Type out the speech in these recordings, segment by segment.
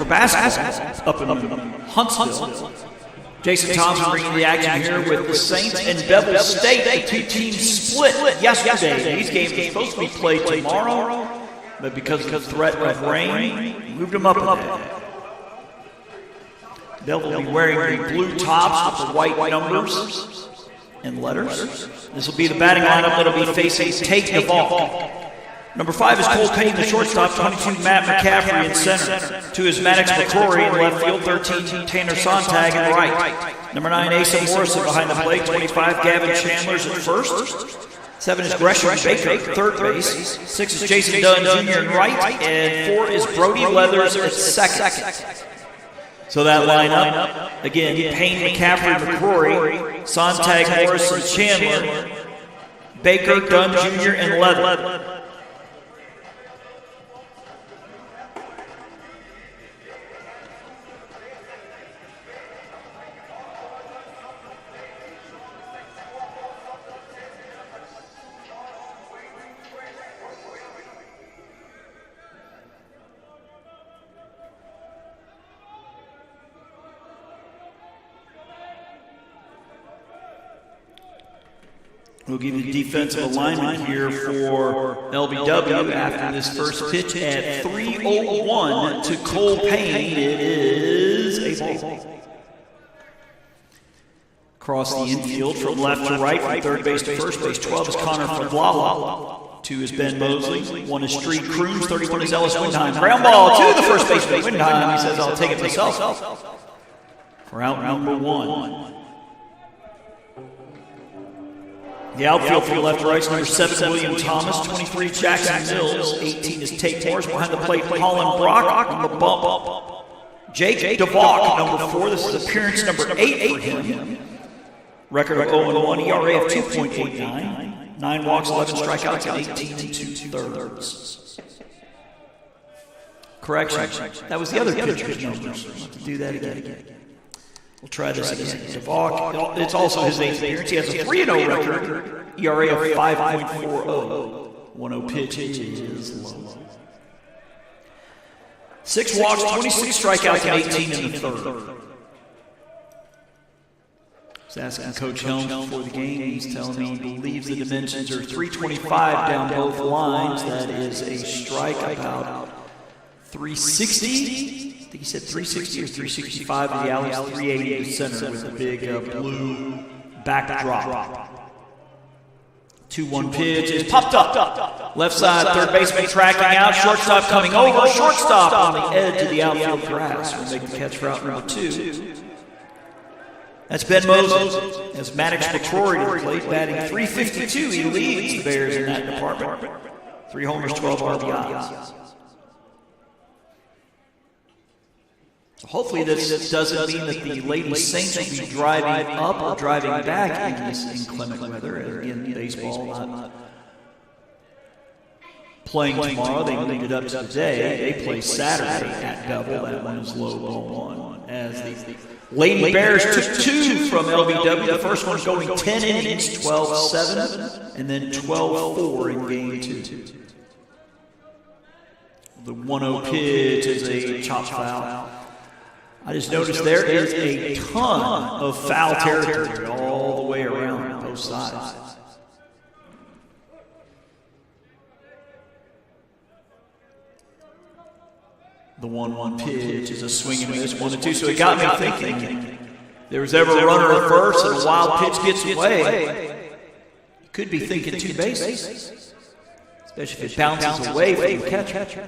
basketball up in Huntsville. Jason Thompson bringing the action here with the Saints and Bevill State. The two teams split yesterday. These games are supposed to be played tomorrow, but because of the threat of rain, moved them up a bit. Bevill will be wearing the blue tops with the white numbers and letters. This will be the batting lineup that will be facing Tate Naval. Number 5 is Cole Payne, the shortstop. 22, Matt McCaffrey in center. 2 is Maddox McCrory in left field. 13, Tanner Sontag in right. Number 9, Asa Morrison behind the plate. 25, Gavin Chandler's at first. 7 is Gresham Baker at third base. 6 is Jason Dunn Jr. in right. And 4 is Brody Leathers at second. So that lineup, again, Payne, McCaffrey, McCrory, Sontag, Morrison, Chandler, Baker, Dunn Jr., and Leather. We'll give you the defensive alignment here for LBW after this first pitch at 3:01 to Cole Payne. It is a ball. Across the infield from left to right, from third base to first base. 12 is Connor Faglala. 2 is Ben Mosley. 1 is Street Crooms. 31 is Ellis Windheim. Ground ball to the first baseman. Windheim, he says, I'll take it myself. For out number 1. The outfield from left to right is number 7, William Thomas. 23, Jackson Mills. 18 is Tate Morris. Behind the plate, Colin Brock on the bump. Jake DeValk, number 4. This is appearance number 8 for him. Record of 0-1, ERA of 2.89. 9 walks, 11 strikeouts, and 18 2/3. Correction. That was the other pitcher's numbers. We'll have to do that again. We'll try this again. DeValk, it's also his 8th appearance. He has a 3-0 record, ERA of 5.40. 1-0 pitch is low. 6 walks, 26 strikeouts, and 18 in the third. I was asking Coach Helms before the game. He's telling me he believes the dimensions are 325 down both lines. That is a strike about 360. I think he said 360 or 365 to the alley, 380 to center with a big blue backdrop. 2-1 pitch is popped up. Left side, third baseman tracking out. Shortstop coming over. Shortstop on the edge of the outfield grass. We'll make the catch for out number 2. That's Ben Moses. As Maddox McCrory to the plate, batting .352. He leads the Bears in that department. 3 homers, 12 RBIs. Hopefully this doesn't mean that the Lady Saints will be driving up or driving back in this inclement weather. And again, baseball not playing tomorrow. They moved it up to today. They play Saturday at Bevill. That one is low ball 1. As the Lady Bears took 2 from LBW. The first one's going 10 innings, 12-7, and then 12-4 in game 2. The 1-0 pitch is a chop foul. I just noticed there is a ton of foul territory all the way around both sides. The 1-1 pitch is a swing and miss, 1-2. So it got me thinking, there was ever a runner at first and a wild pitch gets away, you could be thinking 2 bases, especially if it bounces away from the catcher.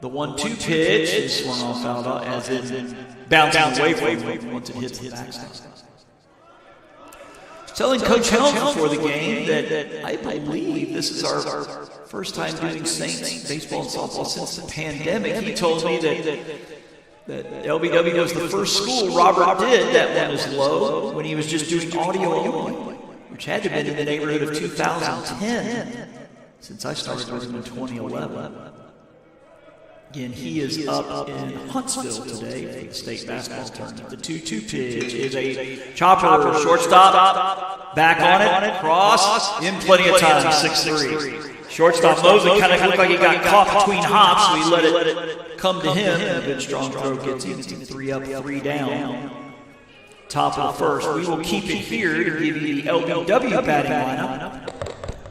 The 1-2 pitch is swung off out as in bouncing away from him once it hits the backstop. Telling Coach Helms before the game that I believe this is our first time doing Saints baseball and softball since the pandemic. He told me that LBW was the first school Robert did that one is low when he was just doing audio only, which had to have been in the neighborhood of 2010 since I started with him in 2011. Again, he is up in Huntsville today for the state basketball tournament. The 2-2 pitch is a chopper, shortstop, back on it, cross, in plenty of time, 6-3. Shortstop Mosley kind of looked like he got caught between hops, so he let it come to him. And a good strong throw gets him 3 up, 3 down. Top of the first. We will keep it here to give you the LBW batting lineup.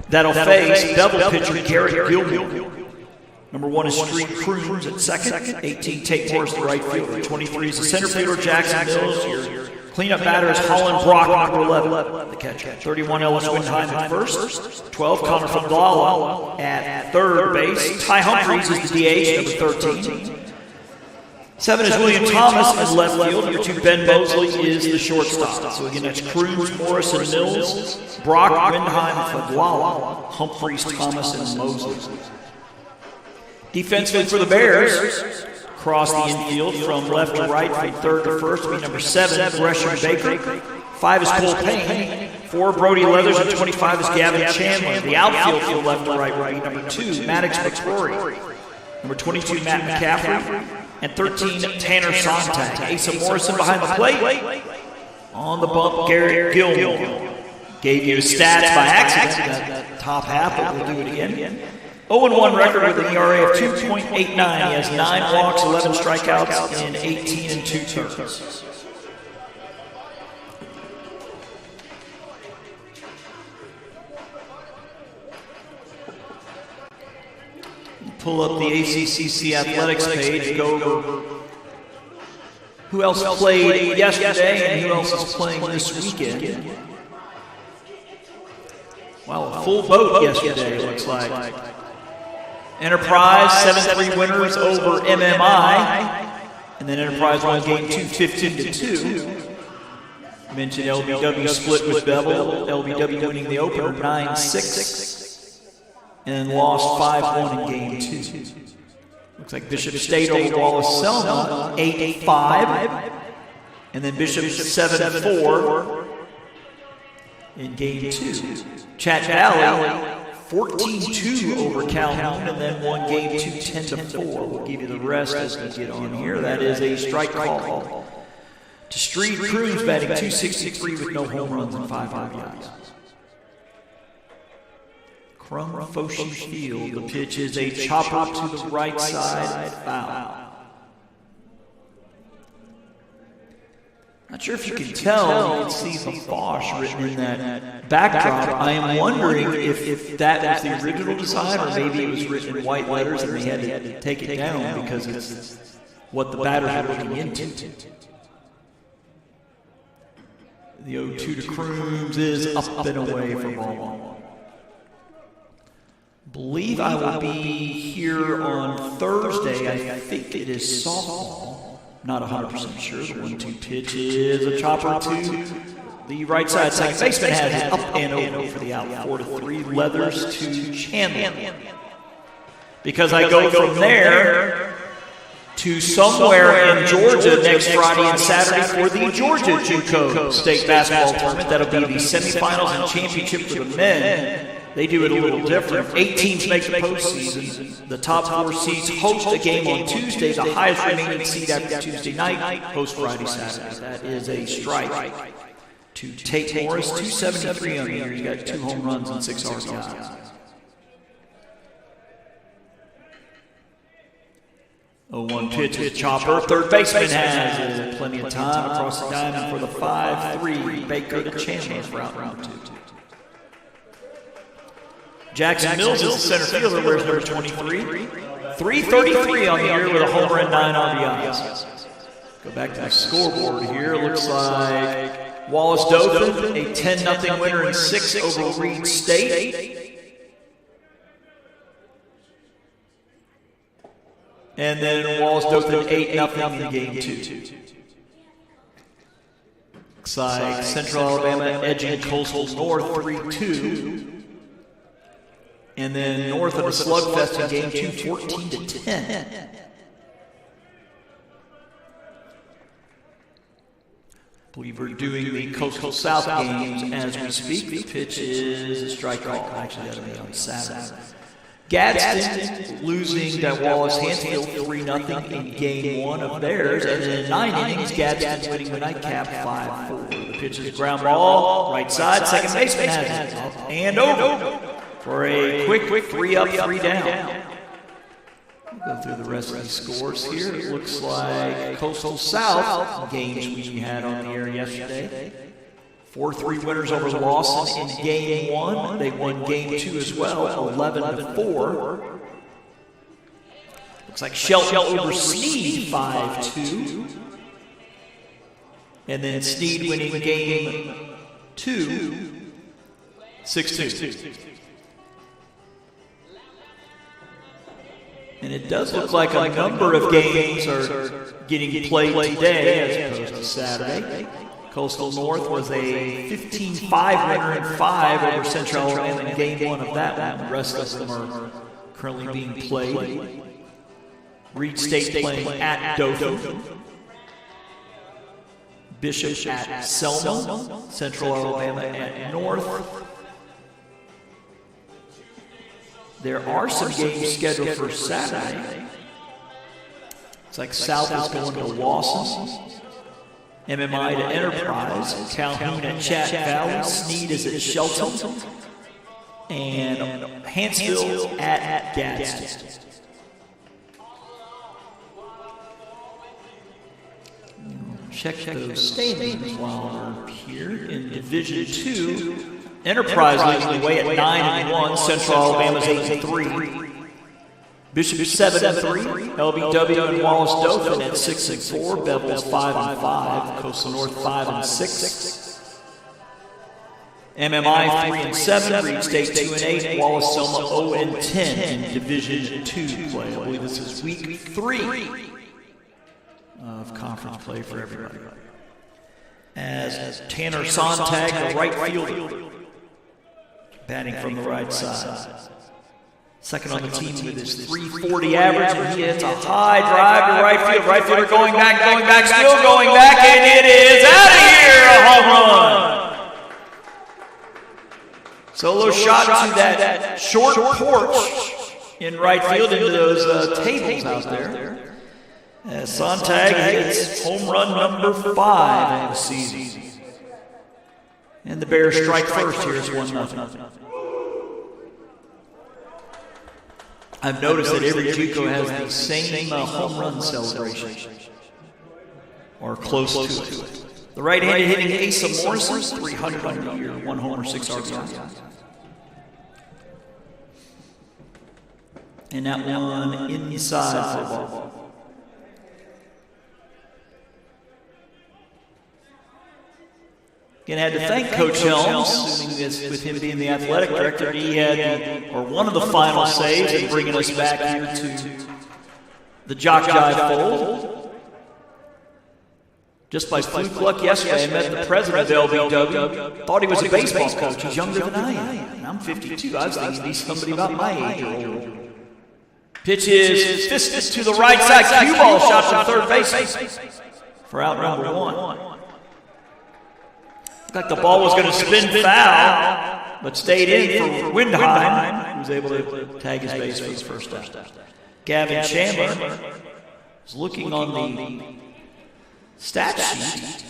That'll face Bevill pitcher Garrett Gilmore. Number 1 is Street Crooms at second. 18, Tate Morris, the right fielder. 23 is the center fielder, Jackson Mills. Your cleanup batter is Holland Brock, number 11, the catcher. 31, Ellis Windheim at first. 12, Connor Fabdala at third base. Ty Humphreys is the DH, number 13. 7 is William Thomas in left field. Number 2, Ben Mosley is the shortstop. So again, that's Crooms, Morris, and Mills. Brock, Windheim, Fabdala, Humphreys, Thomas, and Mosley. Defensively for the Bears, across the infield from left to right, from third to first, will be number 7, Gresham Baker. 5 is Cole Payne. 4, Brody Leathers, and 25 is Gavin Chandler. The outfield from left to right will be number 2, Maddox McCrory. Number 22, Matt McCaffrey. And 13, Tanner Sontag. Asa Morrison behind the plate. On the bump, Garrett Gilmore. Gave you stats by accident, that top half, but we'll do it again. 0-1 record with an ERA of 2.89. He has 9 walks, 11 strikeouts, and 18 and 2 turns. Pull up the ACCC Athletics page, go over who else played yesterday and who else is playing this weekend. Wow, a full boat yesterday, it looks like. Enterprise, 7-3 winners over MMI. And then Enterprise won game 2, 15-2. Mentioned LBW split with Bevill. LBW winning the opener 9-6. And lost 5-1 in game 2. Looks like Bishop State over Wallace Selma 8-5. And then Bishop 7-4 in game 2. Chat Valley 14-2 over Calhoun, and then won game 2, 10-4. We'll give you the rest as we get on here. That is a strike call to Street Crooms, batting .263 with no home runs and 5 RBIs. Crum Foshi Field. The pitch is a chopper to the right side, foul. Not sure if you can tell, you can see the Fosh written in that backdrop. I am wondering if that was the original design, or maybe it was written in white letters and they had to take it down because it's what the batters are looking into. The 0-2 to Crooms is up and away for ball 1. Believe I will be here on Thursday. I think it is softball. Not 100% sure. The 1-2 pitch is a chopper to the right side. Second baseman has it up and over for the out. 4-3. Leathers to Chandler. Because I go from there to somewhere in Georgia next Friday and Saturday for the Georgia JUCO State Basketball Tournament. That'll be the semifinals and championship for the men. They do it a little different. 8 teams make the postseason. The top 4 seeds host a game on Tuesday. The highest remaining seed after Tuesday night hosts Friday, Saturday. That is a strike to Tate Morris. 273 on the year. He's got 2 home runs and 6 RBIs. 0-1 pitch with chopper. Third baseman has plenty of time across the diamond for the 5-3. Baker to Chandler for out round 2. Jackson Mills is the center fielder, wears number 23. 333 on the year with a homer and 9 RBIs. Go back to the scoreboard here. Looks like Wallace Dothan, a 10-0 winner in 6 over Reed State. And then Wallace Dothan 8-0 in game 2. Looks like Central Alabama edging Coastal North 3-2. And then North of a slugfest in game 2, 14-10. I believe we're doing the Coastal South games as we speak. The pitch is a strike call. Actually, that'll be on Saturday. Gadsden losing that Wallace Hansfield 3-0 in game 1 of theirs. And then 9 innings, Gadsden winning the nightcap 5-4. The pitch is a ground ball, right side. Second baseman has it up and over for for a quick 3 up, 3 down. We'll go through the rest of the scores here. It looks like Coastal South games we had on the air yesterday. 4-3 winners over Lawson in game 1. They won game 2 as well, 11-4. Looks like Shelton over Sneed, 5-2. And then Sneed winning game 2, 6-2. And it does look like a number of games are getting played today as opposed to Saturday. Coastal North was a 15-5 winner and 5 over Central Alabama in game 1 of that one. The rest of them are currently being played. Reed State playing at Dothan. Bishop at Selma. Central Alabama at North. There are some games scheduled for Saturday. It's like South is going to Lawson. MMI to Enterprise. Calhoun at Chat Valley. Sneed is at Shelton. And Hansville at Gadsden. Check those standings while we're here. In Division 2, Enterprise leading the way at 9-1. Central Alabama's 8-3. Bishop 7-3. LBW and Wallace Dothan at 6-4. Bevill's 5-5. Coastal North 5-6. MMI 3-7. Reed State 2-8. Wallace Selma 0-10 in Division 2 play. I believe this is week 3 of conference play for everybody. As Tanner Sontag, the right fielder, batting from the right side. Second on the team with his .340 average, and he hits a high drive to right field. Right fielder going back, still going back, and it is out of here, a home run. Solo shot to that short porch in right field into those tables out there. As Sontag hits home run number 5 of the season. And the Bears strike first here. It's 1-0. I've noticed that every JUCO has the same home run celebration, or close to it. The right-handed hitting Asa Morrison, 300 on the year, 1 homer, 6 RBI. And that one inside for a ball. Again, I had to thank Coach Helms, with him being the athletic director. He had one of the final saves in bringing us back here to the JockJive fold. Just by fluke luck yesterday, I met the president of LBW. Thought he was a baseball coach. He's younger than I am. And I'm 52. I was thinking he's somebody about my age or older. Pitch is fisted to the right side. Cue ball shot from third base for out number 1. Looked like the ball was going to spin foul, but stayed in for Windheim, who was able to tag his base for his first out. Gavin Chandler is looking on the stat sheet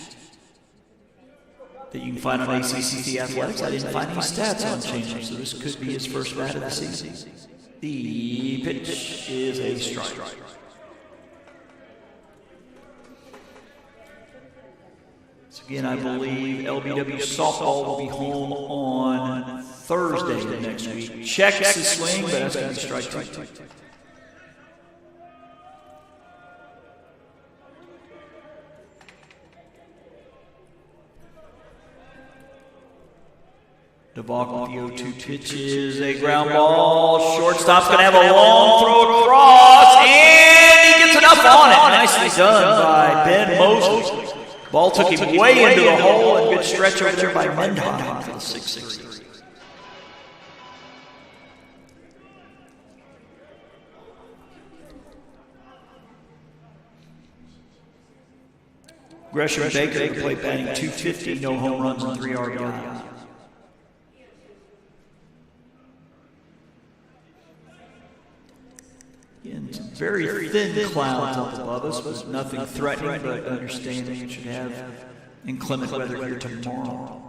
that you can find on ACCC Athletics. I didn't find any stats on Chandler, so this could be his first bat of the season. The pitch is a strike. Again, I believe LBW softball will be home on Thursday of next week. Checks the swing, but that's going to be strike 2. DeValk with the 0-2 pitch is a ground ball. Shortstop's going to have a long throw across, and he gets enough on it. Nicely done by Ben Mosley. Ball took him way into the hole, and good stretch over there by Mendon for the 6-3. Gresham Baker to play batting .250, no home runs and 3 RBIs. Again, some very thin clouds up above us, with nothing threatening, but understanding it should have inclement weather here tomorrow.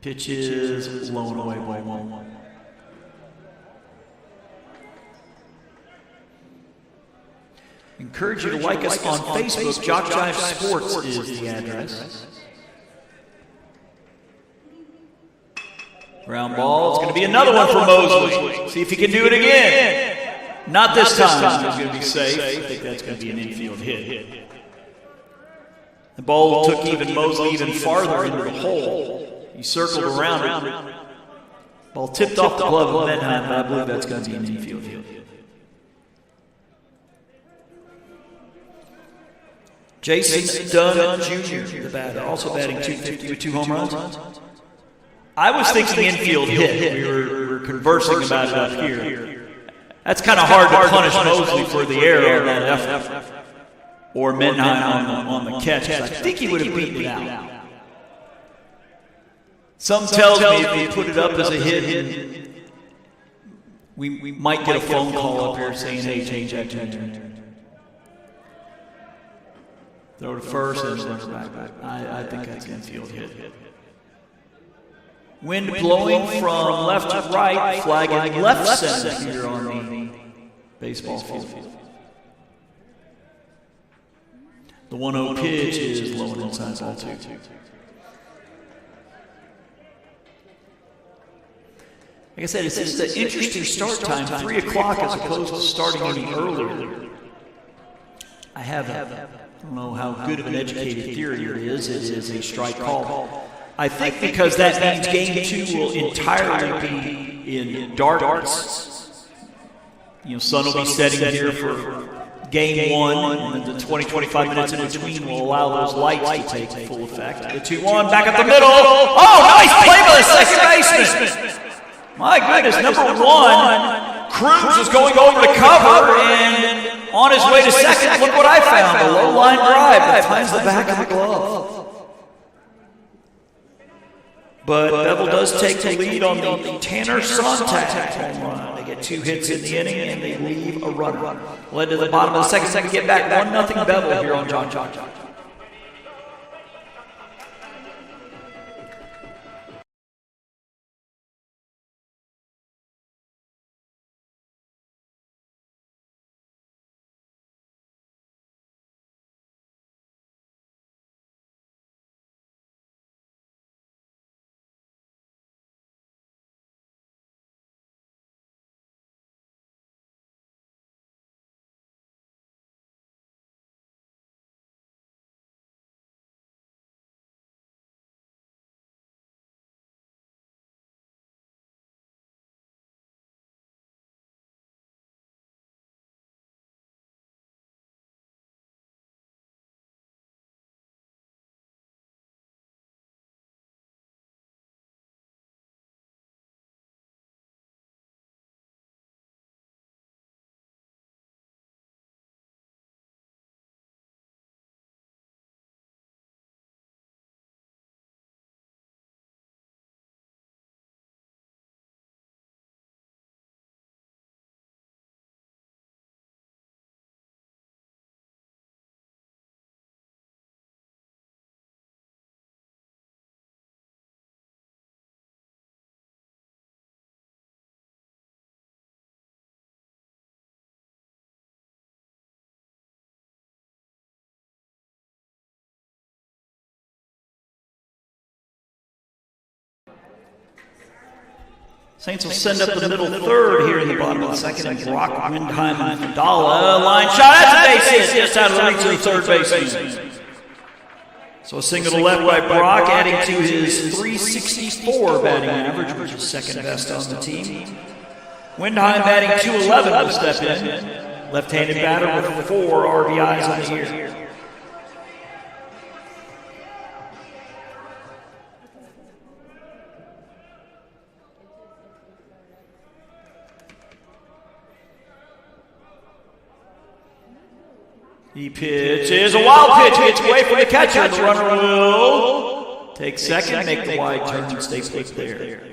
Pitch is low and away, ball one. Encourage you to like us on Facebook. JockJive Sports is the address. Ground ball. It's going to be another one for Mosley. See if he can do it again. Not this time. He's going to be safe. I think that's going to be an infield hit. The ball took even Mosley even farther into the hole. He circled around it. Ball tipped off the glove of Menheim, but I believe that's going to be an infield hit. Jason Dunn Jr., the batter, also batting .250 with 2 home runs. I was thinking infield hit. We were conversing about it up here. That's kind of hard to punish Mosley for the error on that effort. Or Menheim on the catch. I think he would have beaten it out. Some tells me if he put it up as a hit, we might get a phone call up here saying, hey, change that to throw to first and run back. I think that's an infield hit. Wind blowing from left to right, flagging left center here on the baseball field. The 1-0 pitch is low and inside ball 2. Like I said, it's just an interesting start time, 3 o'clock as opposed to starting any earlier. I don't know how good of an educated theory it is. It is a strike call. I think because that means game 2 will entirely be in darkness. You know, sun will be setting here for game 1, and the 20-25 minutes in between will allow those lights to take full effect. The 2-1 back up the middle. Oh, nice play by the second baseman. My goodness, number 1, Cruz is going over to cover, and on his way to second, look what I found, a low line drive that finds the back of the glove. But Bevill does take the lead on the Tanner Sontag home run. They get 2 hits in the inning, and they leave a runner. Led to the bottom of the second, get back 1-0 Bevill here on JockJive. Saints will send up the middle third here in the bottom of the second, and Brock, Windheim, and Fadala. Line shot, that's a base hit, just out of the reach of the third baseman. So a single to left by Brock, adding to his .364 batting average, which is second best on the team. Windheim batting .211 will step in. Left-handed batter with 4 RBIs on the year. He pitches a wild pitch, hits away from the catcher. The runner will take second, make the wide turn, and stay put there.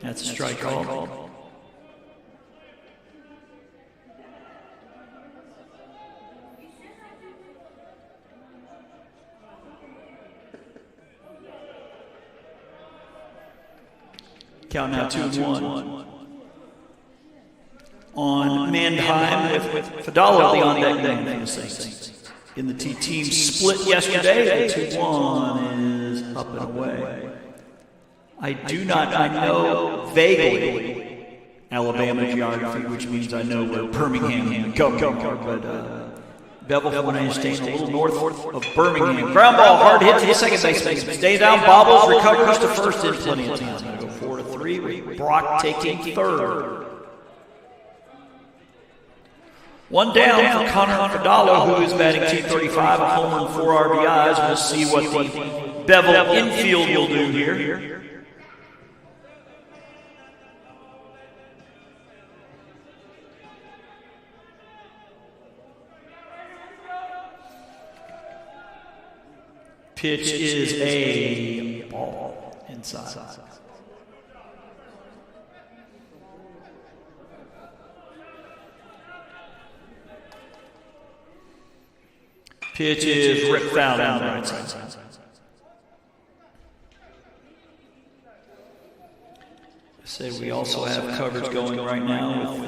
That's a strike call. Count now 2-1. On Mannheim with Fadalo on deck name for the Saints. In the team split yesterday, the 2-1 is up and away. I know vaguely Alabama geography, which means I know where Birmingham and Governor, but Bevill, from what I understand, a little north of Birmingham. Ground ball, hard hit to the second baseman. Stay down, bobbles, recovers to first in plenty of time. Go 4-3 with Brock taking third. One down for Connor Fadalo, who is batting .235, a homer and 4 RBIs. We'll see what the Bevill infield will do here. Pitch is a ball inside. Pitch is ripped foul down the right side. Say we also have coverage going right now with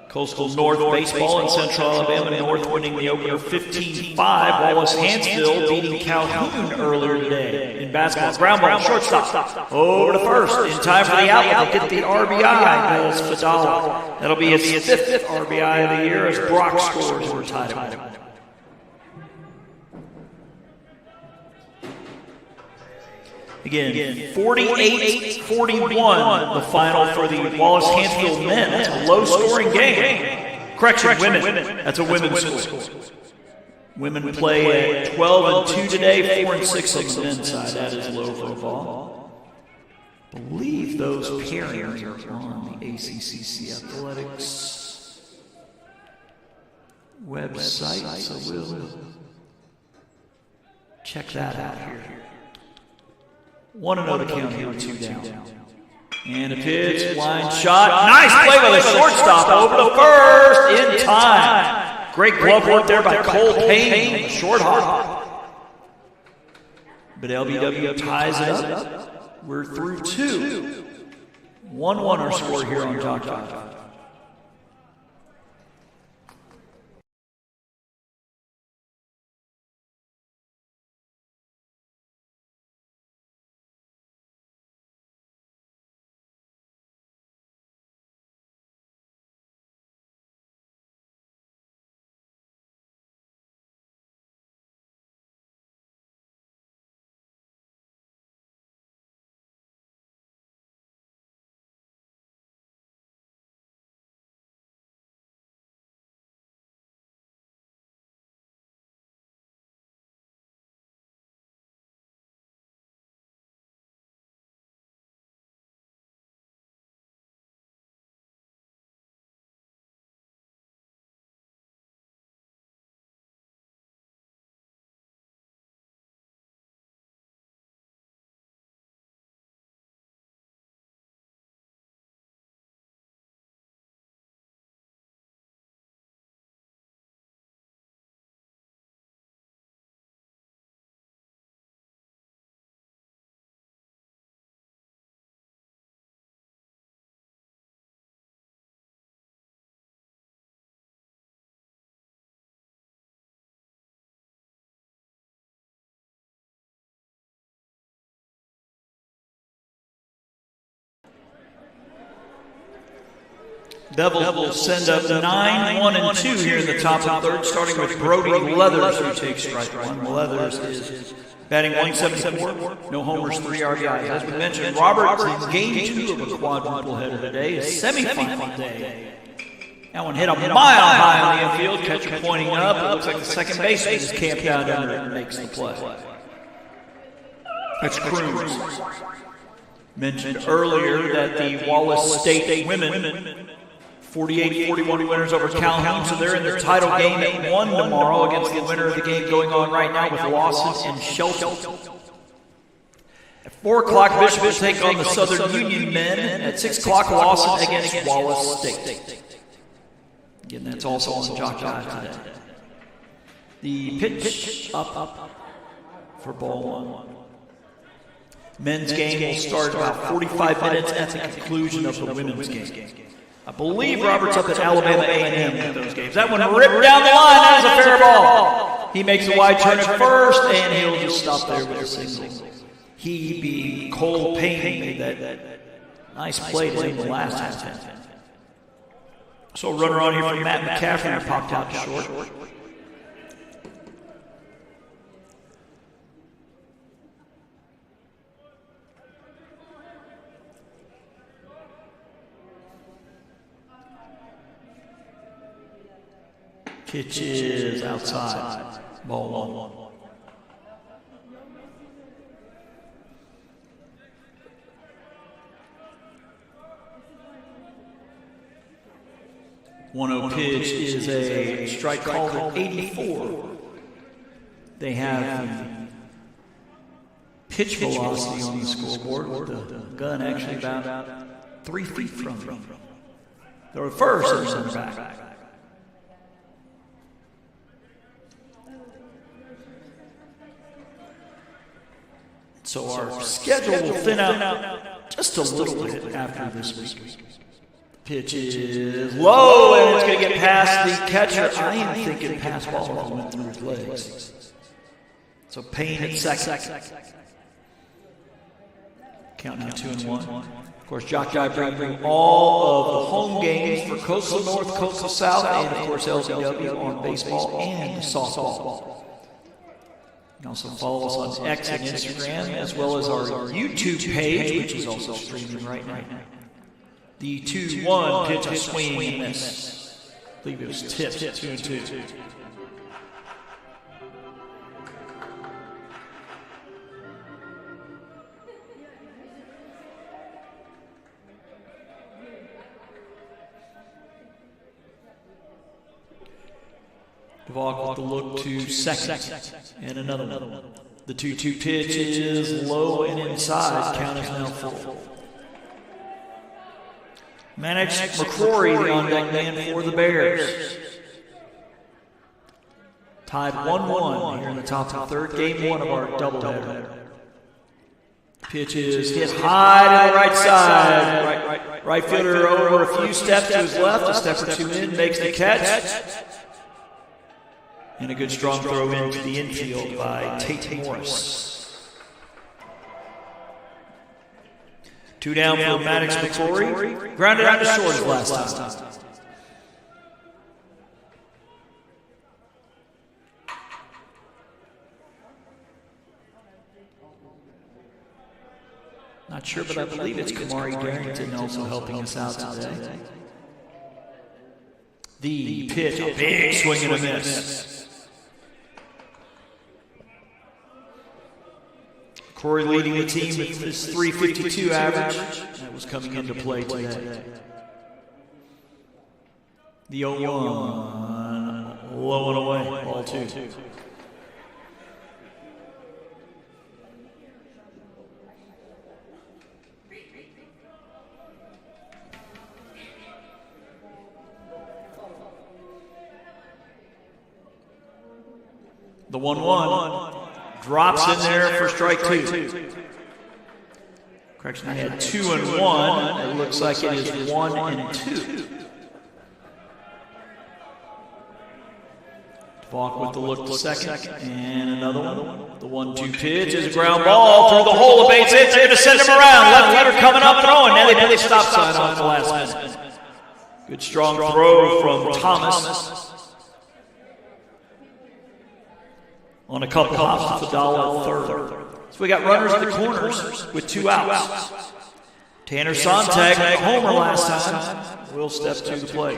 Coastal North Baseball in Central Alabama. North winning the opener 15-5. Wallace Hansville beating Calhoun earlier today in basketball. Ground ball, shortstop, over to first in time for the outlet. They'll get the RBI as Fadalo. That'll be his fifth RBI of the year as Brock scores over tied at 1. Again, 48-41, the final for the Wallace Hansville men. That's a low-scoring game. Correction, women. That's a women's score. Women play at 12-2 today, 4-6 on the men's side. That is low for the ball. I believe those pairings are on the ACCC Athletics website, so we'll check that out here. 1-0 to count here, 2 down. And a pitch, line shot. Nice play by the shortstop over to first in time. Great glove work there by Cole Payne, short hop. But LBW ties it up. We're through 2. 1-1 our score here on JockJive. Bevill will send up 9-1-2 here in the top of the third, starting with Brody Leathers, who takes strike 1. Leathers is batting .174, no homers, 3 RBIs. As we mentioned, Roberts in game 2 of a quadruple header today, a semifinal day. That one hit a mile high on the infield, catcher pointing up. It looks like the second baseman is camped out under it and makes the play. That's Cruz. Mentioned earlier that the Wallace State women 48-41 winners over Calhoun, so they're in the title game at 1 tomorrow against the winner of the game going on right now with Lawson and Shelton. At 4 o'clock, Bishop will take on the Southern Union men. At 6 o'clock, Lawson against Wallace State. Again, that's also on JockJive today. The pitch up for ball 1. Men's game will start about 45 minutes at the conclusion of the women's game. I believe Robert's up at Alabama A&M in those games. That one ripped down the line. That is a fair ball. He makes a wide turn at first, and he'll just stop there with a single. He being Cole Payne made that nice play to the last half. So a runner on here from Matt McCaffrey popped out short. Pitch is outside. Ball 1. 1-0 pitch is a strike called at 84. They have pitch velocity on the scoreboard with the gun actually about 3 feet from them. They're at first and center back. So our schedule will thin out just a little bit after this week. Pitch is low, and it's going to get past the catcher. I am thinking pass ball went through his legs. So Payne at second. Count now 2-1. Of course, JockJive bringing all of the home games for Coastal North, Coastal South, and of course LBW on baseball and softball. You can also follow us on X and Instagram, as well as our YouTube page, which is also streaming right now. The 2-1 pitch, a swing and miss. I believe it was tipped 2-2. Duvall with the look to second, and another one. The 2-2 pitch is low and inside. Count is now full. Manage McCrory, the on-deck man for the Bears. Tied 1-1 here in the top of the third, game 1 of our doubleheader. Pitch is hit high to the right side. Right fielder over a few steps to his left, a step or 2 in, makes the catch. And a good strong throw into the infield by Tate Morris. 2 down for Maddox McCrory. Grounded out to short last time. Not sure, but I believe it's Kamari Darrington also helping us out today. The pitch, a big swing and a miss. Corey leading the team with his .352 average. That was coming into play today. The 0-1, low and away, ball 2. The 1-1. Drops in there for strike 2. Correction, I had 2 and 1. It looks like it is 1 and 2. Falk with the look to second. And another one. The 1-2 pitch is a ground ball through the hole. The base hit. They're going to send him around. Left-hander coming up throwing. Now they stop sign on the last minute. Good strong throw from Thomas. On a couple hops with the dollar third. So we got runners in the corners with 2 outs. Tanner Sontag made a homer last time. Will step to the plate.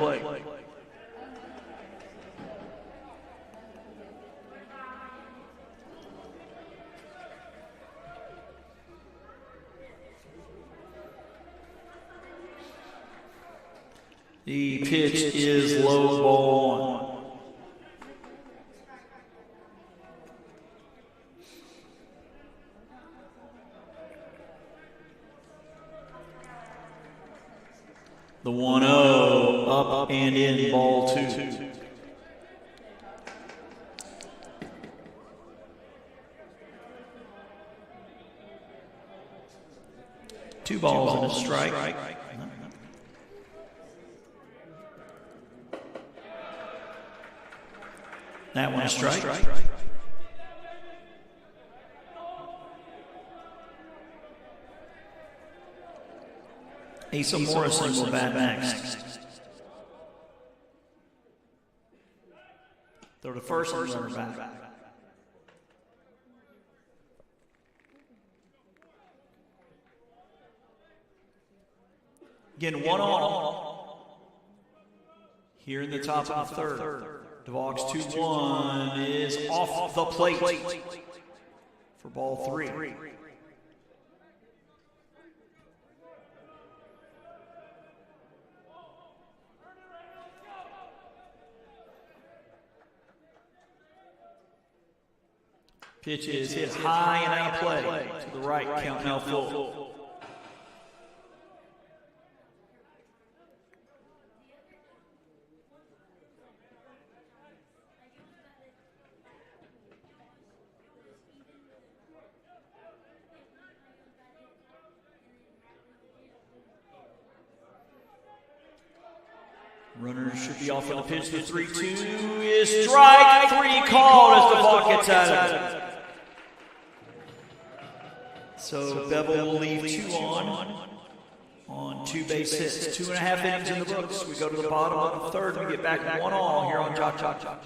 The pitch is low, ball 1. The 1-0, up and in, ball 2. Two balls and a strike. That one a strike. Asa Morrison will bat next. Throw to first and runner back. Again, 1 all. Here in the top of the third. DeVos 2-1 is off the plate for ball 3. Pitch is hit high and out of play to the right, count now full. Runners should be off on the pitch. The 3-2 is strike 3 called as the ball gets out of it. So Bevill will leave 2 on 2 base hits. 2.5 innings in the books. We go to the bottom of the third and we get back 1 all here on JockJive.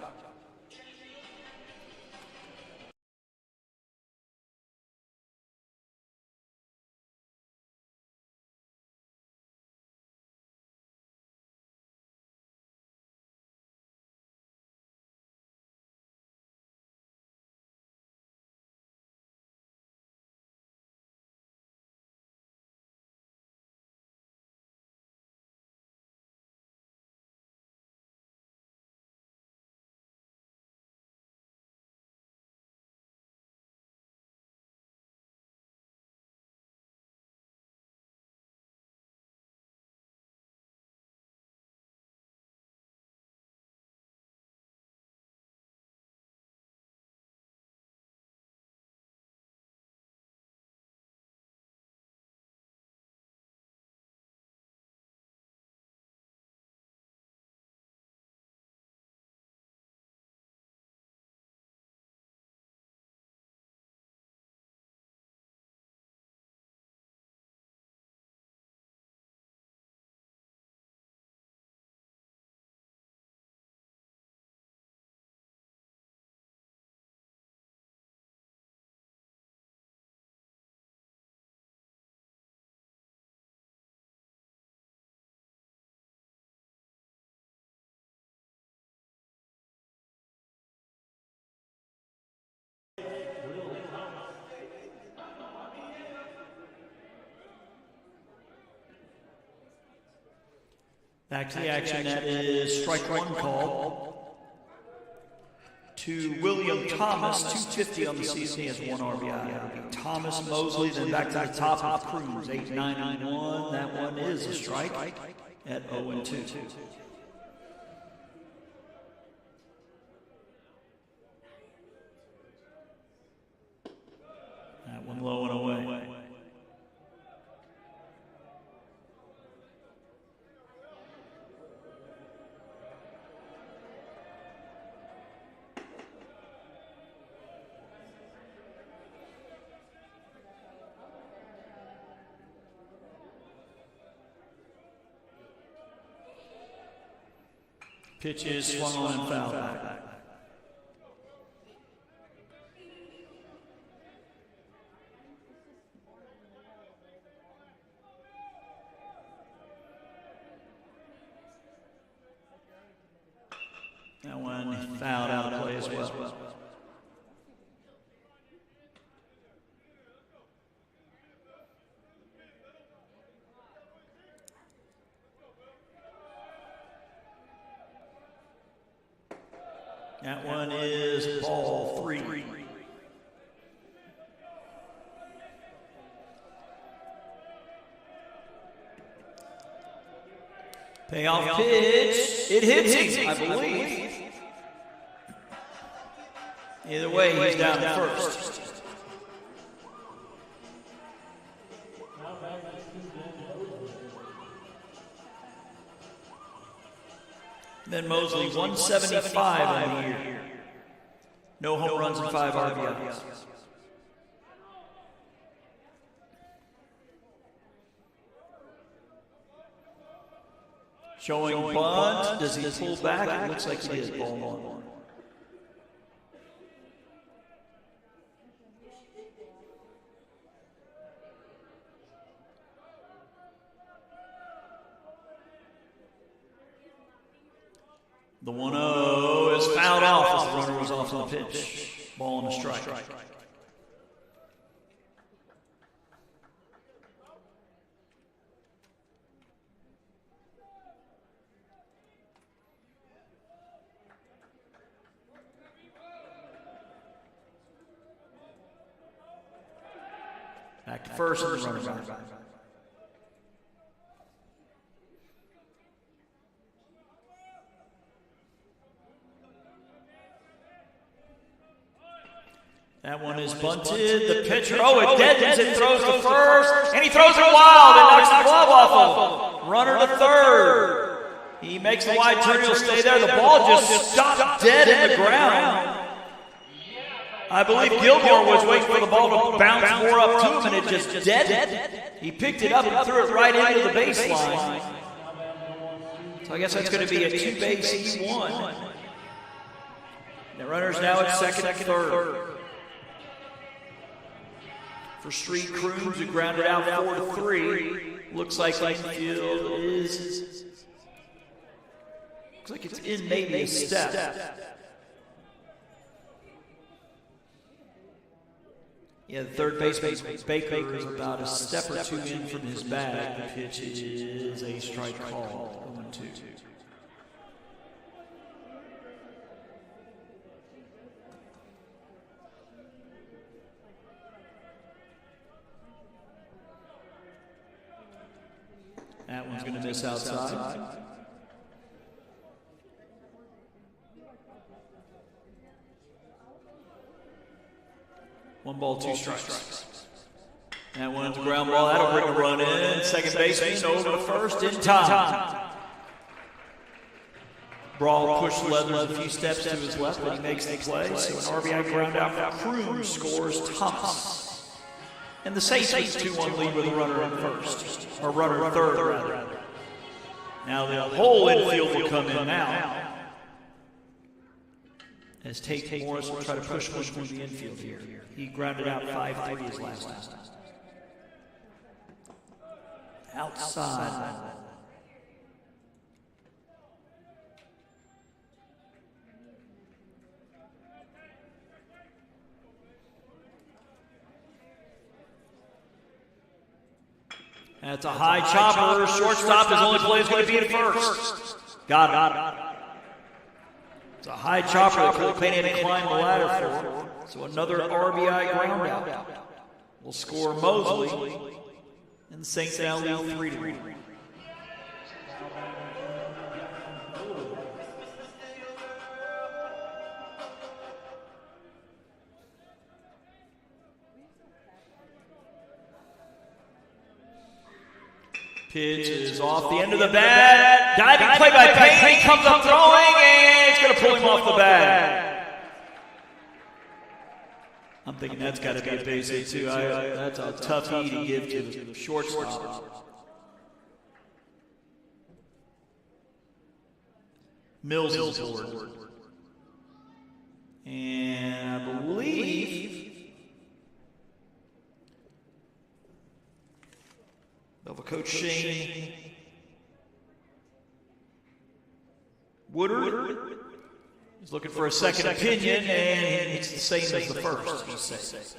Back to the action. That is strike 1 call to William Thomas, 250 on the season. He has 1 RBI. That'll be Thomas Mosley. Then back to the top of the Cruz, 8-9-1. That one is a strike at 0-2. That one low and away. Pitch is swung on and fouled back. That one fouled out of play as well. That one is ball 3. Payoff pitch. It hits him, I believe. Either way, he's down first. Then Mosley, 175 on the year. No home runs and 5 RBIs. Showing bunt. Does he pull back? It looks like he is. Ball 1. The 1-0 is fouled off as the runner was off on the pitch. Ball and a strike. Back to first and the runner's out. That one is bunted. The pitcher, it deadens it, throws to first, and he throws it wild and knocks the glove off of him. Runner to third. He makes the wide turn, he'll stay there. The ball just stopped dead in the ground. I believe Gilmore was waiting for the ball to bounce more up to him, and it just deadened. He picked it up and threw it right into the baseline. So I guess that's going to be a 2-base E1. The runner's now at second and third. For Street Crooms, who grounded out 4-3. Looks like infield is. Looks like it's in maybe a step. Yeah, the third baseman Baker is about a step or two in from his bag. The pitch is a strike call. 1-2. That one's going to miss outside. One ball, two strikes. That one's a ground ball. That'll bring a run in. Second baseman over to first in time. Brawl pushed Leathers a few steps to his left, but he makes the play. So an RBI ground out for Crooms scores Thomas. And the safety's 2-1 lead with a runner in first. Or runner in third, rather. Now the whole infield will come in now. As Tate Morris will try to push one through the infield here. He grounded out 5-3 his last time. Outside. That's a high chopper. Shortstop, his only play is going to be at first. Got it. It's a high chopper that Cole Payne had to climb the ladder for. So another RBI ground out. Will score Mosley. And the Saints now lead 3-1. Pitch is off the end of the bat. Diving play by Payne. He comes up throwing, and it's going to pull him off the bat. I'm thinking that's got to be a base hit, too. That's a tough E to give to the shortstop. Mills is aboard. And I believe of Coach Shane Woodard is looking for a second opinion, and it's the same as the first, he says.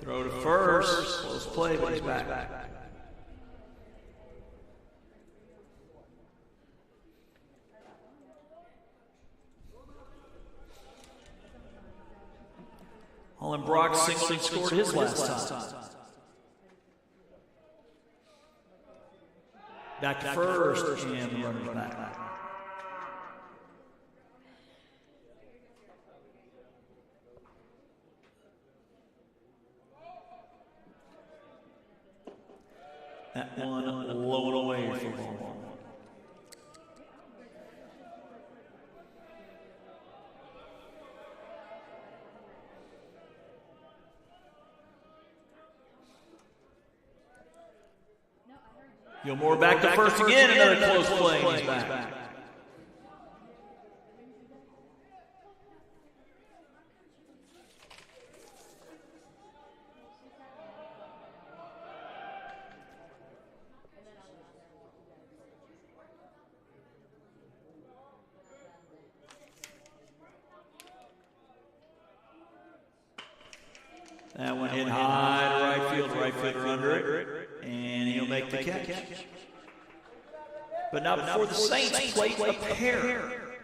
Throw to first. Close play, but he's back. Holland Brock singly scored his last time. Back to first, and the runner's back. That one low and away for ball. Gilmore back to first again, another close play. He's back. That one hit high to right field, right fielder under it, and he'll make the catch. But now before the Saints played a pair.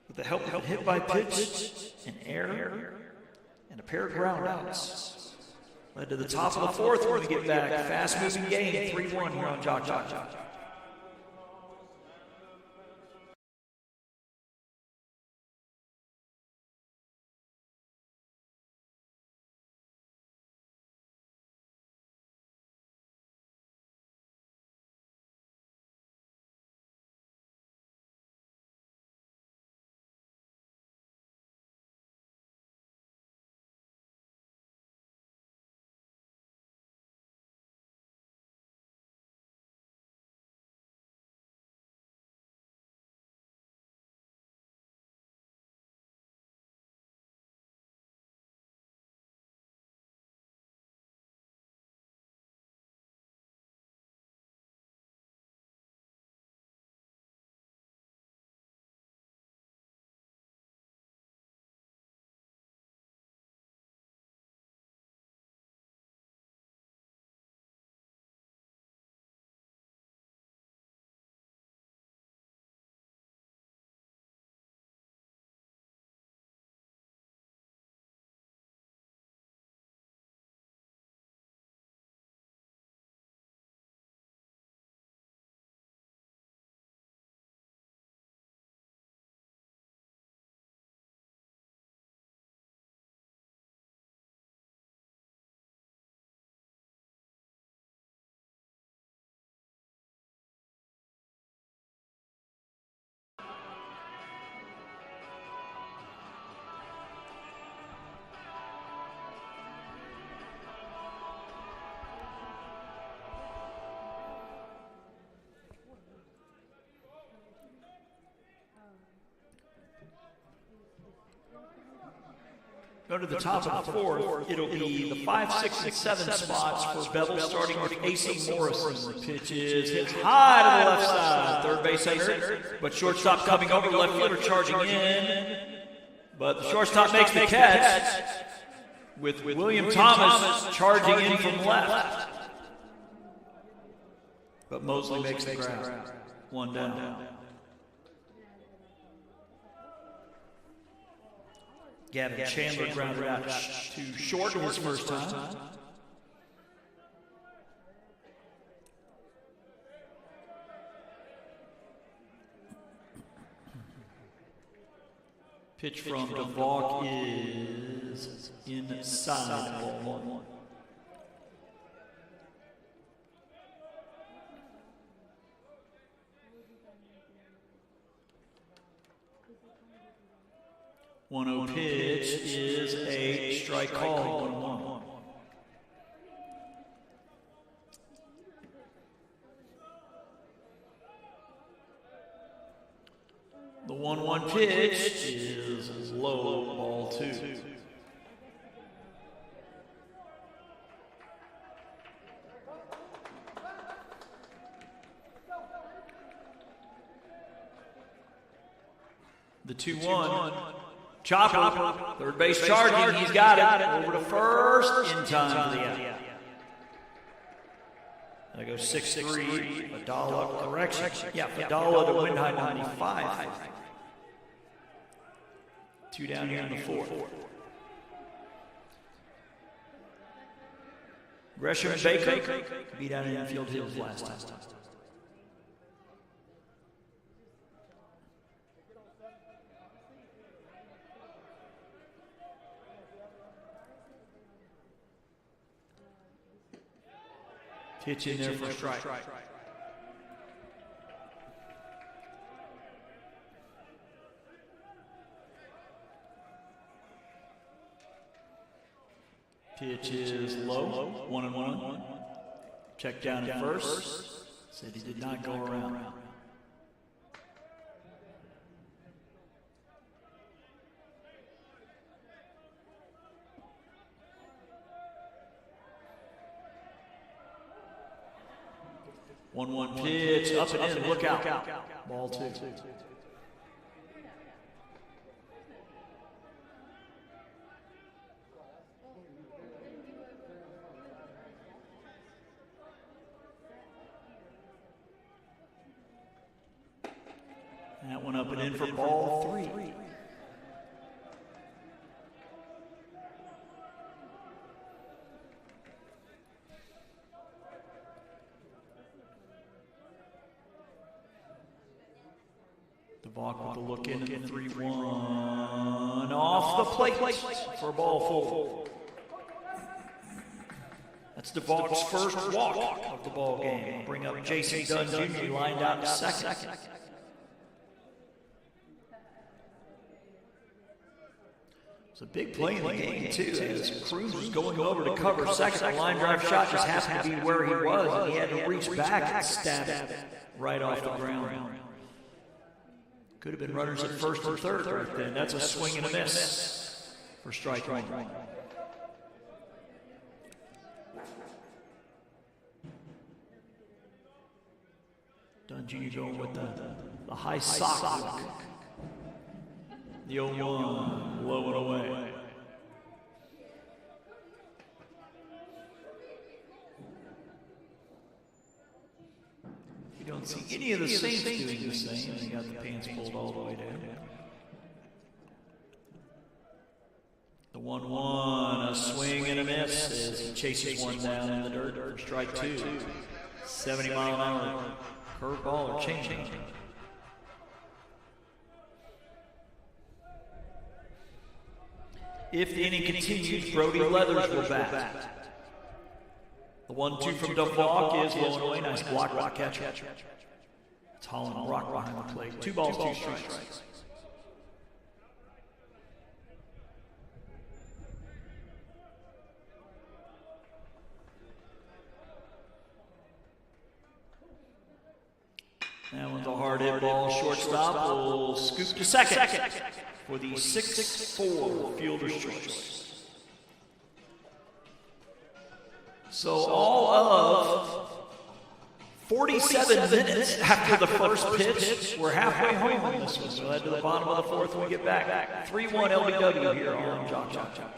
With the help of a hit by pitch, an error, and a pair of groundouts. Led to the top of the fourth when we get back. Fast-moving game, 3-1 here on JockJive. Go to the top of the fourth. It'll be the 5, 6, and 7 spots for Bevill, starting with A.C. Morrison. The pitch is hit high to the left side. Third base under, but shortstop coming over, left fielder charging in. But the shortstop makes the catch with William Thomas charging in from left. But Mosley makes the grab. One down. Gavin Chandler grounded out to short his first time. Pitch from DeValk is inside ball one. One-0 pitch is a strike call. 1-1. The 1-1 pitch is low, ball 2. The 2-1 Chopper, third base charging. He's got it. Over to first in time for the out. There goes 6-3. Fadala, correction. Yeah, Fadala to win high 95. 2 down here in the fourth. Gresham and Baker beat down in Enfield Hills last time. Pitch in there for a strike. Pitch is low, 1-1. Check down at first. Said he did not go around. One pitch, up and in, look out. Ball 2. That one up and in for ball 3. DeVauk with the look in and 3-1 off the plate for ball 4. That's DeVauk's first walk of the ball game. We'll bring up Jason Dunn Jr. lined out in second. It's a big play in the game, too, as Cruz was going over to cover second. The line drive shot just happened to be where he was, and he had to reach back and stab it right off the ground. Could have been runners at first and third right then. That's a swing and a miss for strike 1. Dunn Jr. going with the high sock look. The 0-1, low and away. You don't see any of the Saints doing the same. They got the pants pulled all the way down. The 1-1, a swing and a miss as he chases one down in the dirt. Strike 2. 70-mile-an-hour curveball or changing. If the inning continues, Brody Leathers will bat. The 1-2 from DeVauk is low and away. Nice block by catcher. It's Holland Rock behind the plate. 2 balls, 2 strikes. That one's a hard hit ball. Shortstop will scoop to second for the 6-4 fielder's choice. So all of 47 minutes after the first pitch, we're halfway home on this one. So we'll head to the bottom of the fourth when we get back. 3-1 LBW here on JockJive.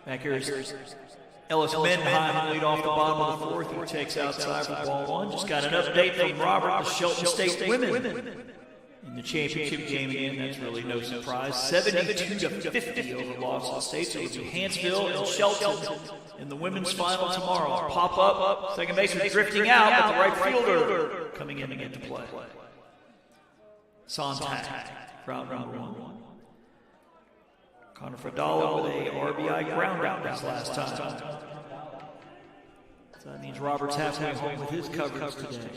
Back here is Ellis Mendenheim, lead off the bottom of the fourth. He takes outside for ball one. Just got an update from Robert, the Shelton State women in the championship game again. That's really no surprise. 72-50 over Lawson State. So it'll be Hanceville and Shelton in the women's final tomorrow. Pop up, second baseman drifting out, but the right fielder coming in to get the play. Sontag, round one. Connor Fradala with a RBI ground out this last time. So that means Robert's halfway home with his coverage today.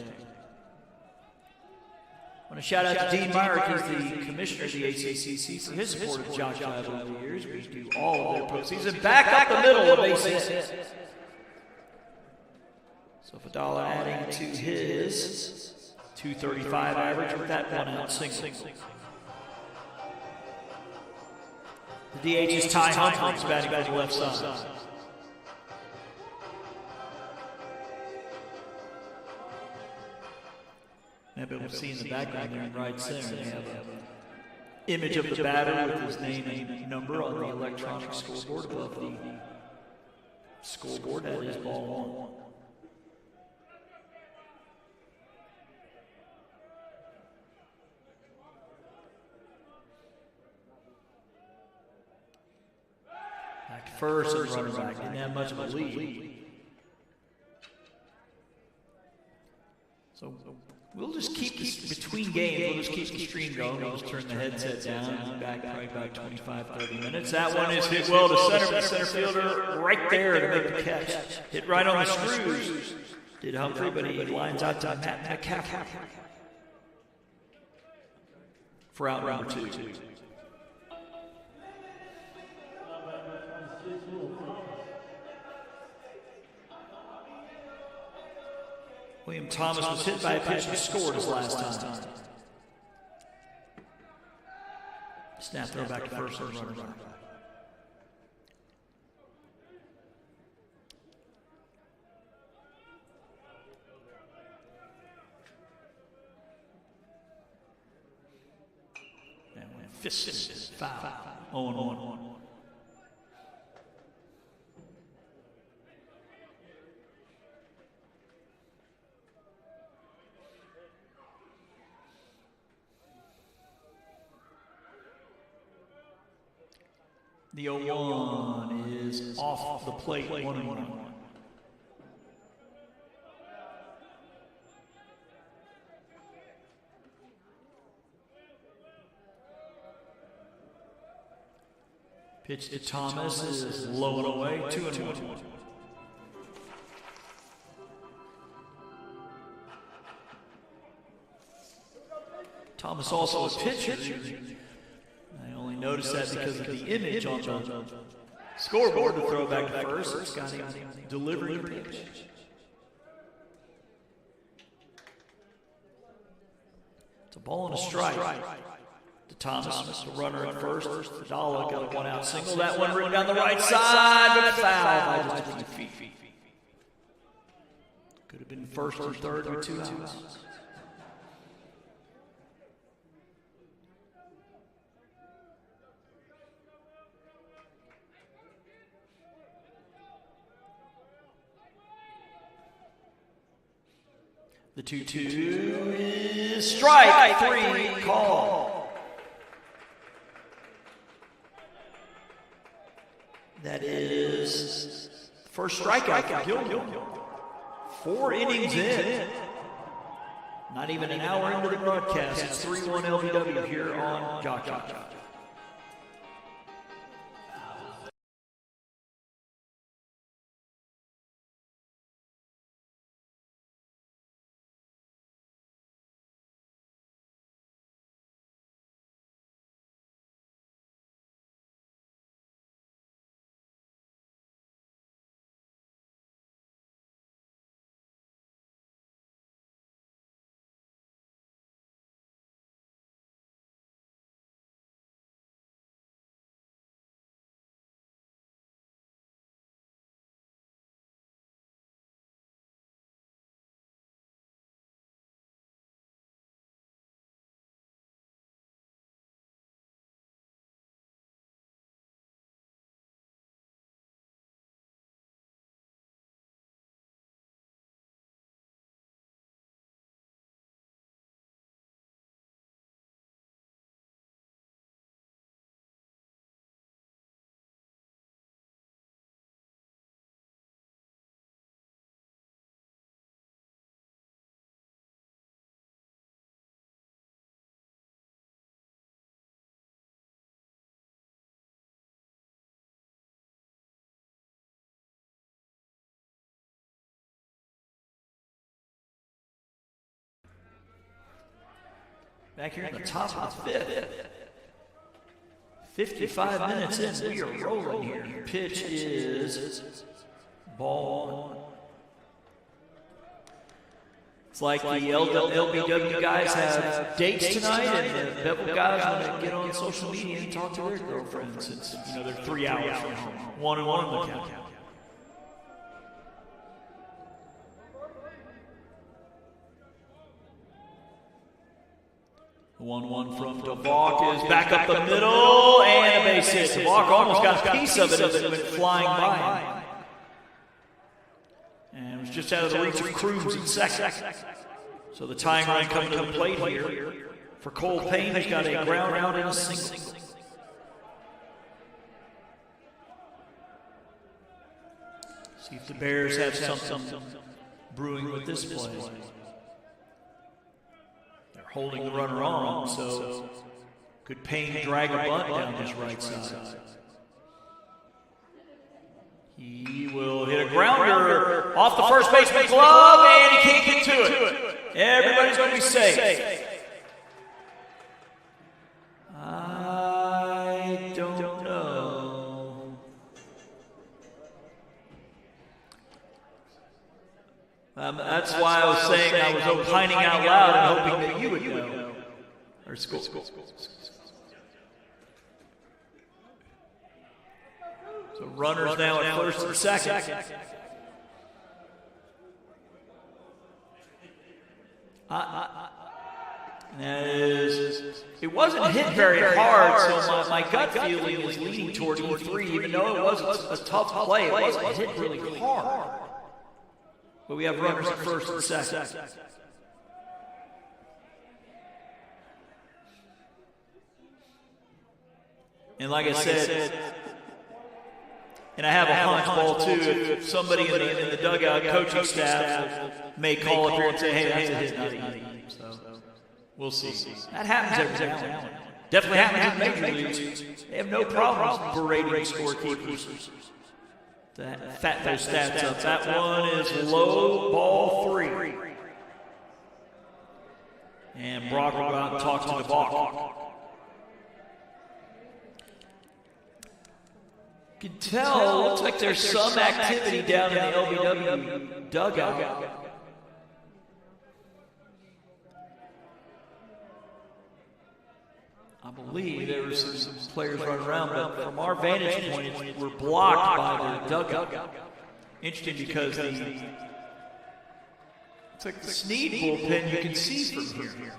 I want to shout out to Dean Myrick, who's the commissioner of the ACCC, for his support of JockJive over the years. We do all of their postseason. Back up the middle of base hit. So Fadala adding to his 235 average with that one out single. The DH is Ty Humphries batting on the left side. Maybe we'll see in the background there in right center. They have an image of the batter with his name and number on the electronic scoreboard above the scoreboard. That is ball one. Back to first and runner back. Didn't have much of a lead. So we'll just keep this between games. We'll just keep the stream going. We'll just turn the headset down and back probably about 25, 30 minutes. That one is hit well to center, but the center fielder right there to make the catch. Hit right on the screws. Did Humphrey, but he lines out to Matt Metcalf for out number two. William Thomas was hit by a pitch and scored his last time. Snap throw back to first and runner back. And went fist foul. 0-1. The 0-1 is off the plate, 1-1. Pitch to Thomas is low and away, 2-1. Thomas also a pitcher. Notice that because of the image on the scoreboard to throw back to first. It's got him delivering the pitch. It's a ball and a strike to Thomas, the runner at first. Fadala got a one out single. That one written down the right side, but foul by just a few feet. Could have been first or third with 2 outs. The 2-2 is strike 3 call. That is the first strikeout for Gilmore. 4 innings in. Not even an hour into the broadcast. It's 3-1 LBW here on JockJive. Back here in the top of the fifth. 55 minutes in, we are rolling here. Pitch is ball 1. It's like the LBW guys have dates tonight, and the Bevill guys want to get on social media and talk to their girlfriends. It's, they're 3 hours from home. 1-1 in the count. The 1-1 from DeValk is back up the middle, and a base hit. DeValk almost got a piece of it as it went flying by him. And it was just out of the reach of Cruz in second. So the tying run coming to the plate here for Cole Payne. He's got a ground out and a single. See if the Bears have something brewing with this play. They're holding the runner on, so could Payne drag a bunt down his right side? He will hit a grounder off the first baseman's glove, and he can't get to it. Everybody's going to be safe. I don't know. That's why I was saying I was opining out loud and hoping that you would know. Or school. So runners now at first and second. It wasn't hit very hard, so my gut feeling is leaning toward E3, even though it was a tough play. It wasn't hit really hard. But we have runners at first and second. And like I said, and I have a hunch ball too, if somebody in the dugout coaching staff may call up here and say, hey, that's a hit, not a hit. So we'll see. That happens every now and then. Definitely happens in major leagues. They have no problems berating scorekeepers to fat those stats up. That one is low, ball 3. And Brock will go out and talk to the ball. You can tell, looks like there's some activity down in the LBW dugout. I believe there were some players running around, but from our vantage point, we're blocked by their dugout. Interesting because it's like the Snead bullpen you can see from here.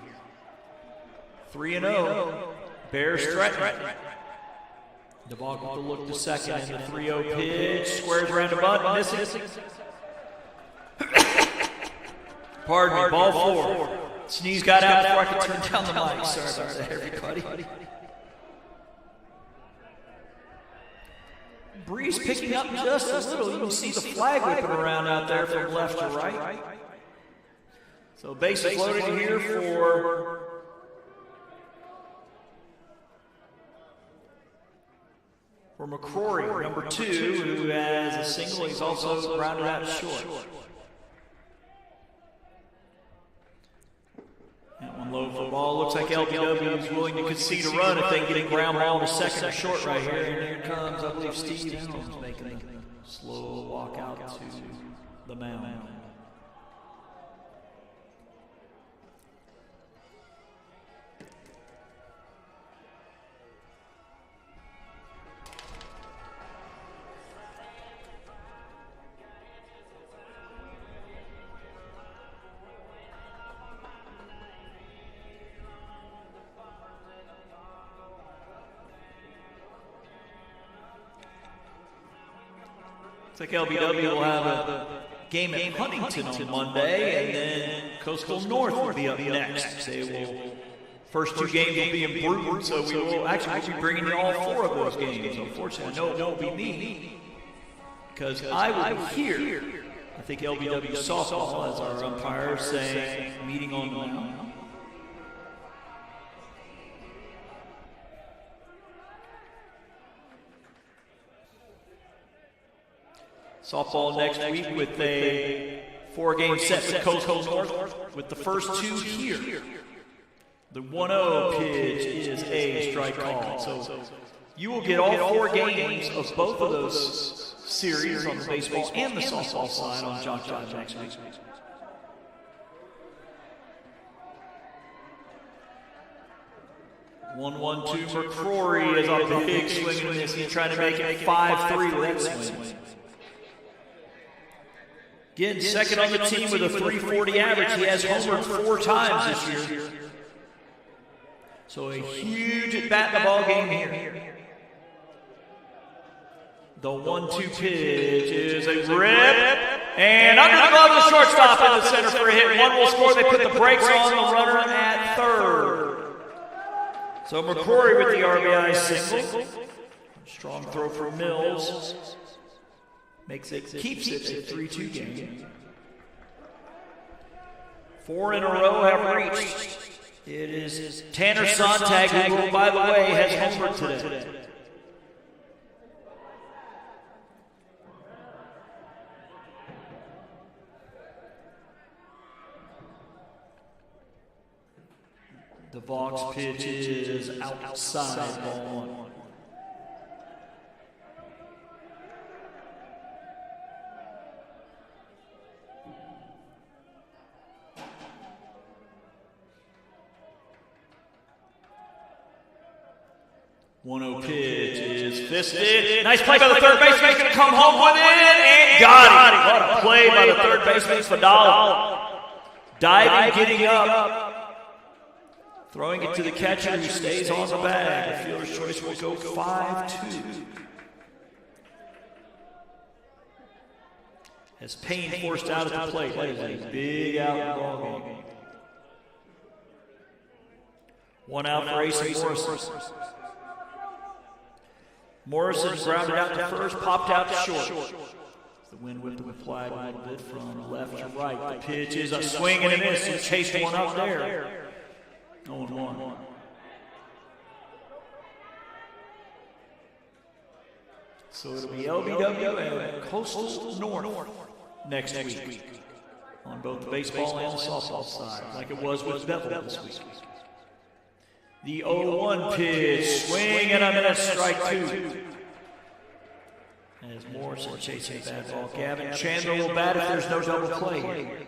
3-0. Bears threatening. DeValk with the look to second, and the 3-0 pitch squares around the bunt, missing. Pardon me, ball 4. Sneeze got out before I could turn down the mic. Sorry about that, everybody. Breeze picking up just a little. You can see the flag whipping around out there from left to right. So bases loaded here for McCrory, number 2, who has a single. He's also grounded out short. That one low for the ball. Looks like LBW is willing to concede a run if they get a ground ball to second or short right here. And here comes, I believe, Steve Jones making a slow walk out to the mound. Looks like LBW will have a game at Huntington on Monday, and then Coastal North will be up next. They will, first 2 games will be in Bruton, so we will actually be bringing you all 4 of those games. Unfortunately, no, it won't be me, because I will be here. I think LBW softball, as our umpire saying, meeting on the mound. Softball next week with a 4-game set with Coastal North, with the first 2 here. The 1-0 pitch is a strike call. So you will get all 4 games of both of those series on the baseball and the softball side on JockJive next week. 1-1-2 McCrory is a big swing in this. He's trying to make it 5-3 with that swing. Again, second on the team with a 340 average. He has homered 4 times this year. So a huge at-bat in the ball game here. The 1-2 pitch is a rip. And under the glove of the shortstop in the center for a hit. One will score. They put the brakes on the runner at third. So McCrory with the RBI single. Strong throw for Mills. Keeps it a 3-2 game. 4 in a row have reached. It is Tanner Sontag, who, by the way, has homered today. The Vox pitch is outside, ball 1. One-0 pitch is fisted. Nice play by the third baseman. He's going to come home with it and got it. What a play by the third baseman, Fadal. Diving, getting up, throwing it to the catcher who stays on the bag. The fielder's choice will go 5-2. As Payne forced out at the plate. That is a big out in the ball game. 1 out for AC Morrison. Morrison grounded out to first, popped out to short. The wind whipped him applied a little bit from left to right. The pitch is a swing and a miss. He chased one up there. 0-1. So it'll be LBW and Coastal North next week on both the baseball and the softball side, like it was with Bevill this week. The 0-1 pitch, swing and a miss, strike 2. As Morrison chasing that ball. Gavin Chandler will bat if there's no double play here.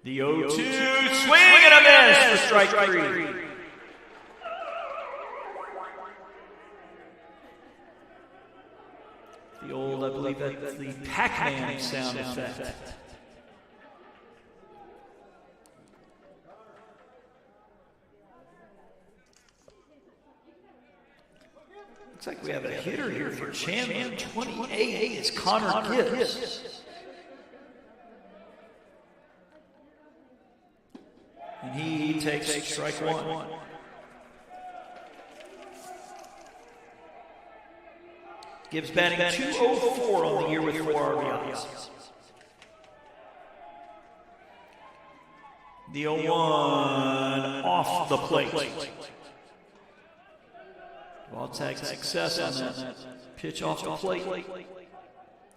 The 0-2, swing and a miss for strike 3. The old, I believe that's the Pac-Man sound effect. Looks like we have a hitter here for Chandler. 28 is Connor Gibbs. And he takes strike 1. Gibbs batting 204 on the year with 4 RBIs. The 0-1 off the plate. Ball tag success on that pitch off the plate.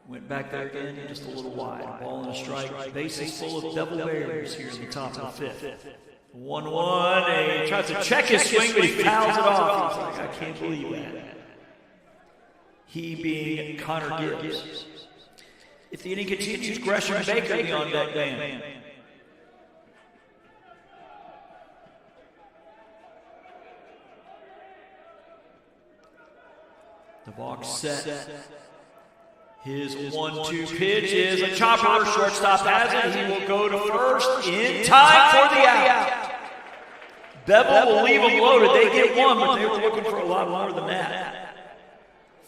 Went back there again, just a little wide. Ball and a strike. Bases full of Bevill Bears here in the top of the 5th. 1-1. And he tries to check his swing, but he fouls it off. He's like, I can't believe that. He being Connor Gibbs. If the inning continues, Gresham Baker be on deck man. The box set. His 1-2 pitch is a chopper. Shortstop has it. He will go to first in time for the out. Bevill will leave them loaded. They get 1, but they were looking for a lot more than that.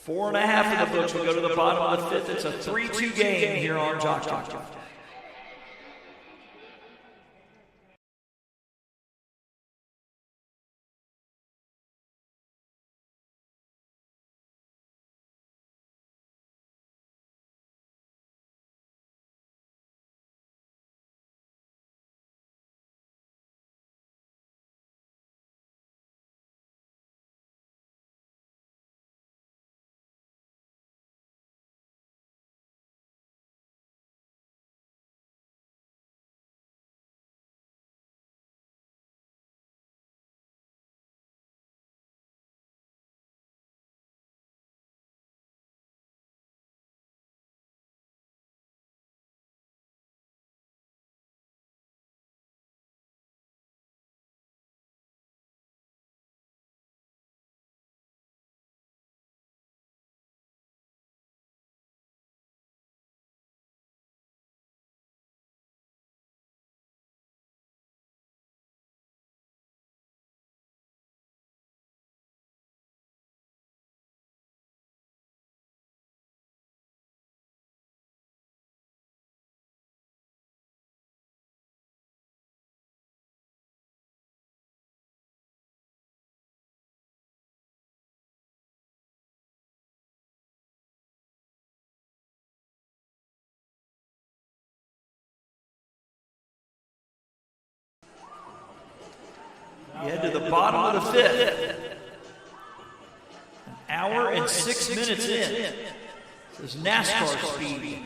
4.5 in the books. We'll go to the bottom of the 5th. It's a 3-2 game here on JockJive. You head to the bottom of the fifth. An hour and 6 minutes in. This is NASCAR speed.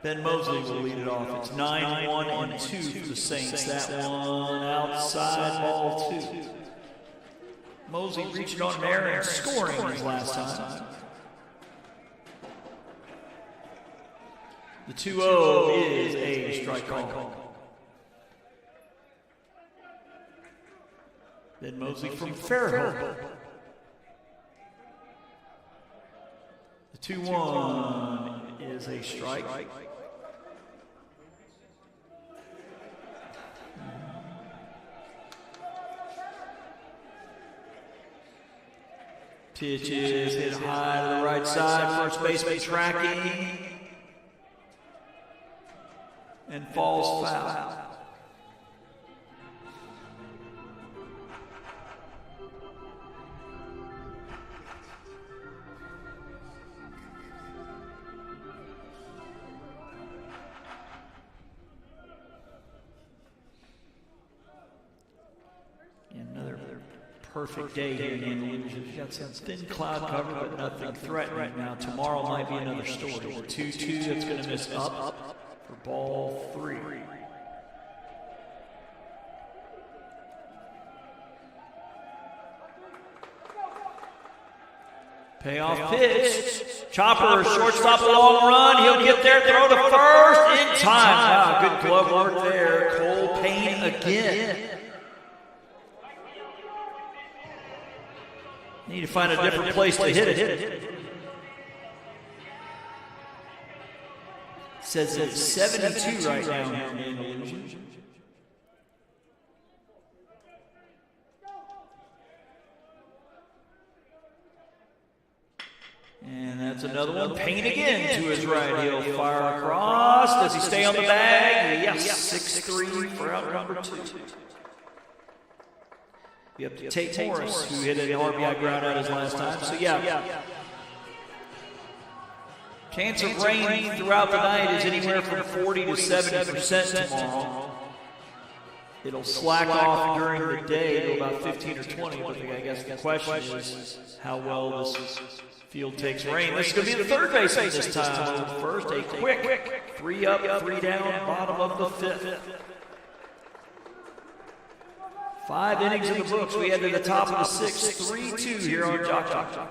Ben Mosley will lead it off. It's 9-1 and 2 for the Saints. That one outside, ball 2. Mosley reaching on an error and scoring his last time. The 2-0 is a strike call. Ben Mosley from Fairhope. The 2-1 is a strike. Pitches hit high to the right side. First baseman tracking and falls foul. Another perfect day here in Andalusia. We've got some thin cloud cover, but nothing threatening. Now, tomorrow might be another story. The 2-2 that's going to miss up for ball 3. Payoff pitch. Chopper, shortstop, a long run. He'll get there, throw to first in time. Wow, good glove work there. Cole Payne again. Need to find a different place to hit it. Says it's 72 right now in Andalusia. And that's another one. Payne again to his right. He'll fire across. Does he stay on the bag? Yes. 6-3 for out number 2. You have to Tate Morris, who hit an RBI ground out his last time. So, yeah. Chance of rain throughout the night is anywhere from 40 to 70% tomorrow. It'll slack off during the day to about 15 or 20. But I guess the question is how well this field takes rain. This is going to be the third baseman this time. First, a quick 3 up, 3 down, bottom of the 5th. 5 innings in the books. We head to the top of the 6th. 3-2 here on JockJive.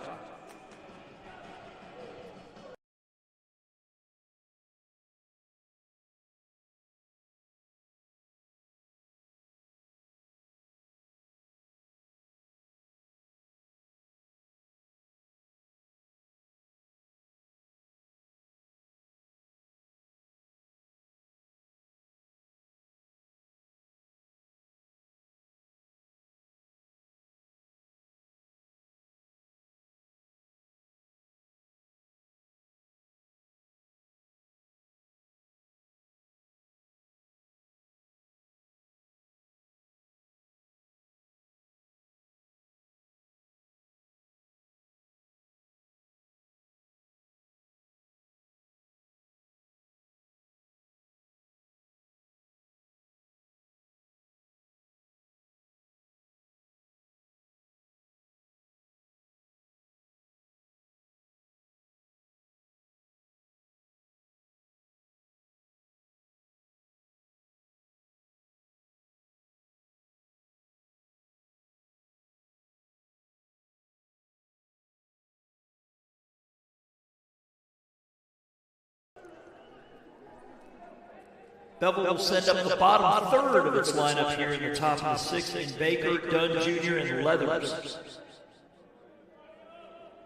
Bevill will send up the bottom third of its lineup here in the top of the 6th in Baker, Dunn Jr., and Leathers.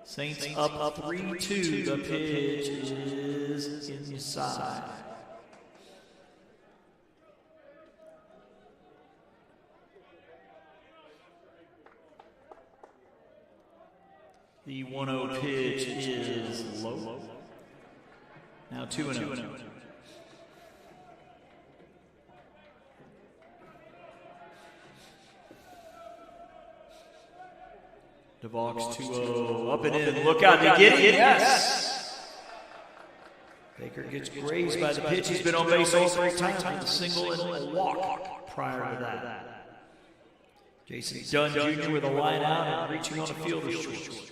Saints up 3-2. The pitch is inside. The 1-0 pitch is low. Now 2-0. DeVos 2-0, up and in. Look out, they get it? Yes. Baker gets grazed by the pitch. He's been on base all 3 times with a single and a walk prior to that. Jason Dunn Jr. with a line out and reaching on the fielder's choice.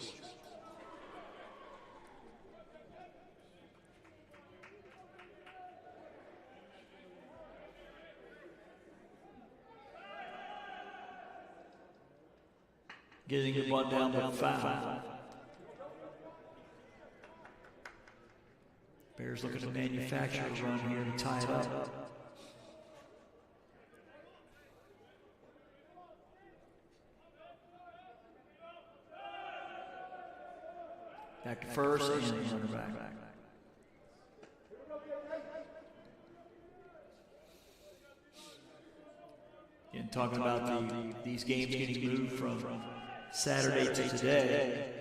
Getting the bunt down to 5. Bears looking to manufacture a run here to tie it up. Back to first and runner back. And talking about these games getting moved from Saturday to today.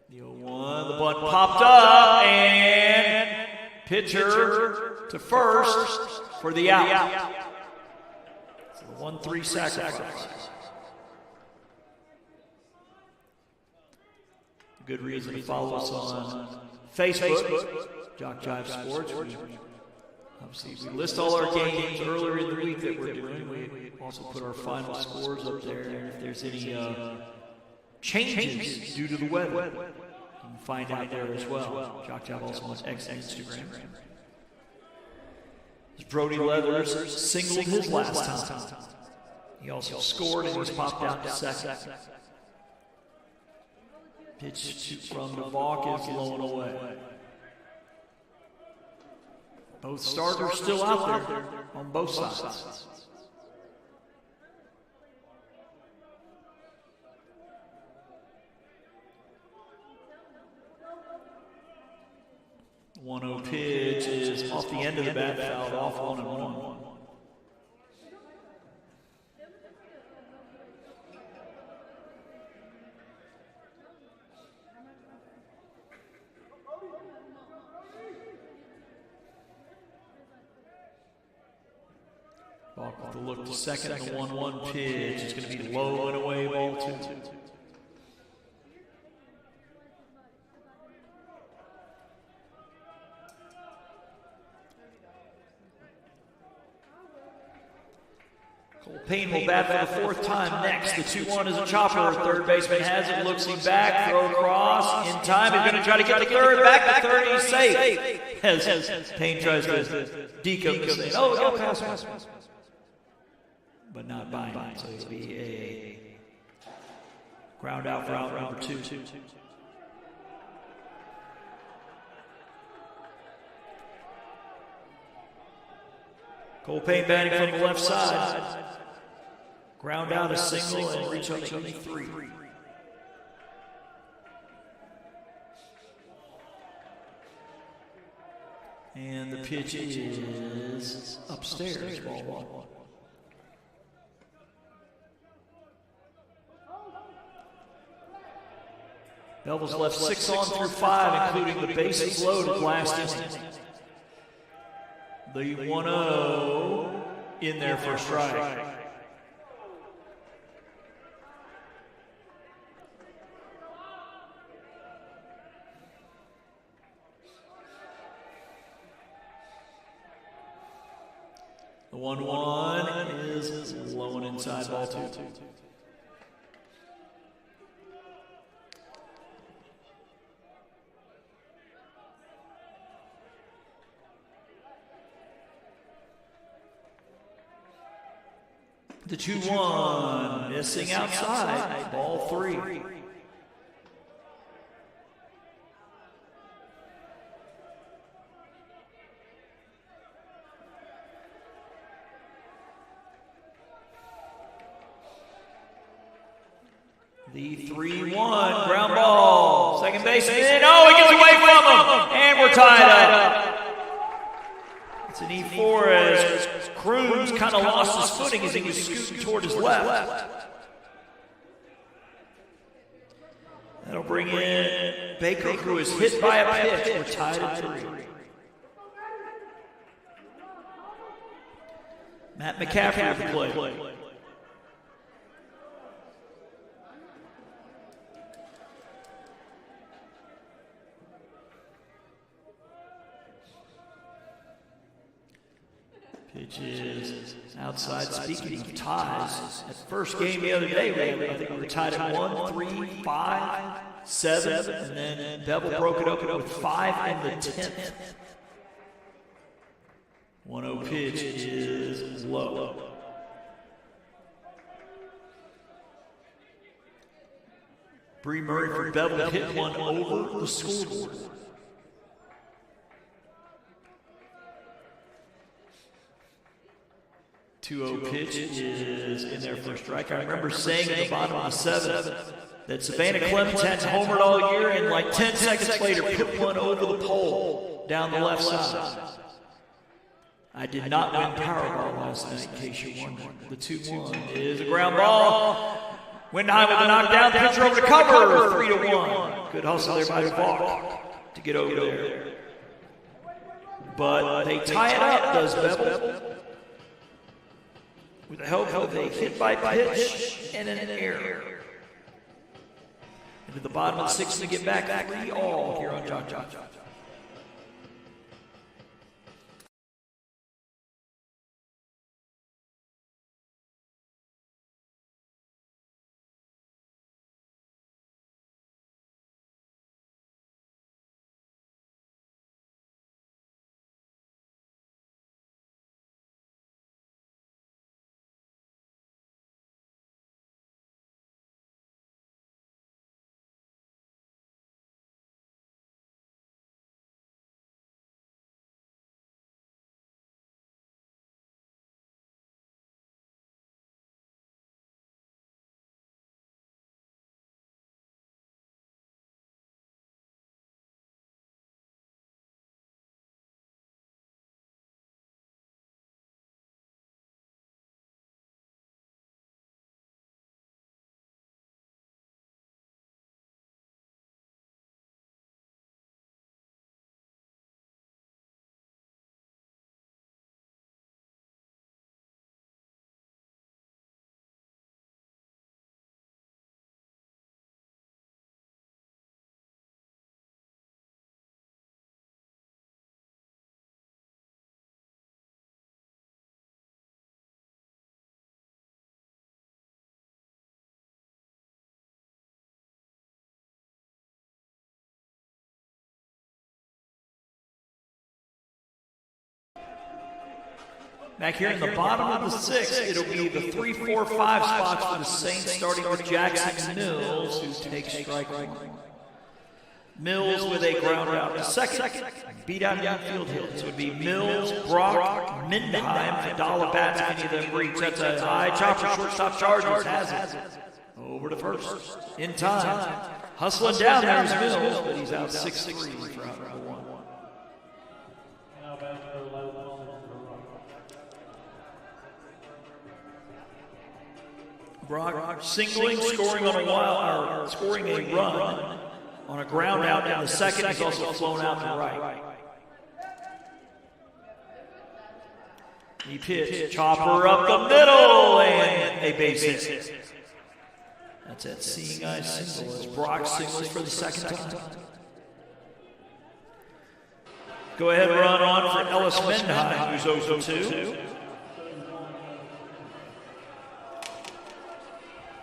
The 0-1, the bunt popped up, and pitcher to first for the out. It's a 1-3 sacrifice. Good reason to follow us on Facebook, JockJive Sports. Obviously, we list all our games earlier in the week that we're doing. We also put our final scores up there. And if there's any changes due to the weather, you can find out there as well. JockJive also on X and Instagram. Brody Leathers singled his last time. He also scored and he's popped out to second. Pitch from the Vaughn is low and away. Both starters still out there on both sides. The 1-0 pitch is off the end of the bat, fouled off 1-1. Balk with the look to second, the 1-1 pitch. It's going to be low and away, ball 2. Cole Payne will bat for the 4th time next. The 2-1 is a chopper. Third baseman has it, looks him back, throw across, in time. He's going to try to get to third, back to third, he's safe. As Payne tries to decode the save. Oh, pass. But not binding, so it'll be a ground out for out number 2. Cole Payne batting from the left side. Ground out a single and reach up to 3. And the pitch is upstairs, ball 1. Bevill's left 6 on through 5, including the bases loaded last inning. The 1-0 in there for a strike. The 1-1 is low and inside, ball 2. The 2-1, missing outside, ball 3. The 3-1, ground ball, second baseman, oh, he gets away from him, and we're tied up. It's an E4 as Cruz kind of lost his footing as he was scooting toward his left. That'll bring in Baker, who is hit by a pitch. We're tied at 3. Matt McCaffrey will play. Pitch is outside. Speaking of ties, at first game the other day, I think we were tied at 1, 3, 5, 7, and then Bevill broke it up with 5 in the 10th. 1-0 pitch is low. Bree Murray for Bevill hit one over the scoreboard. .20 pitch is in there for a strike. I remember saying at the bottom of the 7th that Savannah Clemens had homered all year, and like 10 seconds later hit one over the pole down the left side. I did not win Powerball last night, in case you're wondering. The 2-1 is a ground ball. Windheim with a knockdown, pitcher over to cover, 3-1. Good hustle there by Valk to get over there. But they tie it up, does Bevill, with the help of a hit by pitch and an error. Into the bottom of the 6th to get back 3-all here on JockJive. Back here in the bottom of the 6th, it'll be the 3, 4, 5 spots for the Saints, starting with Jackson Mills, who takes strike 1. Mills with a ground out to second, beat out infield hit. So it would be Mills, Brock, Mindheim, for dollar bats. Any of them reach. That's a high chopper, shortstop Chargers has it. Over to first, in time. Hustling down there is Mills, but he's out 6-3 for out number 1. Brock singling, scoring on a scoring a run on a ground out in the second. He's also flown out to the right. He pitched, chopper up the middle, and a base hit. That's that seeing eye single as Brock singles for the second time. Go ahead, run on for Ellis Mindheim, who's 0-2.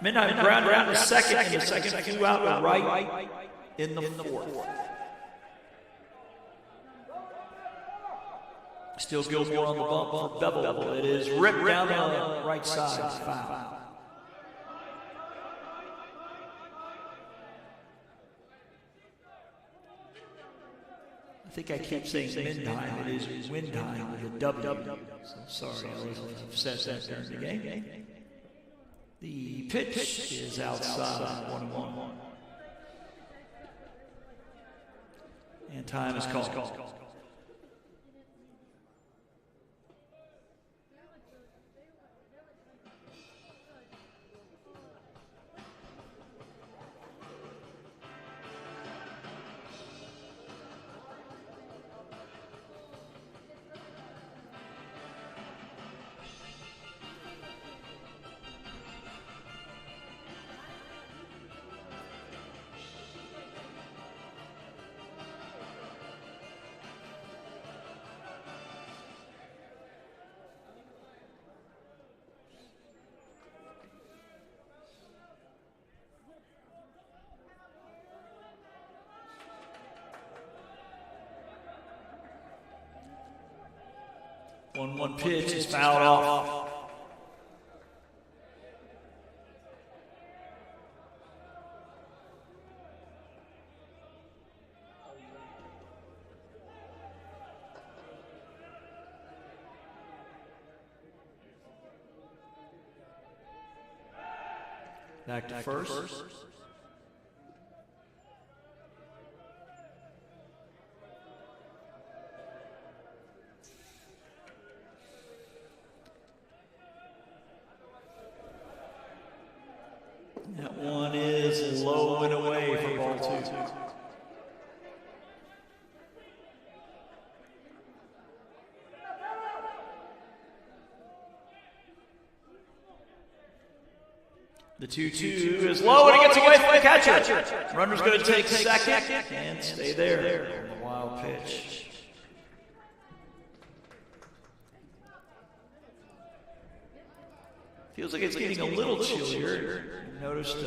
Mindheim ground around to second, and the second flew out to right in the 4th. Still Gilmore on the bump for Bevill. It is ripped down the right side, foul. I think I keep saying Mindheim. It is Windheim with a W. So sorry, I was upset that during the game. The pitch is outside, 1-1. And time is called. 1-1 pitch is fouled off. Back to first. That one is low and away for ball 2. The 2-2 is low and it gets away from the catcher. Runner's going to take second and stay there. A wild pitch. Feels like it's getting a little chillier. Noticed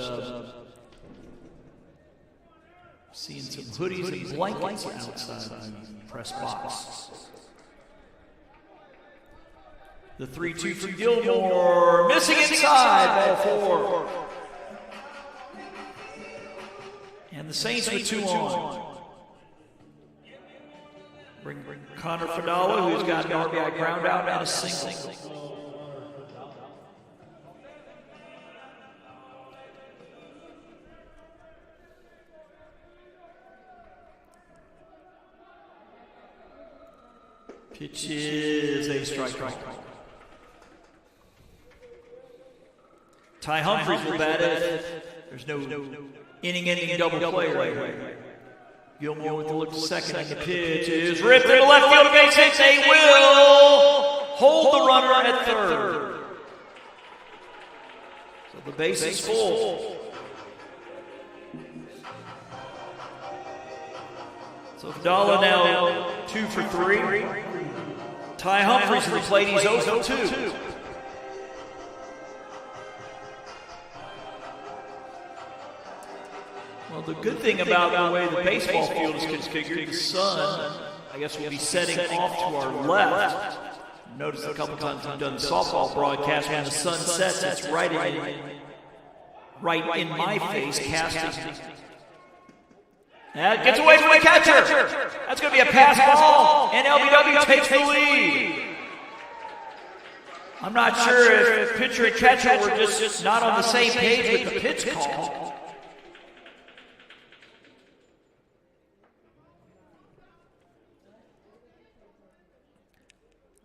seeing some hoodies and blankets outside the press box. The 3-2 from Gilmore, missing inside, ball 4. And the Saints with 2 on. Bring Connor Fadala, who's got an RBI ground out and a single. Pitch is a strike. Ty Humphries will bat it. There's no inning double play right here. Gilmore with the look second, and the pitch is ripped into left field. Base hit. They will hold the runner at third. So the base is full. So Fadala now 2 for 3. Ty Humphries to the plate. He's 0 for 2. Well, the good thing about the way the baseball field is configured, the sun, I guess, will be setting off to our left. Notice a couple times I've done softball broadcasts, when the sun sets, it's right in my face, casting. That gets away from the catcher. That's going to be a pass ball, and LBW takes the lead. I'm not sure if pitcher and catcher were just not on the same page with the pitch call.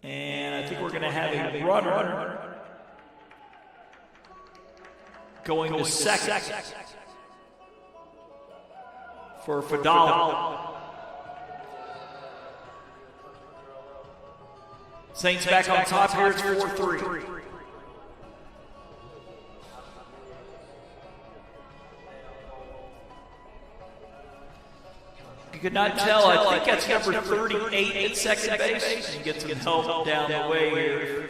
And I think we're going to have a runner going to second for Fadala. Saints back on top here. It's 4-3. You could not tell. I think that's number 38 at second base. And get some help down the way here.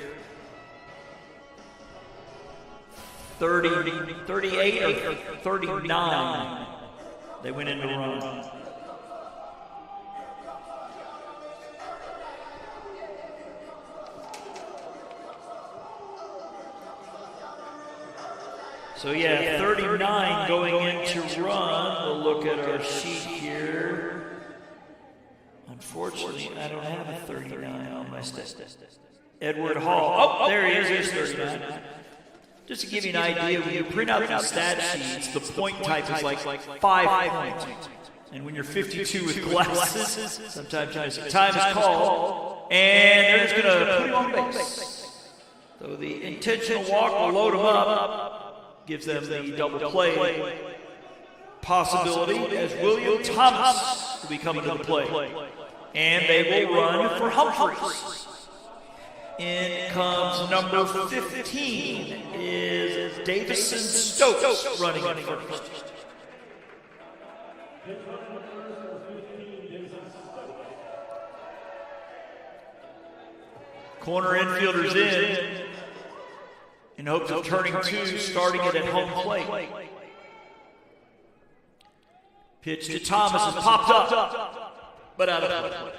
38 or 39. They went into run. So yeah, 39 going into run. We'll look at our sheet here. Unfortunately, I don't have a 39 on my stat. Edward Hall. Oh, there he is. Here's 39. Just to give you an idea, when you print out the stat sheets, the point type is like 5 points. And when you're 52 with glasses, sometimes time is called, and they're just going to put him on base. So the intentional walk will load him up, gives them the double play possibility, as William Thomas will be coming to the plate. And they will run for Humphries. In comes number 15 is Davison Stokes running in first. Corner infielders in hopes of turning 2, starting it at home plate. Pitch to Thomas is popped up, but out of play.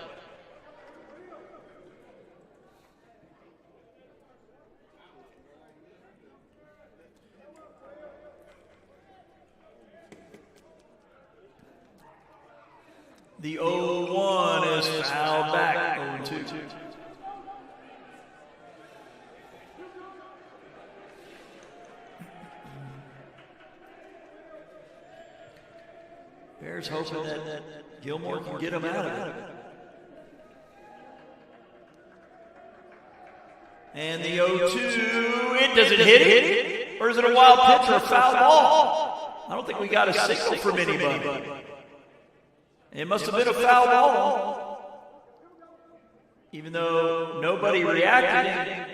The 0-1 is fouled back. 0-2. Bears hoping that Gilmore can get him out of it. And the 0-2, does it hit it? Or is it a wild pitch or a foul ball? I don't think we got a signal from anybody. It must have been a foul ball. Even though nobody reacted.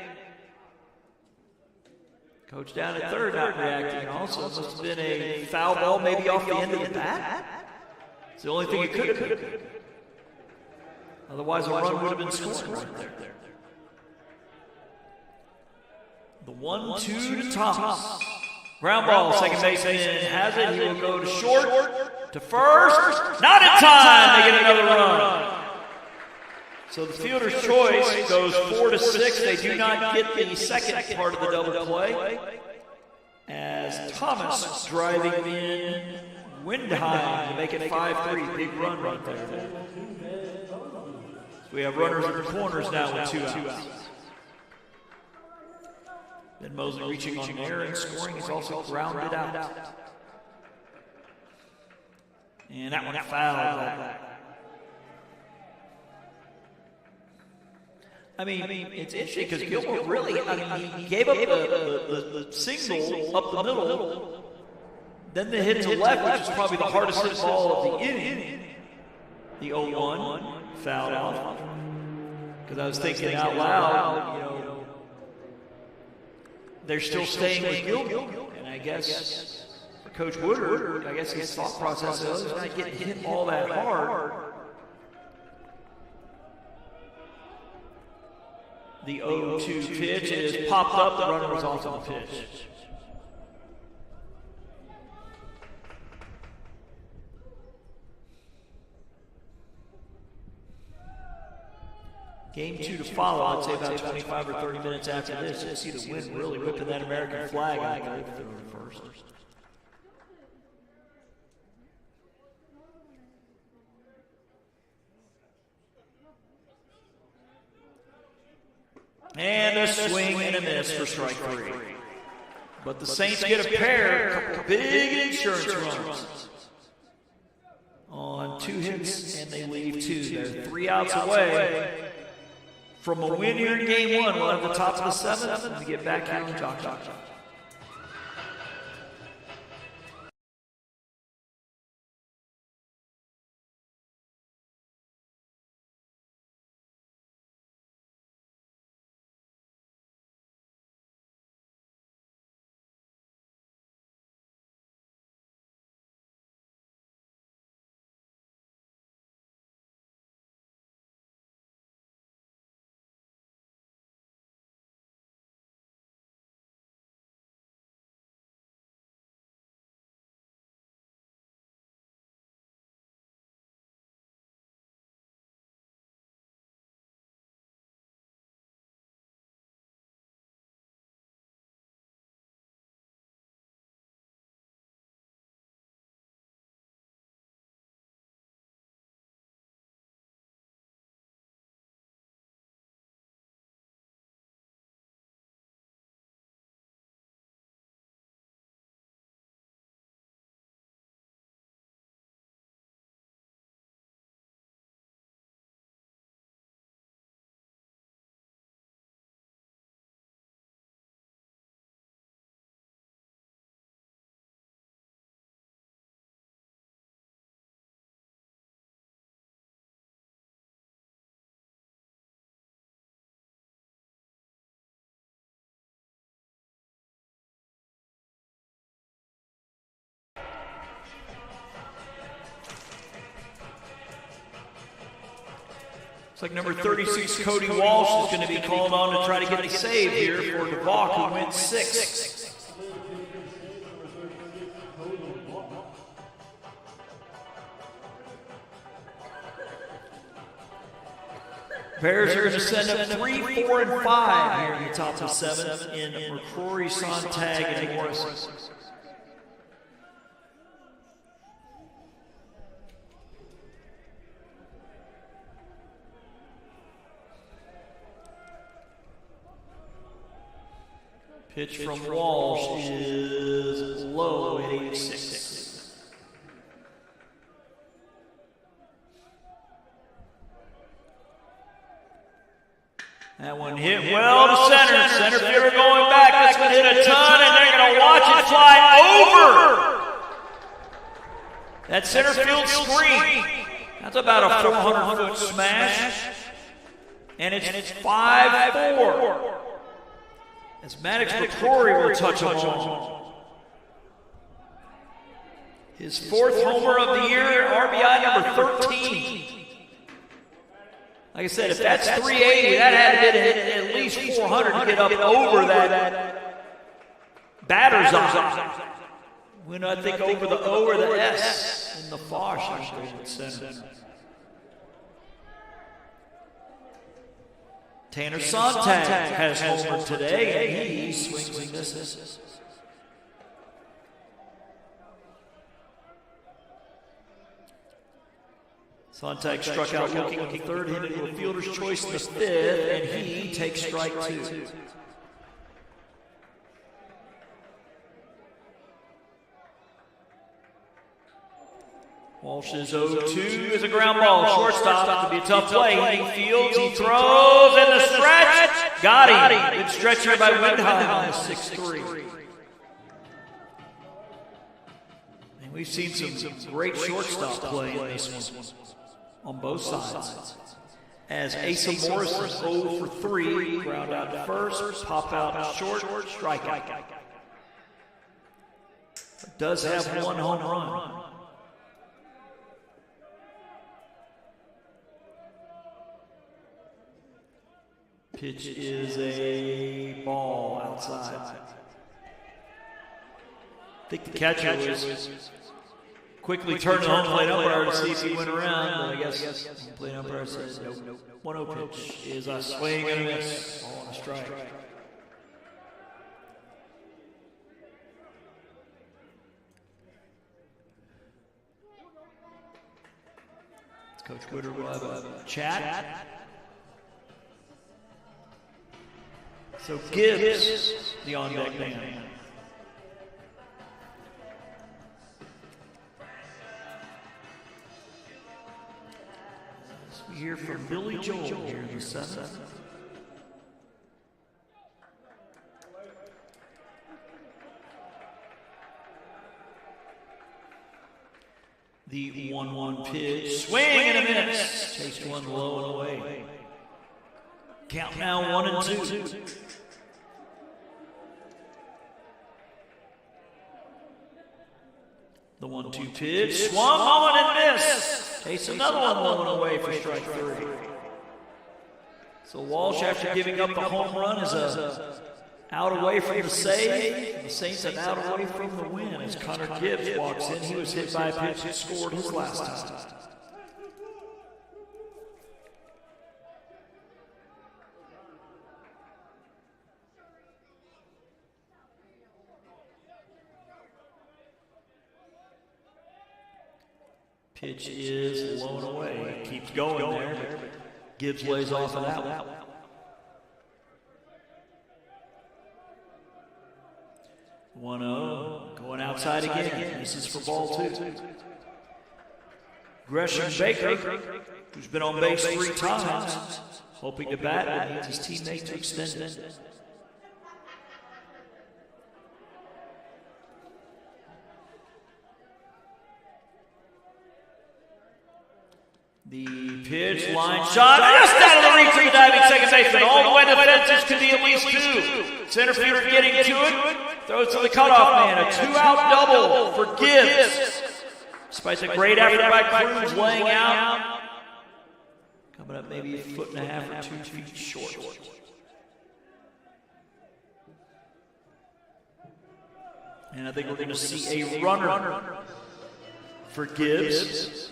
Coach down at third not reacting also. It must have been a foul ball maybe off the end of the bat. It's the only thing it could have been. Otherwise a run would have been scored right there. The 1-2 to Thomas. Ground ball, second baseman has it. He will go to short, to first. Not in time. They get another run. So the fielder's choice goes 4-6. They do not get the second part of the double play. As Thomas driving in Windheim to make it 5-3. Big run right there. So we have runners at the corners now with 2 outs. Then Mosley reaching on air and scoring. He's also grounded out. And that one fouled back. I mean, it's interesting because Gilmore really, he gave up the single up the middle. Then the hit to left, which is probably the hardest hit ball of the inning. The 0-1 fouled off. Because I was thinking out loud, you know, they're still staying with Gilmore. And I guess for Coach Woodward, I guess his thought process is he's not getting hit all that hard. The 0-2 pitch is popped up. The runner was off on the pitch. Game 2 to follow. I'd say about 25 or 30 minutes after this. You'll see the wind really whipping that American flag out there first. And a swing and a miss for strike 3. But the Saints get a pair, a couple big insurance runs on 2 hits, and they leave 2. They're 3 outs away from a win here in Game 1. We'll have the top of the 7th and get back here on JockJive. Looks like number 36, Cody Walsh, is going to be called on to try to get the save here for DeVaugh, who went 6. Bears are going to send up 3, 4, and 5 here in the top of the 7th in McCrory, Sontag, and Morris. Pitch from Walsh is low at 86. That one hit well to center. Center fielder going back. This one hit a ton, and they're going to watch it fly over. That center field screen. That's about a 400-foot smash. And it's 5-4. As Maddox McCrory will touch him on. His 4th homer of the year, RBI number 13. Like I said, if that's 380, that had to hit at least 400 to get up over that batter's eye. When I think over the O or the S in the Fosh, center. Tanner Sontag has homered today, and he swings and misses. Sontag struck out looking on the 3rd, hit into a fielder's choice in the 5th, and he takes strike 2. Walsh's 0-2 is a ground ball. Shortstop. It'll be a tough play. He fields, he throws, and the stretch. Got him. Good stretch here by Windheim on the 6-3. And we've seen some great shortstop play in this one on both sides. As Asa Morris is 0 for 3, ground out to first, pop out short, strikeout. Does have one home run. Pitch is a ball outside. I think the catcher was quickly turned the home plate umpire to see if he went around, but I guess the plate umpire says nope. 1-0 pitch is a swing and a miss. Ball on a strike. Coach Gooder will have a chat. So Gibbs, the on-deck man. We hear from Billy Joel here in the 7th. The 1-1 pitch, swing and a miss. Chased one low and away. Count now 1-2. The 1-2 pitch, swung on and missed. Chase another one low and away for strike 3. So Walsh, after giving up the home run, is out away from the save. The Saints are out away from the win. As Connor Gibbs walks in, he was hit by a pitch that scored his last time. Pitch is blown away. Keeps going there. Gibbs lays off of that one. 1-0, going outside again. This is for ball 2. Gresham Baker, who's been on base 3 times, hoping to bat, but needs his teammate to extend it. The pitch, line shot, just out of the reach of the diving second baseman. All the way to the fences, could be at least 2. Center fielder getting to it, throws to the cutoff man. A 2-out double for Gibbs. Despite the great effort by Cruz laying out. Coming up maybe 1.5 or 2 feet short. And I think we're going to see a runner for Gibbs.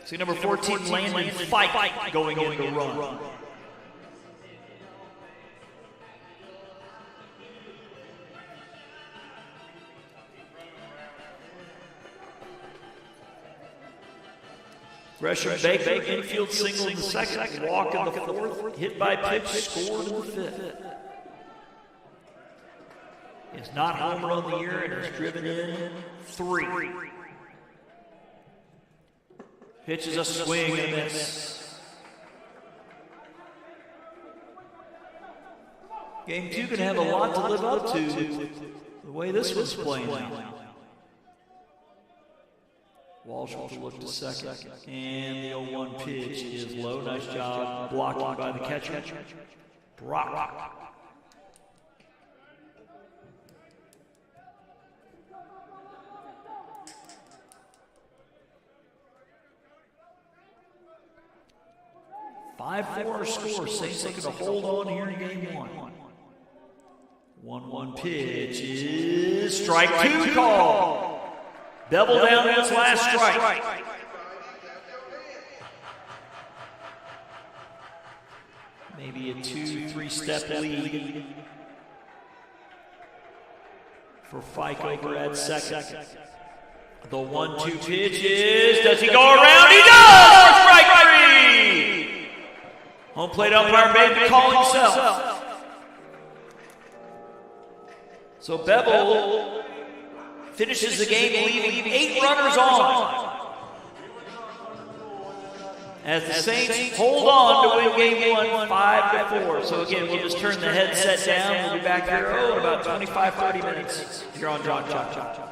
See number 14, Landon Fike, going in to run. Gresham Baker, infield single in the 2nd, walk in the 4th, hit by pitch, scored in the 5th. is not home run of the year and has driven in 3. Pitches a swing and a miss. Game 2 can have a lot to live up to the way this one's playing out. Walsh with a look to second. And the 0-1 pitch is low. Nice job blocking by the catcher. Brock. Five-4 score. Saints looking to hold on here in game 1. 1-1 pitch is strike 2 call. Bevill down to its last strike. Maybe a 2-3 step lead for Fike over at second. The 1-2 pitch is, does he go around? He does! For strike 3! Home plate umpire made the call himself. So Bevill finishes the game leaving 8 runners on, as the Saints hold on to win game 1 5-4. So again, we'll just turn the headset down. We'll be back here in about 25-30 minutes here on JockJive.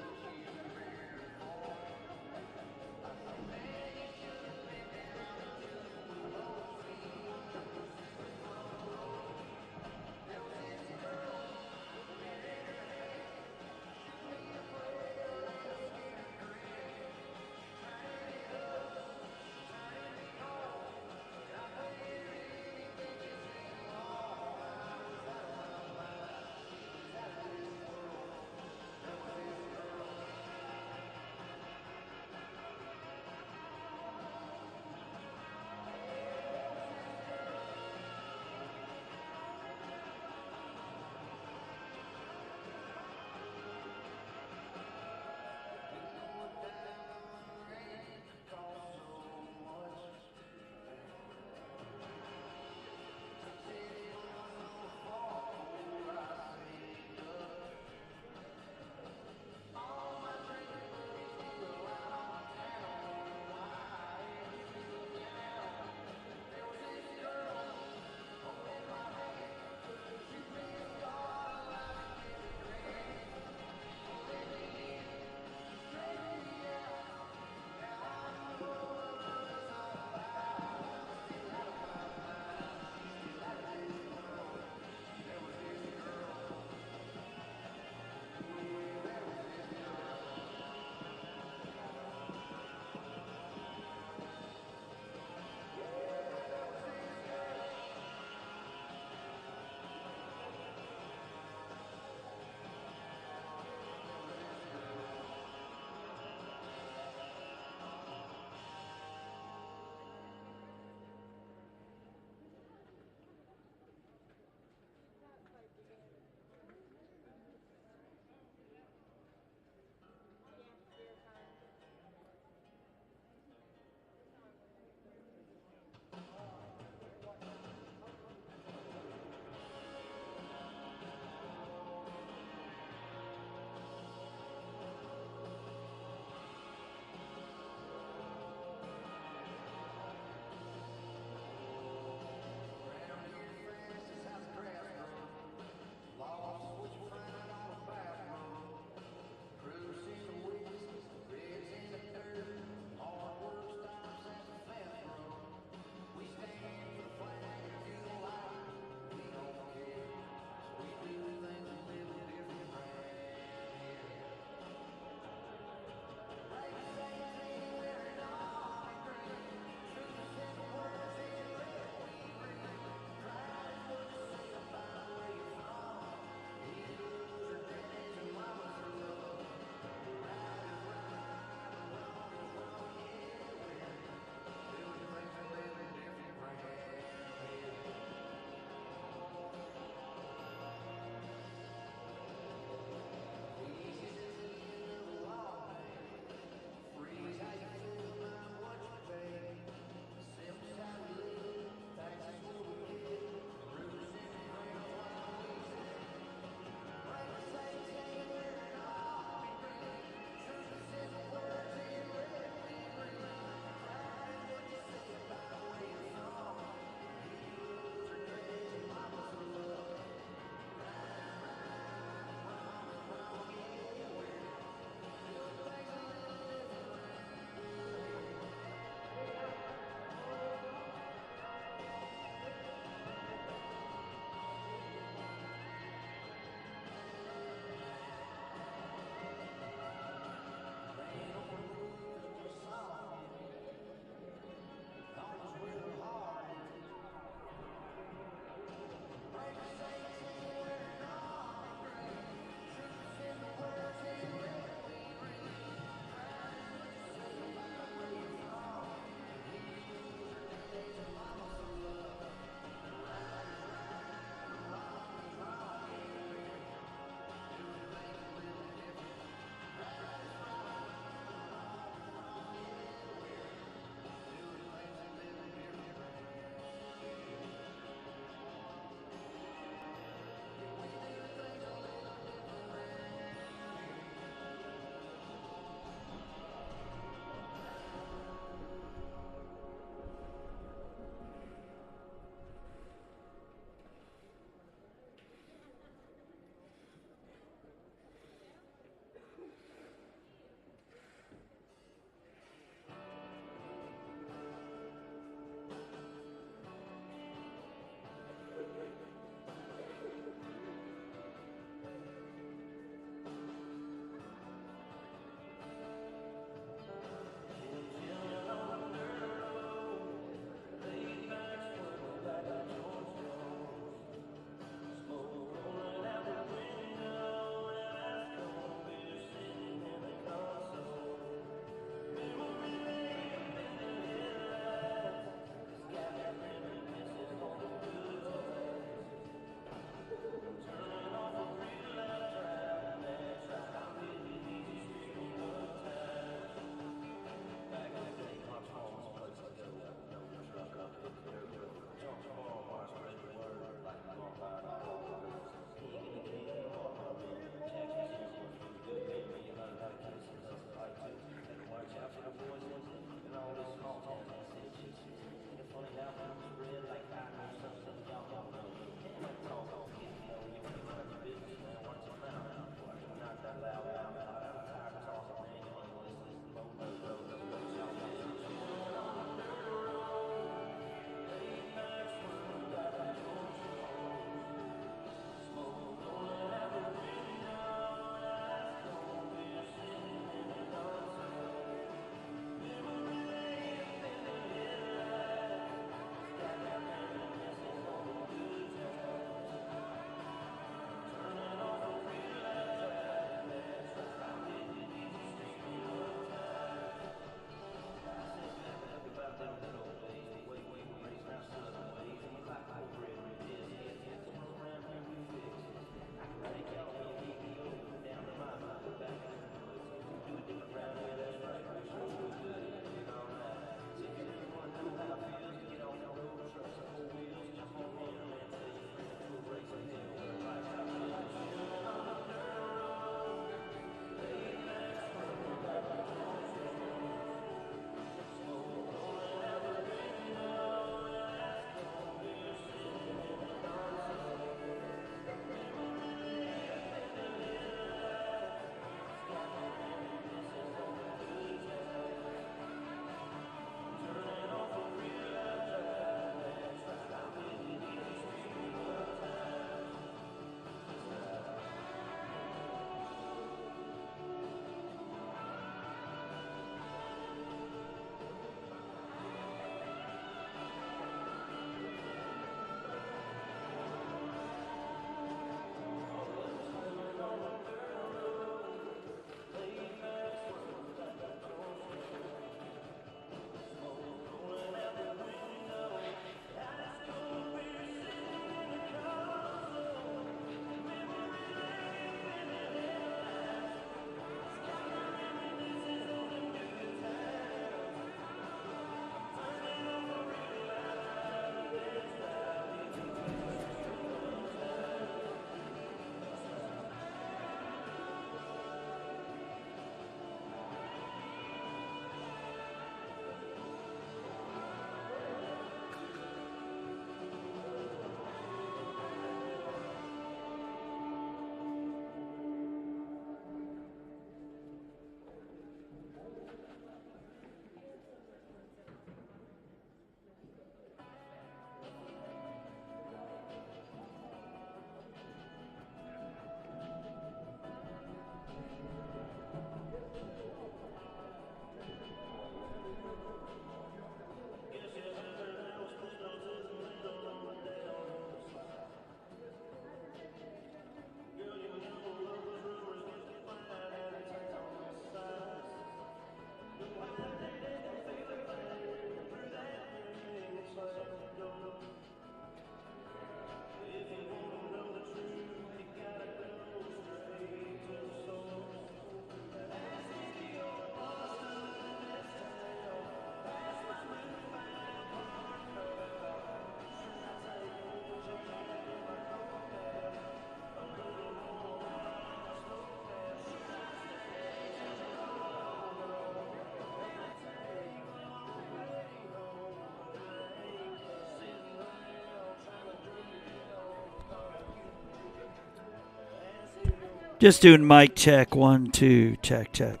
Just doing mic check. 1, 2, check, check.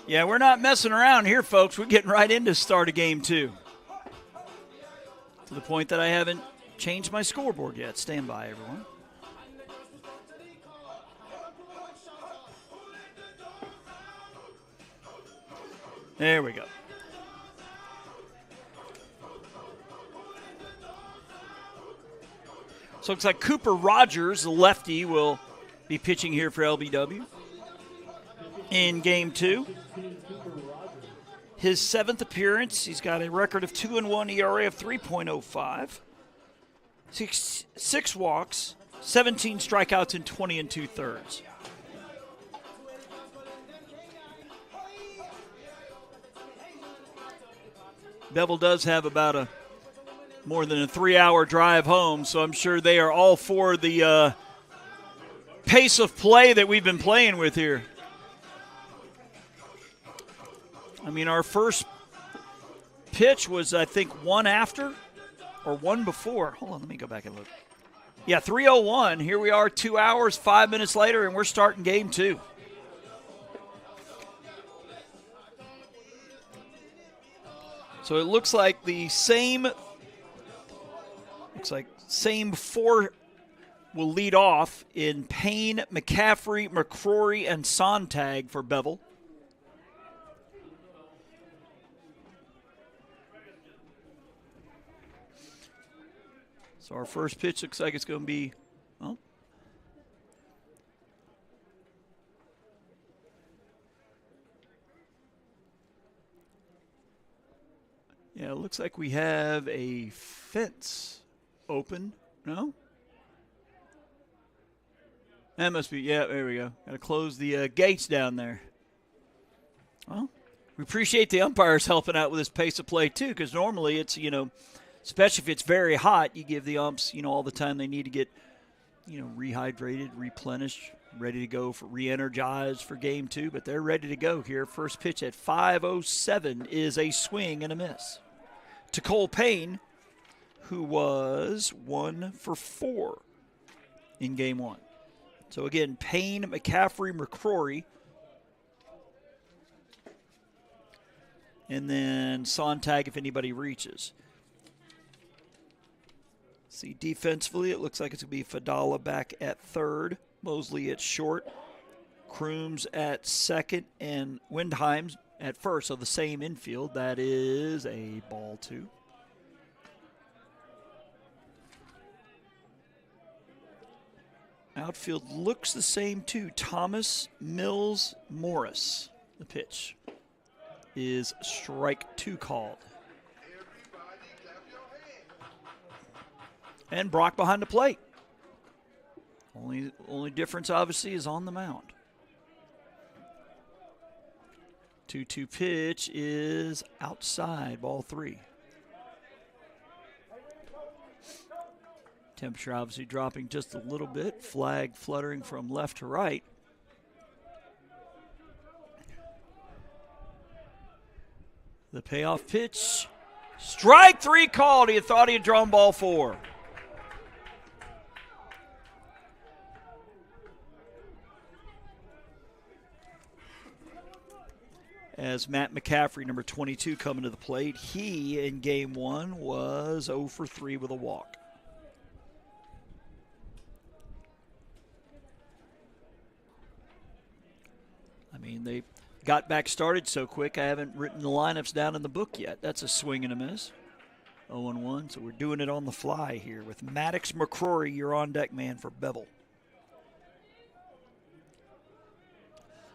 Yeah, we're not messing around here, folks. We're getting right into start of game 2. To the point that I haven't changed my scoreboard yet. Stand by, everyone. There we go. So it looks like Cooper Rogers, the lefty, will be pitching here for LBW in game 2. His 7th appearance. He's got a record of 2-1, ERA of 3.05. Six walks, 17 strikeouts in 20 2/3. Bevill does have about a more than a 3-hour drive home, so I'm sure they are all for the pace of play that we've been playing with here. I mean, our first pitch was, I think, one after or one before. Hold on, let me go back and look. Yeah, 3:01. Here we are 2 hours, 5 minutes later, and we're starting game 2. So it looks like the same four will lead off in Payne, McCaffrey, McCrory, and Sontag for Bevill. So our first pitch looks like it's going to be, well, yeah, it looks like we have a fence open. No? That must be, yeah, there we go. Got to close the gates down there. Well, we appreciate the umpires helping out with this pace of play, too, because normally it's, especially if it's very hot, you give the umps, all the time they need to get, rehydrated, replenished, ready to go for re-energized for game 2. But they're ready to go here. First pitch at 5:07 is a swing and a miss to Cole Payne, who was 1 for 4 in game 1. So again, Payne, McCaffrey, McCrory, and then Sontag if anybody reaches. See, defensively, it looks like it's going to be Fadala back at third, Mosley at short, Crooms at second, and Windheim at first. So the same infield. That is a ball 2. Outfield looks the same too. Thomas, Mills, Morris. The pitch is strike 2 called. And Brock behind the plate. Only difference, obviously, is on the mound. 2-2 pitch is outside, ball 3. Temperature obviously dropping just a little bit. Flag fluttering from left to right. The payoff pitch. Strike 3 called. He thought he had drawn ball 4. As Matt McCaffrey, number 22, coming to the plate. He, in game 1, was 0 for 3 with a walk. I mean, they got back started so quick, I haven't written the lineups down in the book yet. That's a swing and a miss. 0-1, so we're doing it on the fly here with Maddox McCrory, your on-deck man for Bevill.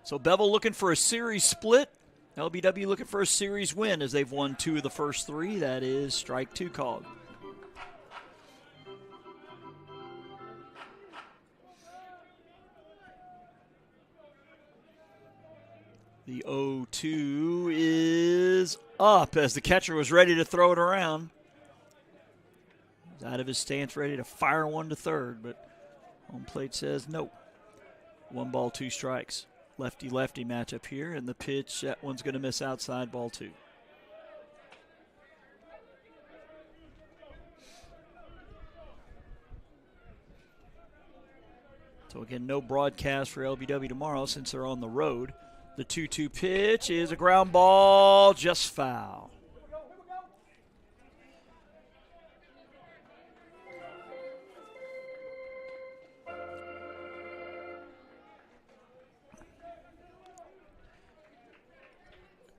So Bevill looking for a series split. LBW looking for a series win as they've won 2 of the first 3. That is strike 2 called. The 0-2 is up as the catcher was ready to throw it around. He's out of his stance, ready to fire one to third, but home plate says nope. 1 ball, 2 strikes. Lefty-lefty matchup here, and the pitch, that one's going to miss outside, ball 2. So again, no broadcast for LBW tomorrow since they're on the road. The 2-2 pitch is a ground ball, just foul.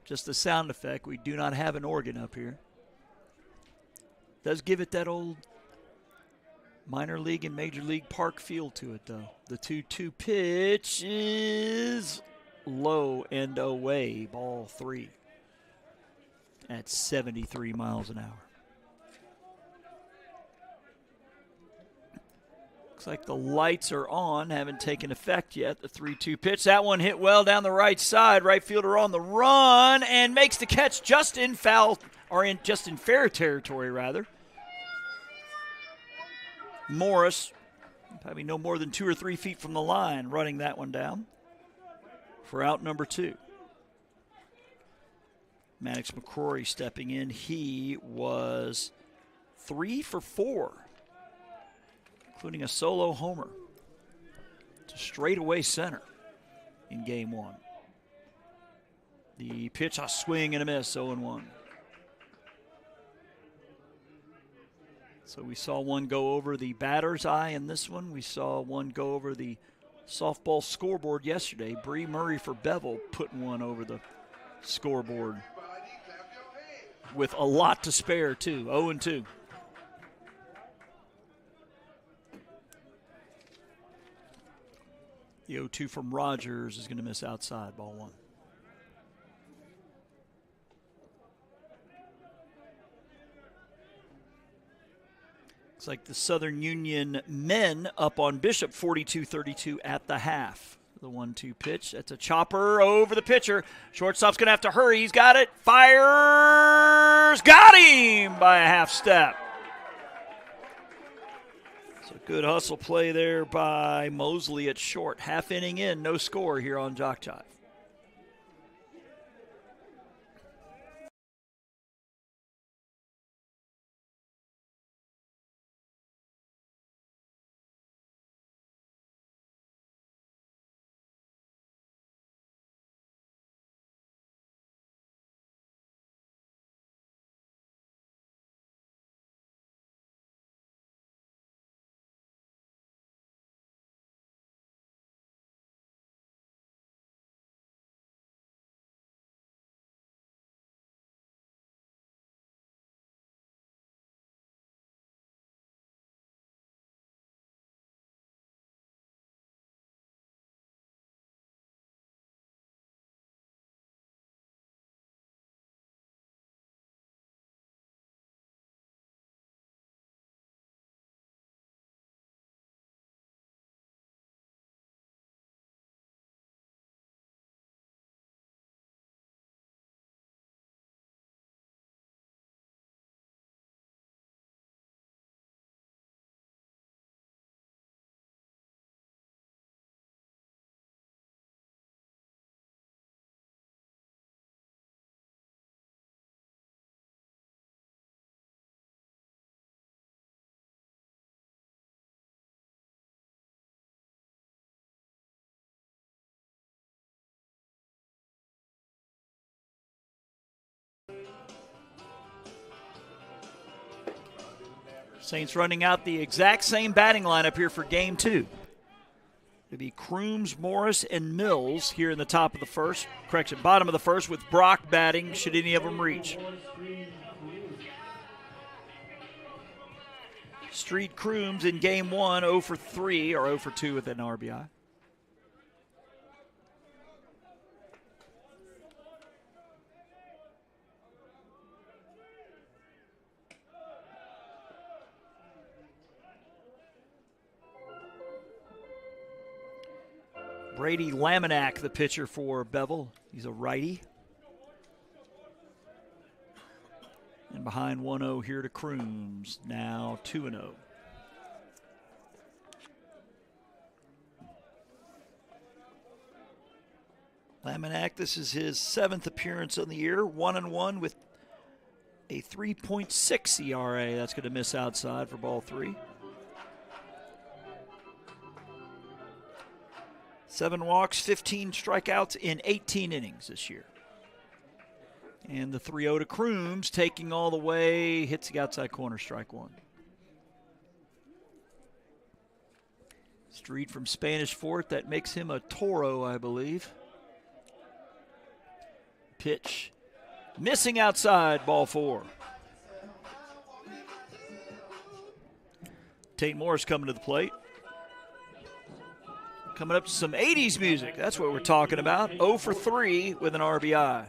Just a sound effect. We do not have an organ up here. Does give it that old minor league and major league park feel to it, though. The 2-2 pitch is low and away, ball 3 at 73 miles an hour. Looks like the lights are on, haven't taken effect yet. The 3-2 pitch, that one hit well down the right side. Right fielder on the run and makes the catch just in foul, or in just in fair territory rather. Morris, probably no more than 2 or 3 feet from the line, running that one down for out number 2. Maddox McCrory stepping in. He was 3 for 4, including a solo homer to straightaway center in game 1. The pitch, a swing and a miss, 0-1. So we saw one go over the batter's eye in this one. We saw one go over the softball scoreboard yesterday. Bree Murray for Bevill putting one over the scoreboard with a lot to spare, too. 0-2. The 0-2 from Rogers is going to miss outside, ball 1. Looks like the Southern Union men up on Bishop 42-32 at the half. The 1-2 pitch. That's a chopper over the pitcher. Shortstop's going to have to hurry. He's got it. Fires. Got him by a half step. So good hustle play there by Mosley at short. Half inning in, no score here on JockJive. Saints running out the exact same batting lineup here for game 2. It'll be Crooms, Morris, and Mills here in the top of the first. Correction, bottom of the first with Brock batting, should any of them reach. Street Crooms in game 1, 0 for 3, or 0 for 2 with an RBI. Brady Laminack, the pitcher for Bevill. He's a righty. And behind 1-0 here to Crooms, now 2-0. Laminack, this is his 7th appearance on the year, 1-1 with a 3.6 ERA. That's going to miss outside for ball 3. 7 walks, 15 strikeouts in 18 innings this year. And the 3-0 to Crooms, taking all the way, hits the outside corner, strike 1. Street from Spanish Fort, that makes him a Toro, I believe. Pitch, missing outside, ball 4. Tate Morris coming to the plate. Coming up to some 80s music. That's what we're talking about. 0 for 3 with an RBI.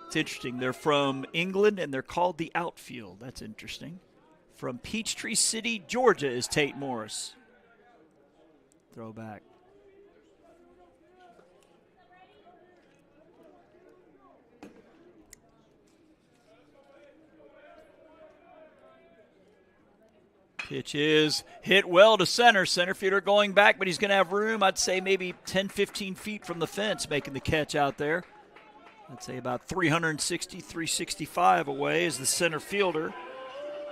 It's interesting. They're from England, and they're called the Outfield. That's interesting. From Peachtree City, Georgia, is Tate Morris. Throwback. Pitch is hit well to center. Center fielder going back, but he's going to have room. I'd say maybe 10, 15 feet from the fence making the catch out there. I'd say about 360, 365 away is the center fielder,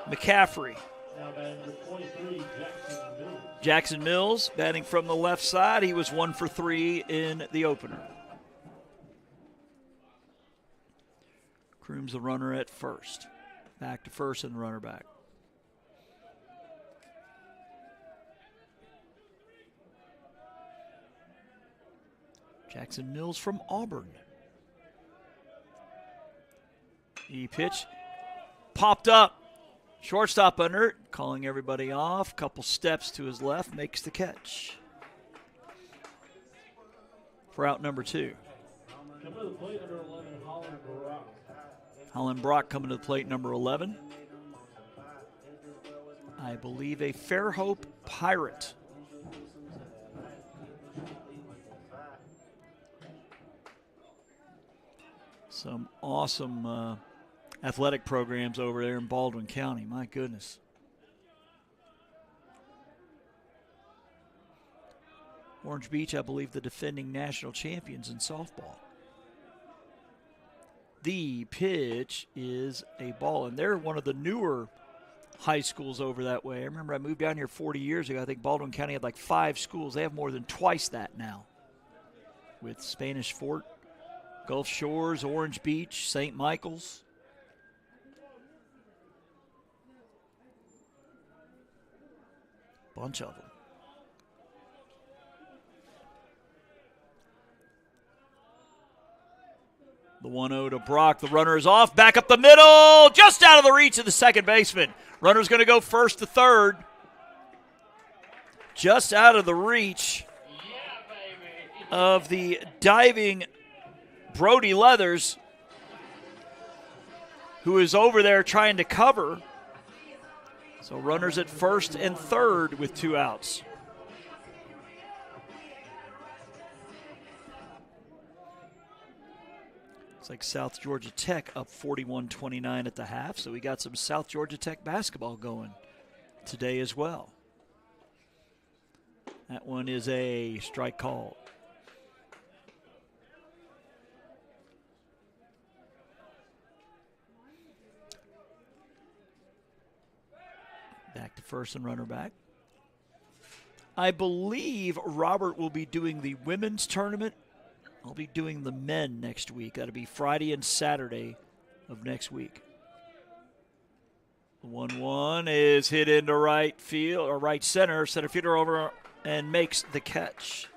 McCaffrey. Now batting for 23, Jackson Mills batting from the left side. He was 1 for 3 in the opener. Crooms the runner at first. Back to first and the runner back. Jackson Mills from Auburn. The pitch popped up. Shortstop under it, calling everybody off. Couple steps to his left, makes the catch. For out number 2. Coming to the plate, number 11, Holland Brock. Holland Brock coming to the plate, number 11. I believe a Fairhope Pirate. Some awesome athletic programs over there in Baldwin County. My goodness. Orange Beach, I believe, the defending national champions in softball. The pitch is a ball, and they're one of the newer high schools over that way. I remember I moved down here 40 years ago. I think Baldwin County had like 5 schools. They have more than twice that now, with Spanish Fort, Gulf Shores, Orange Beach, St. Michael's. Bunch of them. The 1-0 to Brock. The runner is off. Back up the middle. Just out of the reach of the second baseman. Runner's going to go first to third. Just out of the reach of the diving Brody Leathers, who is over there trying to cover. So runners at first and third with 2 outs. It's like South Georgia Tech up 41-29 at the half, so we got some South Georgia Tech basketball going today as well. That one is a strike call. Back to first and runner back. I believe Robert will be doing the women's tournament. I'll be doing the men next week. That'll be Friday and Saturday of next week. The 1-1 is hit into right field or right center. Center fielder over and makes the catch.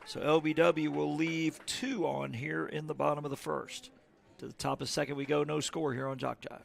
So LBW will leave 2 on here in the bottom of the first. To the top of the second we go. No score here on JockJive.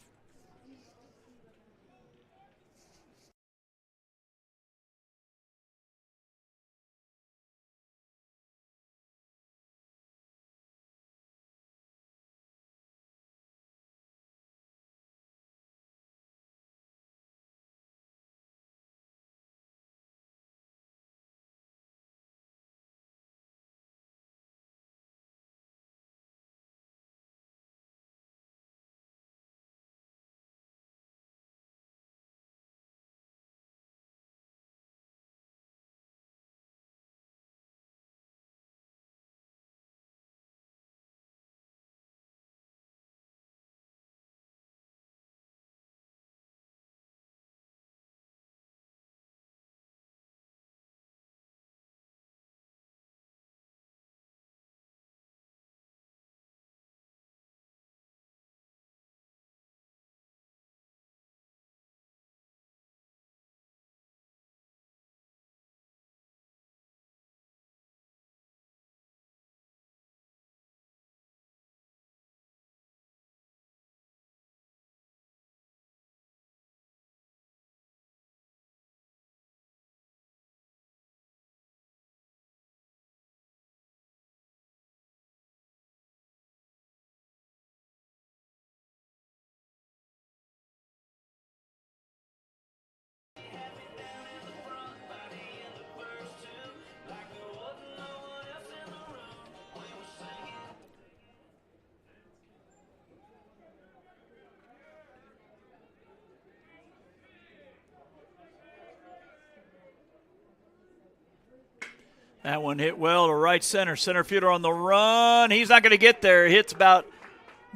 That one hit well to right center. Center fielder on the run. He's not going to get there. It hits about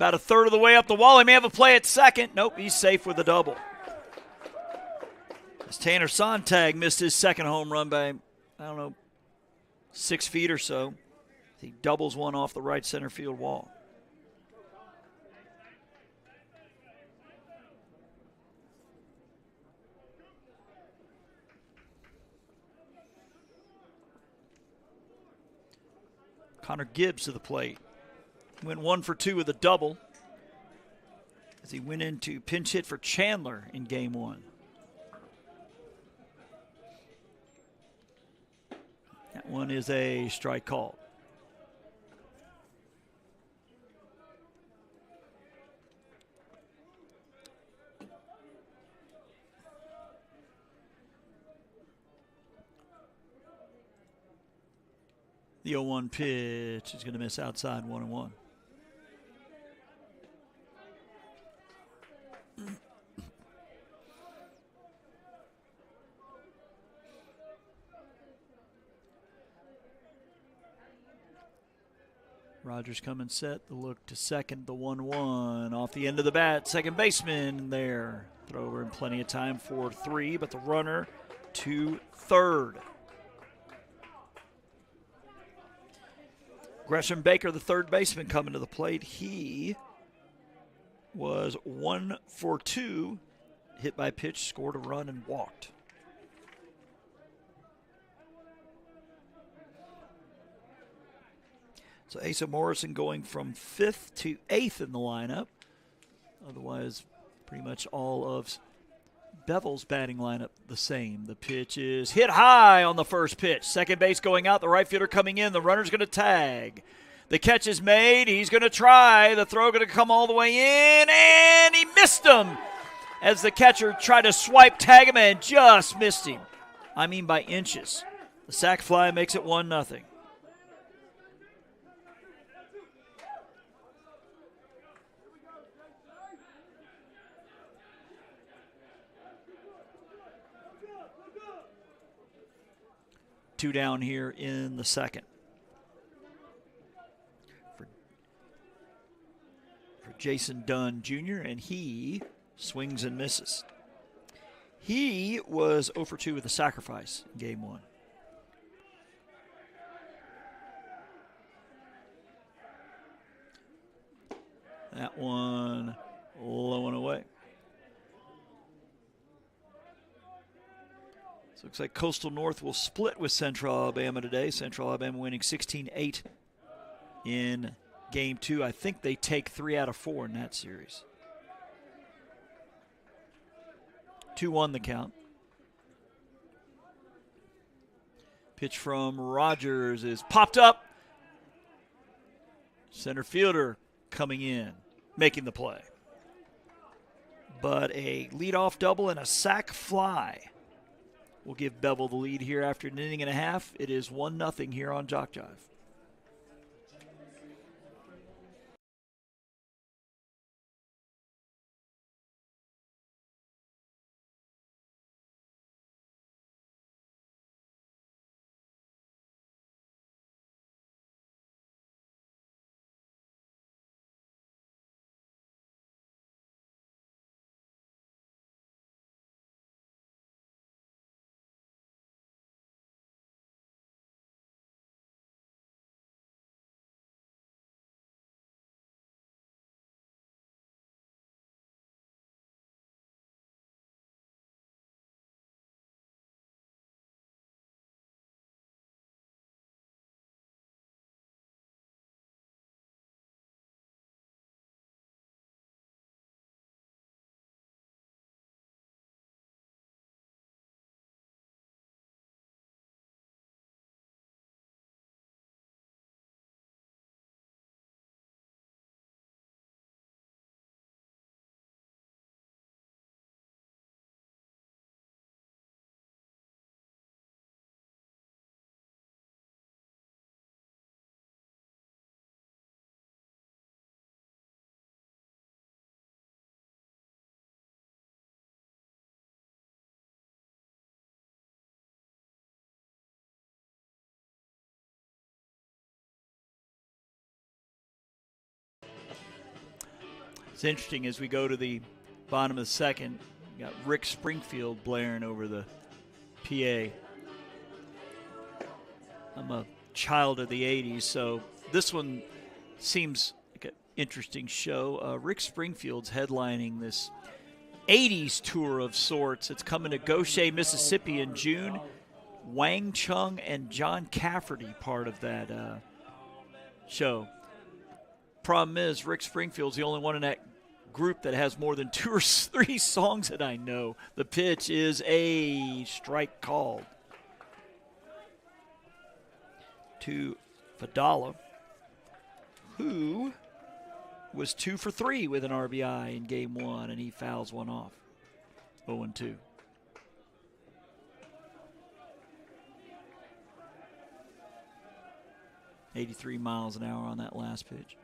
a third of the way up the wall. He may have a play at second. Nope, he's safe with a double. As Tanner Sontag missed his second home run by, 6 feet or so. He doubles one off the right center field wall. Connor Gibbs to the plate. Went 1 for 2 with a double as he went into pinch hit for Chandler in game 1. That one is a strike call. The 0-1 pitch is going to miss outside 1-1. Rogers coming set. The look to second. The 1-1 off the end of the bat. Second baseman there. Throw over in plenty of time for 3, but the runner to third. Gresham Baker, the third baseman, coming to the plate. He was 1 for 2, hit by pitch, scored a run, and walked. So Asa Morrison going from 5th to 8th in the lineup. Otherwise, pretty much all of Bevill's batting lineup the same. The pitch is hit high on the first pitch. Second base going out. The right fielder coming in. The runner's going to tag. The catch is made. He's going to try. The throw going to come all the way in, and he missed him as the catcher tried to swipe tag him and just missed him. I mean by inches. The sac fly makes it 1-0. Two down here in the second. For Jason Dunn Jr., and he swings and misses. He was 0 for 2 with a sacrifice in game 1. That one low and away. Looks like Coastal North will split with Central Alabama today. Central Alabama winning 16-8 in game 2. I think they take 3 out of 4 in that series. 2-1 the count. Pitch from Rogers is popped up. Center fielder coming in, making the play. But a leadoff double and a sac fly will give Bevill the lead here after an inning and a half. It is 1-0 here on JockJive. It's interesting as we go to the bottom of the second, you got Rick Springfield blaring over the PA. I'm a child of the 80s, so this one seems like an interesting show. Rick Springfield's headlining this 80s tour of sorts. It's coming to Goshen, Mississippi in June. Wang Chung and John Cafferty part of that show. Problem is, Rick Springfield's the only one in that group that has more than 2 or 3 songs that I know. The pitch is a strike called to Fadala, who was 2 for 3 with an RBI in game 1, and he fouls one off. 0-2. .83 miles an hour on that last pitch.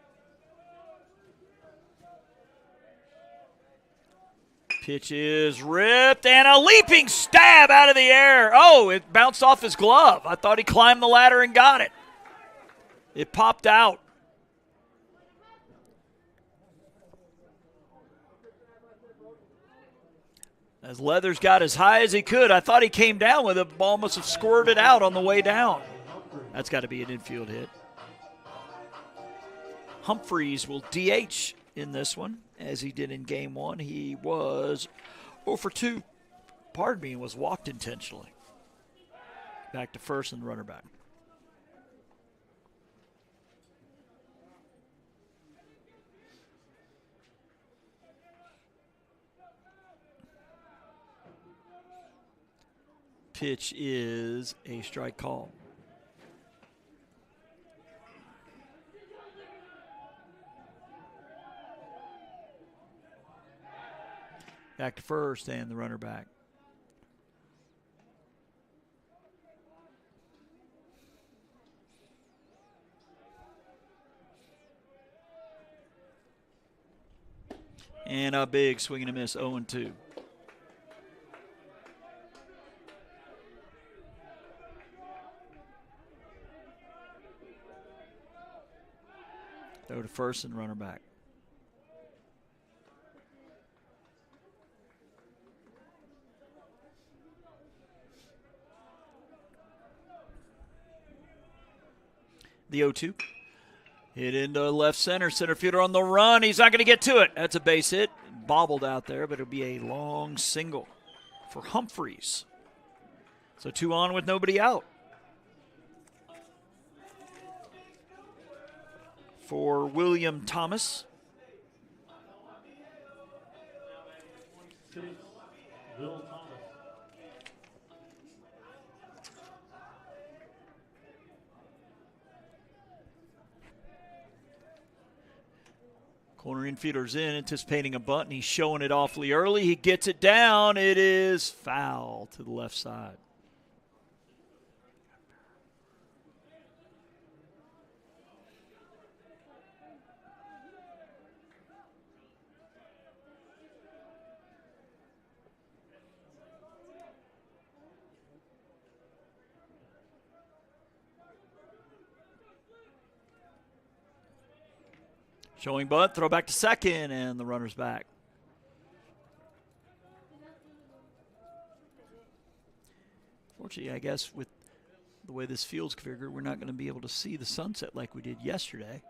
Pitch is ripped, and a leaping stab out of the air. Oh, it bounced off his glove. I thought he climbed the ladder and got it. It popped out. As Leathers got as high as he could, I thought he came down with it. The ball must have squirted out on the way down. That's got to be an infield hit. Humphreys will DH in this one, as he did in game 1. He was 0 for 2, pardon me, and was walked intentionally. Back to first and runner back. Pitch is a strike call. Back to first and the runner back. And a big swing and a miss, 0-2. Throw to first and runner back. The 0-2. Hit into left center. Center fielder on the run. He's not going to get to it. That's a base hit. Bobbled out there, but it'll be a long single for Humphreys. So 2 on with nobody out. For William Thomas. Bill Thomas. Corner infielder's in, anticipating a bunt, and he's showing it awfully early. He gets it down. It is foul to the left side. Showing bunt, throw back to second, and the runner's back. Fortunately, I guess with the way this field's configured, we're not going to be able to see the sunset like we did yesterday.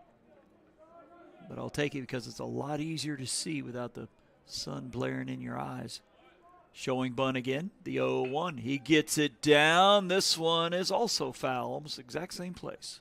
But I'll take it because it's a lot easier to see without the sun blaring in your eyes. Showing bunt again, the 0-1. He gets it down. This one is also foul, almost exact same place.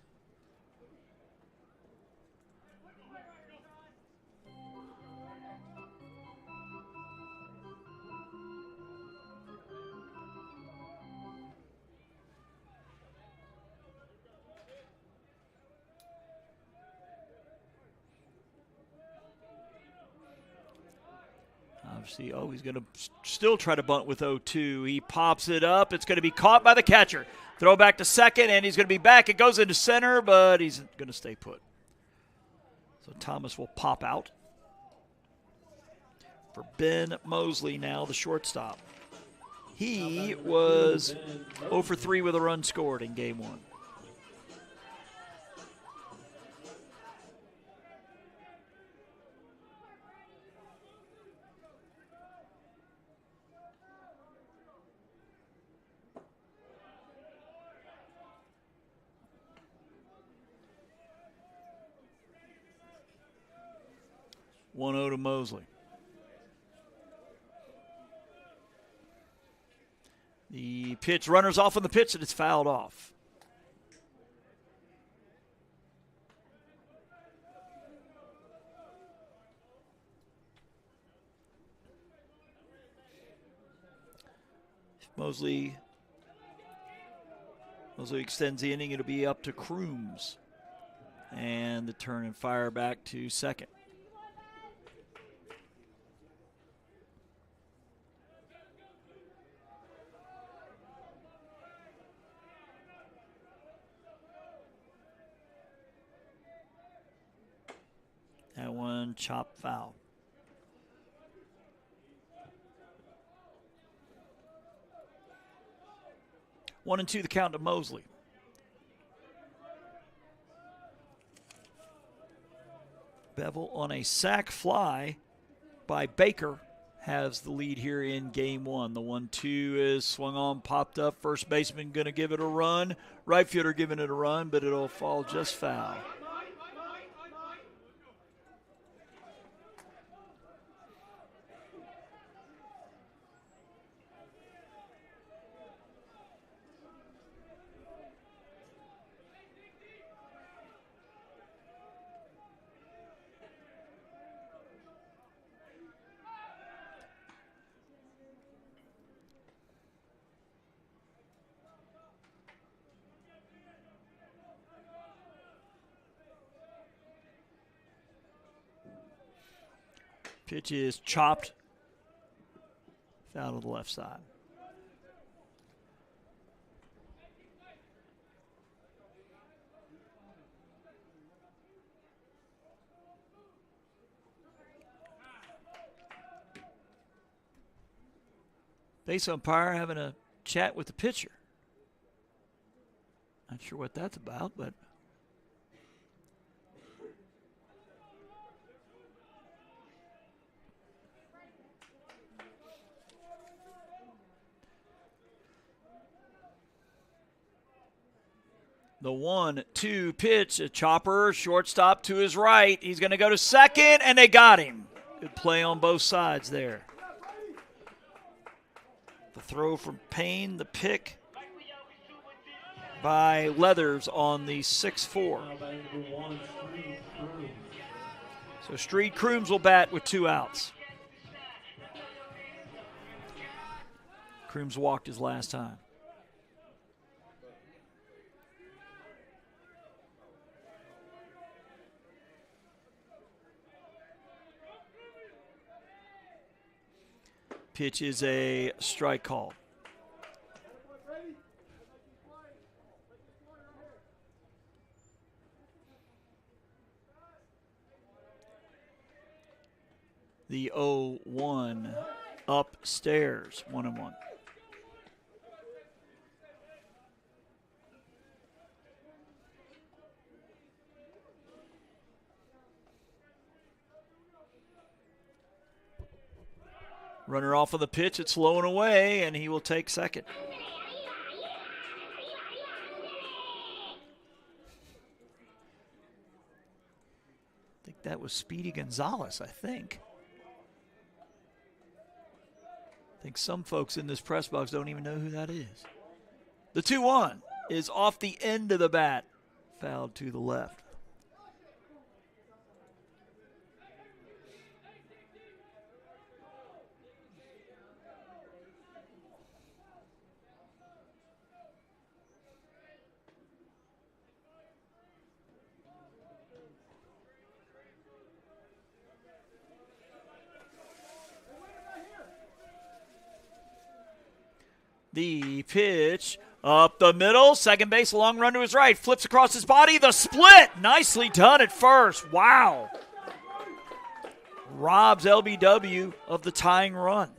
Obviously, he's going to still try to bunt with 0-2. He pops it up. It's going to be caught by the catcher. Throw back to second, and he's going to be back. It goes into center, but he's going to stay put. So Thomas will pop out. For Ben Mosley now, the shortstop. He was 0 for 3 with a run scored in game 1. 1-0 to Mosley. The pitch, runners off on the pitch, and it's fouled off. Mosley extends the inning. It'll be up to Crooms. And the turn and fire back to second. That one chopped foul. 1-2 the count to Mosley. Bevill on a sac fly by Baker has the lead here in game one. The 1-2 is swung on, popped up. First baseman going to give it a run. Right fielder giving it a run, but it'll fall just foul. Pitch is chopped. Foul to the left side. Base umpire having a chat with the pitcher. Not sure what that's about, but the 1-2 pitch, a chopper, shortstop to his right. He's going to go to second, and they got him. Good play on both sides there. The throw from Payne, the pick by Leathers on the 6-4. So Street Crooms will bat with 2 outs. Crooms walked his last time. Pitch is a strike call. The 0-1 upstairs, 1-1. Runner off of the pitch, it's low and away, and he will take second. I think that was Speedy Gonzalez, I think. I think some folks in this press box don't even know who that is. The 2-1 is off the end of the bat, fouled to the left. The pitch up the middle, second base, long run to his right, flips across his body, the split, nicely done at first, wow. Robs LBW of the tying run.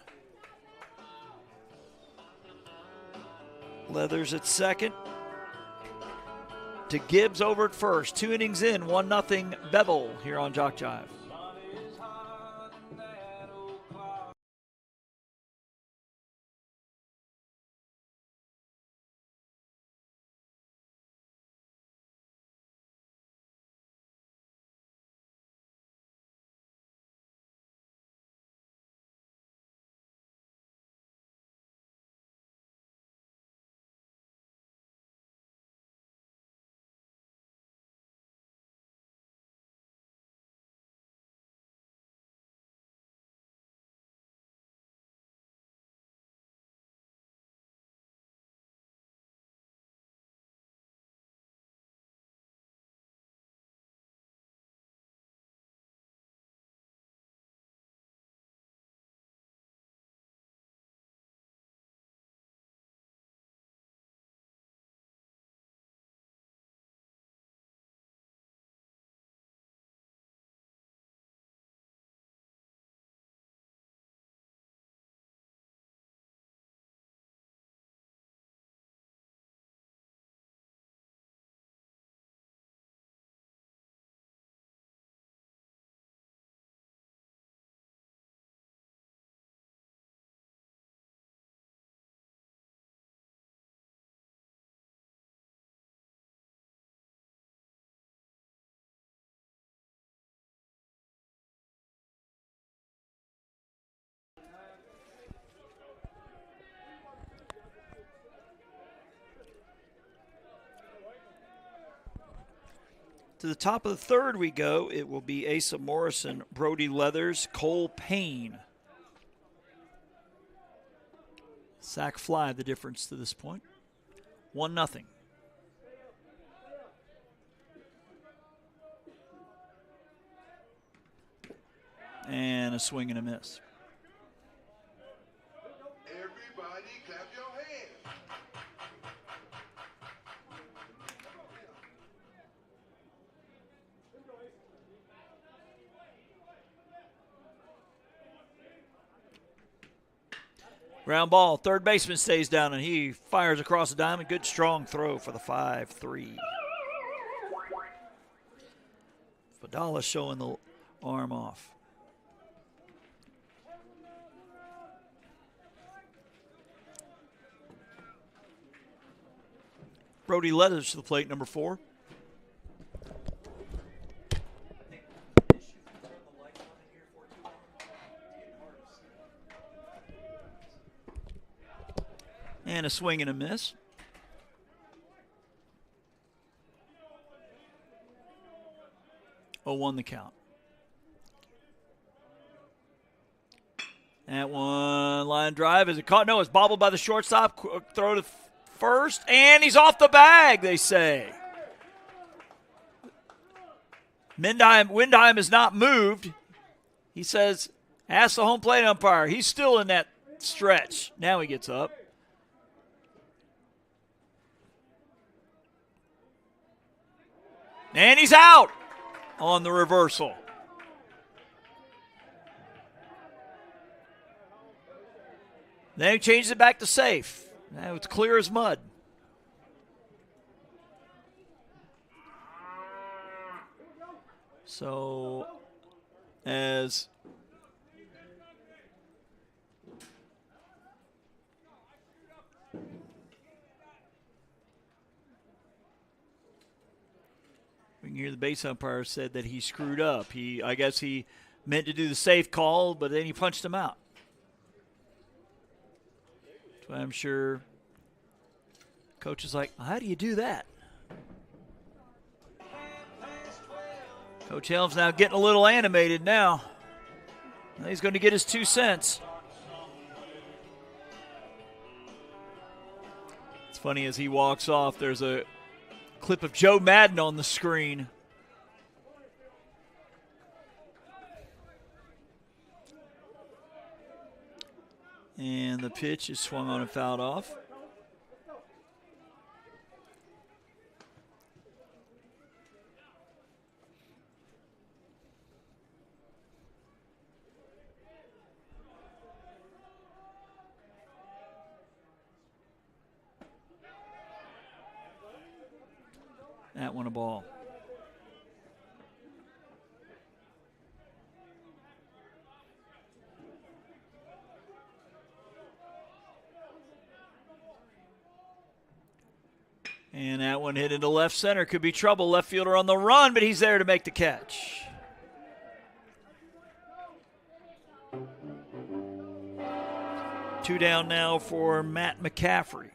Leathers at second. To Gibbs over at first, 2 innings in, 1-0 Bevill here on JockJive. To the top of the third we go. It will be Asa Morrison, Brody Leathers, Cole Payne. Sack fly, the difference to this point. 1-0. And a swing and a miss. Everybody clap your hands. Ground ball. Third baseman stays down, and he fires across the diamond. Good strong throw for the 5-3. Fadala showing the arm off. Brody Leathers to the plate, number 4. And a swing and a miss. Oh, 1 the count. That one line drive. Is it caught? No, it's bobbled by the shortstop. Throw to first, and he's off the bag, they say. Windheim has not moved. He says, ask the home plate umpire. He's still in that stretch. Now he gets up. And he's out on the reversal. Then he changes it back to safe. Now it's clear as mud. So, as we can hear the base umpire said that he screwed up. I guess he meant to do the safe call, but then he punched him out. So I'm sure coach is like, how do you do that? Coach Helms now getting a little animated now. He's going to get his 2 cents. It's funny, as he walks off, there's a clip of Joe Madden on the screen. And the pitch is swung on and fouled off. That one a ball. And that one hit into left center. Could be trouble. Left fielder on the run, but he's there to make the catch. Two down now for Matt McCaffrey.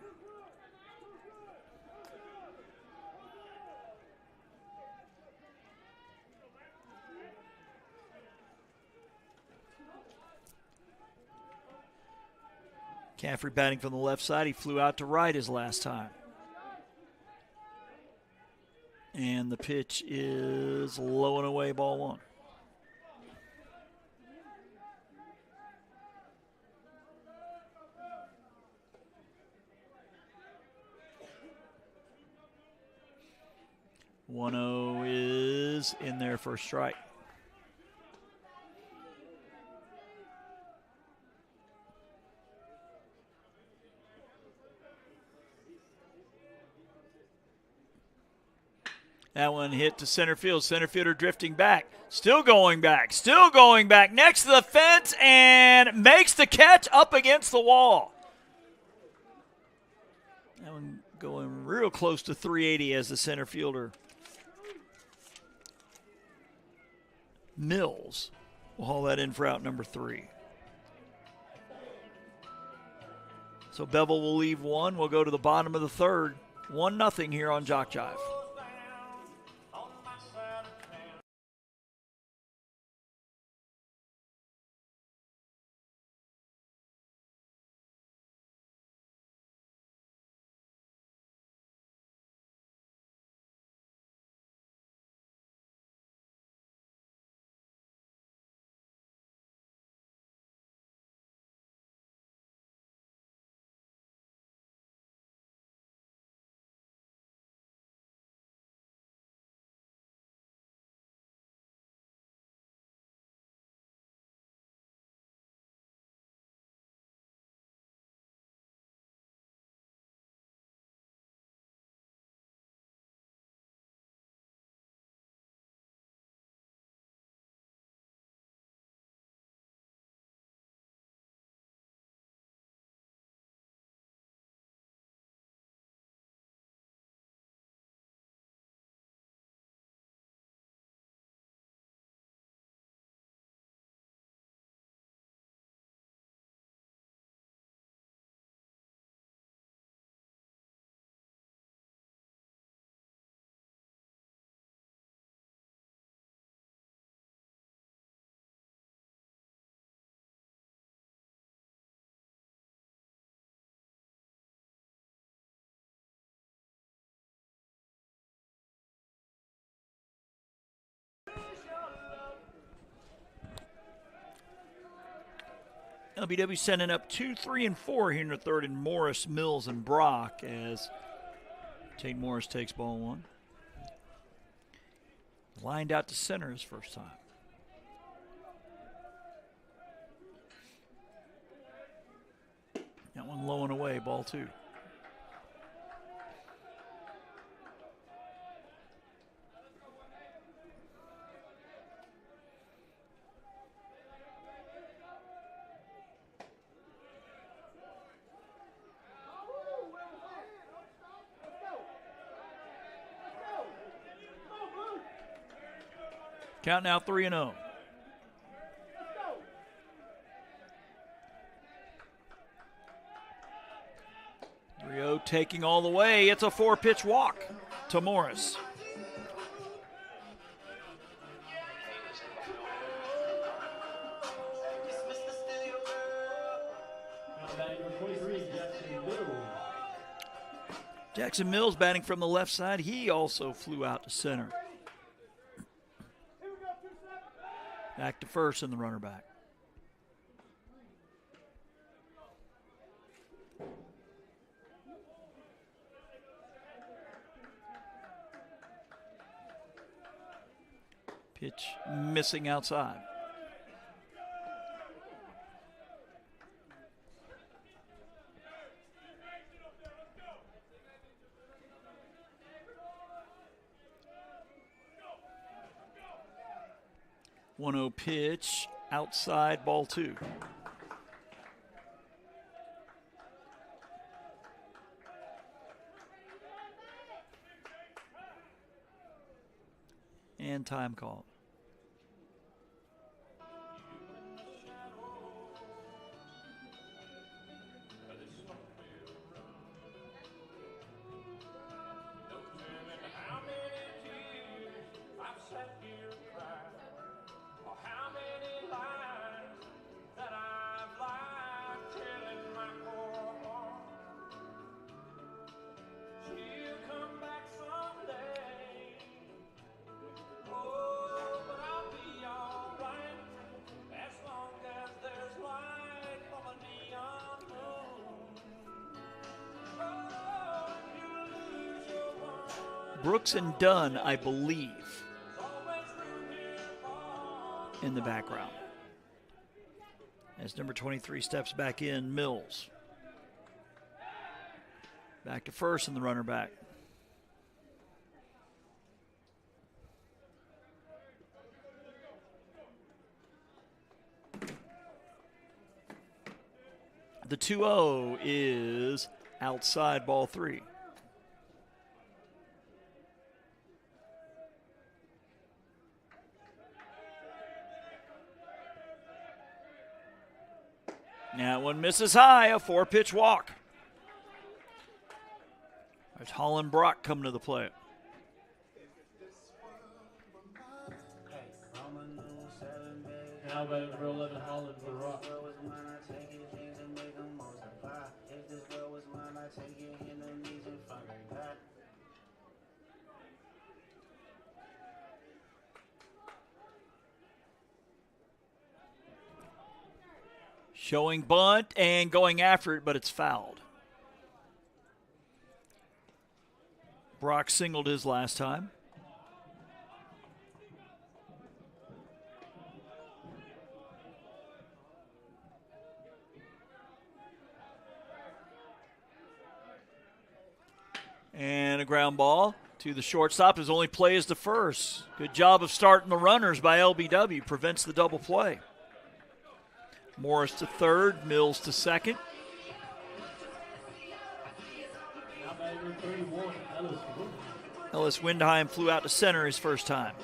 McCaffrey batting from the left side. He flew out to right his last time. And the pitch is low and away, ball 1. One-oh is in there for a strike. That one hit to center field. Center fielder drifting back. Still going back. Still going back. Next to the fence and makes the catch up against the wall. That one going real close to 380 as the center fielder. Mills will haul that in for out number 3. So Bevill will leave 1. We'll go to the bottom of the third. 1-0 here on JockJive. LBW sending up 2, 3, and 4 here in the third, and Morris, Mills, and Brock as Tate Morris takes ball one. Lined out to center his first time. That one low and away, ball two. Count now 3-0. Rio taking all the way. It's a 4-pitch walk to Morris. Jackson Mills batting from the left side. He also flew out to center. Back to first and the runner back. Pitch missing outside. One-0 pitch outside, ball two. And time called. Brooks and Dunn, I believe, in the background. As number 23 steps back in, Mills. Back to first and the runner back. The 2-0 is outside, ball three. That one misses high, a 4-pitch walk. There's Holland Brock coming to the plate. Now batting for 11, Holland Brock. Showing bunt and going after it, but it's fouled. Brock singled his last time. And a ground ball to the shortstop. His only play is the first. Good job of starting the runners by LBW. Prevents the double play. Morris to third, Mills to second. Ellis Windheim flew out to center his first time.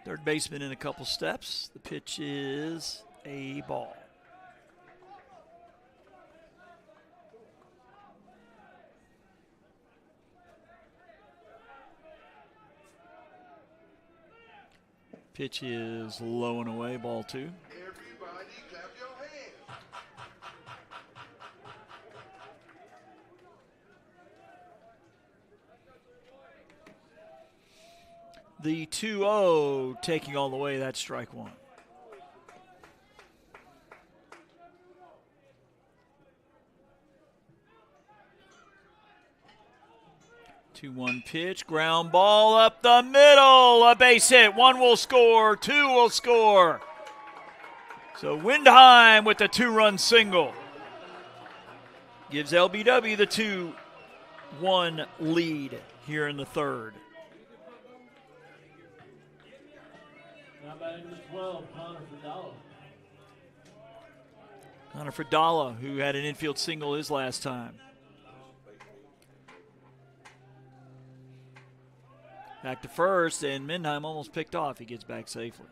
Third baseman in a couple steps. The pitch is a ball. Pitch is low and away, ball two. Everybody clap your hands. the 2-0, taking all the way. That's strike one. Two-one pitch, ground ball up the middle, a base hit. One will score, two will score. So Windheim with the 2-run single gives LBW the 2-1 lead here in the third. Now batting number 12, Connor Fridala. Connor Fridala, who had an infield single his last time. Back to first, and Windheim almost picked off. He gets back safely.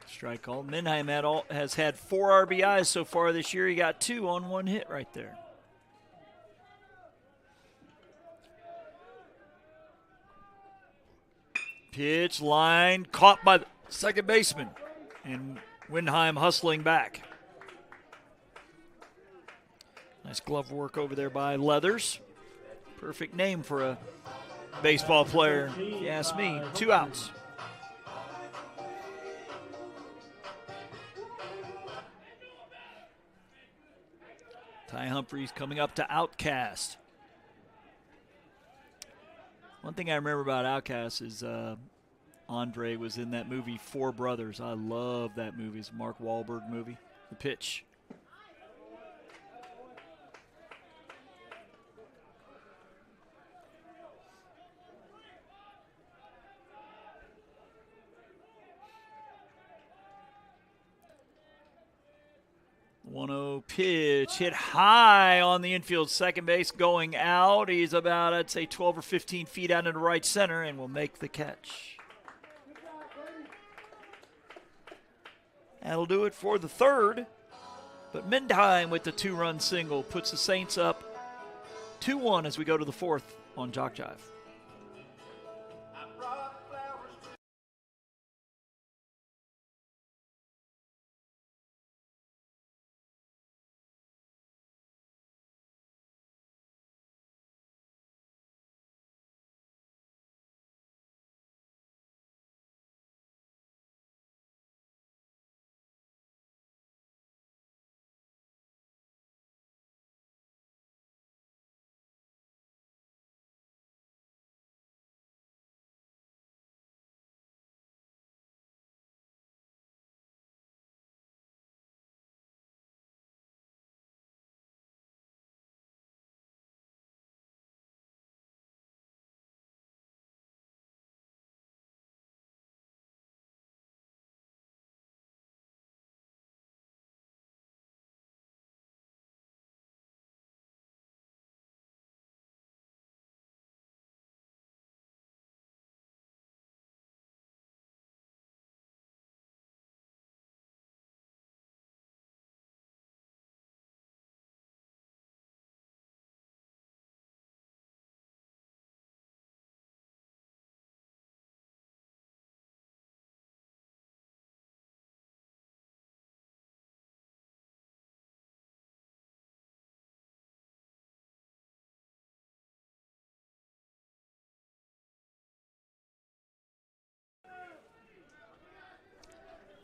Strike called. Windheim has had 4 RBIs so far this year. He got 2 on 1 hit right there. Pitch line caught by the second baseman, and Windheim hustling back. Nice glove work over there by Leathers. Perfect name for a baseball player, if you ask me. 2 outs. Ty Humphreys coming up to Outcast. One thing I remember about Outcast is Andre was in that movie Four Brothers. I love that movie. It's a Mark Wahlberg movie. The pitch. One-0 pitch hit high on the infield second base going out. He's about, I'd say, 12 or 15 feet out into right center and will make the catch. That'll do it for the third. But Windheim with the 2-run single puts the Saints up 2-1 as we go to the fourth on JockJive.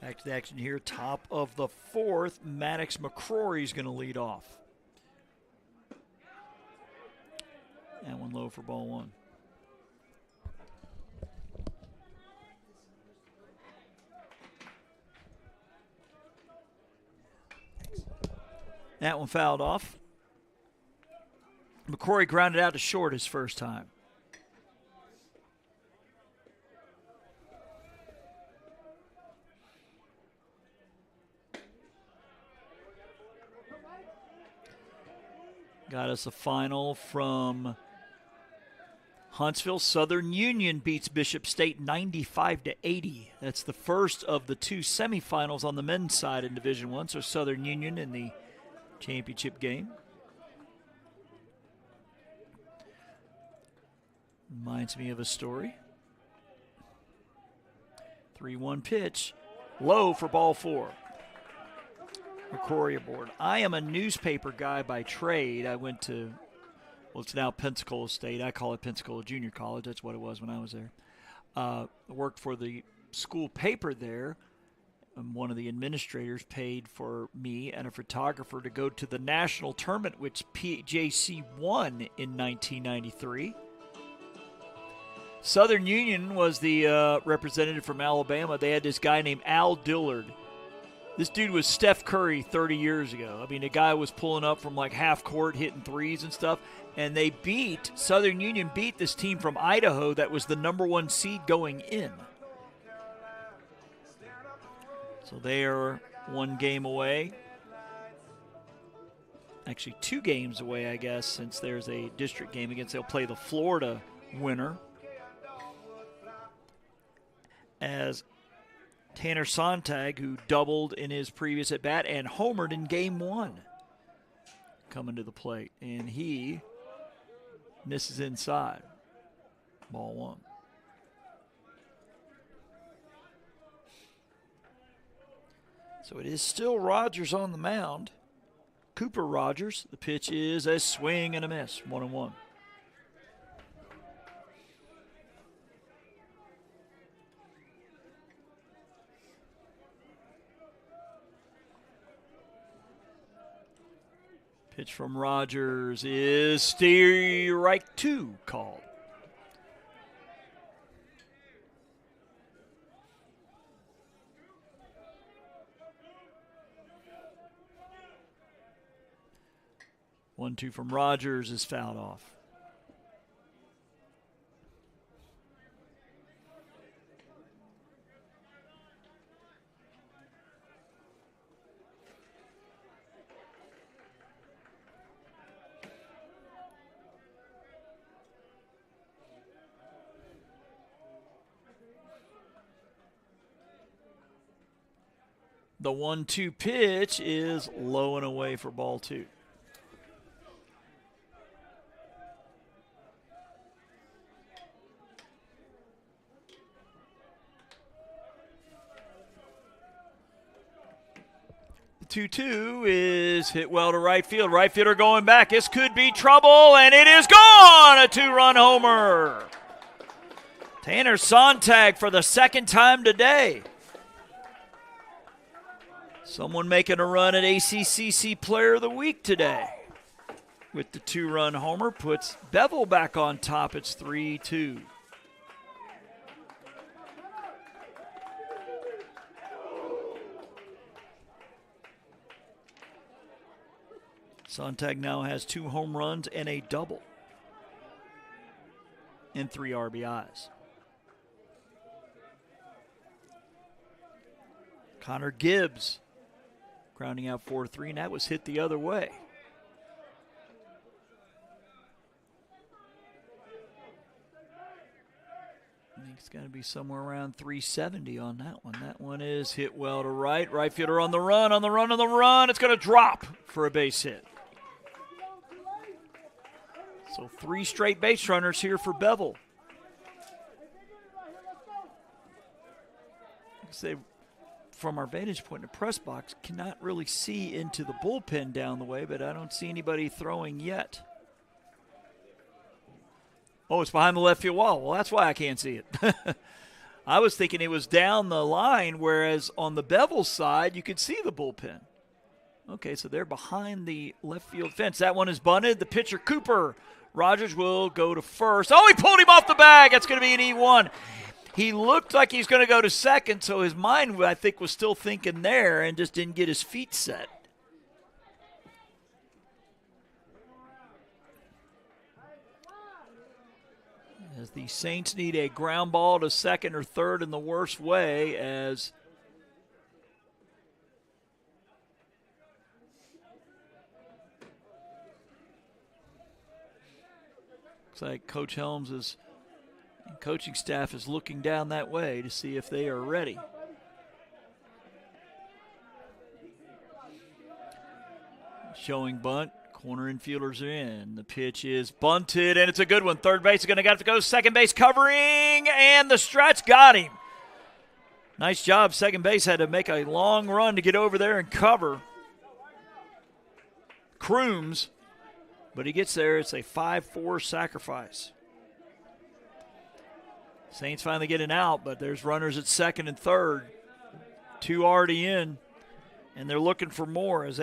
Back to the action here, top of the fourth. Maddox McCrory's going to lead off. That one low for ball one. That one fouled off. McCrory grounded out to short his first time. Got us a final from Huntsville. Southern Union beats Bishop State 95-80. That's the first of the 2 semifinals on the men's side in Division I. So Southern Union in the championship game. Reminds me of a story. 3-1 pitch. Low for ball 4. McCrory aboard. I am a newspaper guy by trade. I went to, well, it's now Pensacola State. I call it Pensacola Junior College. That's what it was when I was there. I worked for the school paper there. And one of the administrators paid for me and a photographer to go to the national tournament, which PJC won in 1993. Southern Union was the representative from Alabama. They had this guy named Al Dillard. This dude was Steph Curry 30 years ago. I mean, the guy was pulling up from like half court, hitting threes and stuff. And they Southern Union beat this team from Idaho that was the number 1 seed going in. So they are 1 game away. Actually, 2 games away, I guess, since there's a district game against. They'll play the Florida winner. As Tanner Sontag, who doubled in his previous at-bat and homered in Game 1, coming to the plate. And he misses inside. Ball 1. So it is still Rogers on the mound. Cooper Rogers. The pitch is a swing and a miss. 1-1. Pitch from Rogers is strike 2 called. One, 2 from Rogers is fouled off. The 1-2 pitch is low and away for ball 2. The 2-2 is hit well to right field. Right fielder going back. This could be trouble, and it is gone. A 2-run homer. Tanner Sontag for the 2nd time today. Someone making a run at ACCC Player of the Week today. With the 2-run homer, puts Bevill back on top. It's 3-2. Sontag now has 2 home runs and a double. And 3 RBIs. Connor Gibbs grounding out 4-3, and that was hit the other way. I think it's going to be somewhere around 370 on that one. That one is hit well to right. Right fielder on the run, on the run, on the run. It's going to drop for a base hit. So 3 straight base runners here for Bevill. They, from our vantage point in the press box, cannot really see into the bullpen down the way, but I don't see anybody throwing yet. Oh, it's behind the left field wall. Well, that's why I can't see it. I was thinking it was down the line, whereas on the Bevill side, you could see the bullpen. Okay, so they're behind the left field fence. That one is bunted. The pitcher, Cooper Rogers, will go to first. Oh, he pulled him off the bag. That's going to be an E1. He looked like he's going to go to second, so his mind, I think, was still thinking there and just didn't get his feet set. As the Saints need a ground ball to second or third in the worst way, as looks like Coach Helms is and coaching staff is looking down that way to see if they are ready. Showing bunt. Corner infielders are in. The pitch is bunted, and it's a good one. Third base is going to have to go. Second base covering, and the stretch got him. Nice job. Second base had to make a long run to get over there and cover Crooms, but he gets there. It's a 5-4 sacrifice. Saints finally get an out, but there's runners at second and third. 2 already in, and they're looking for more as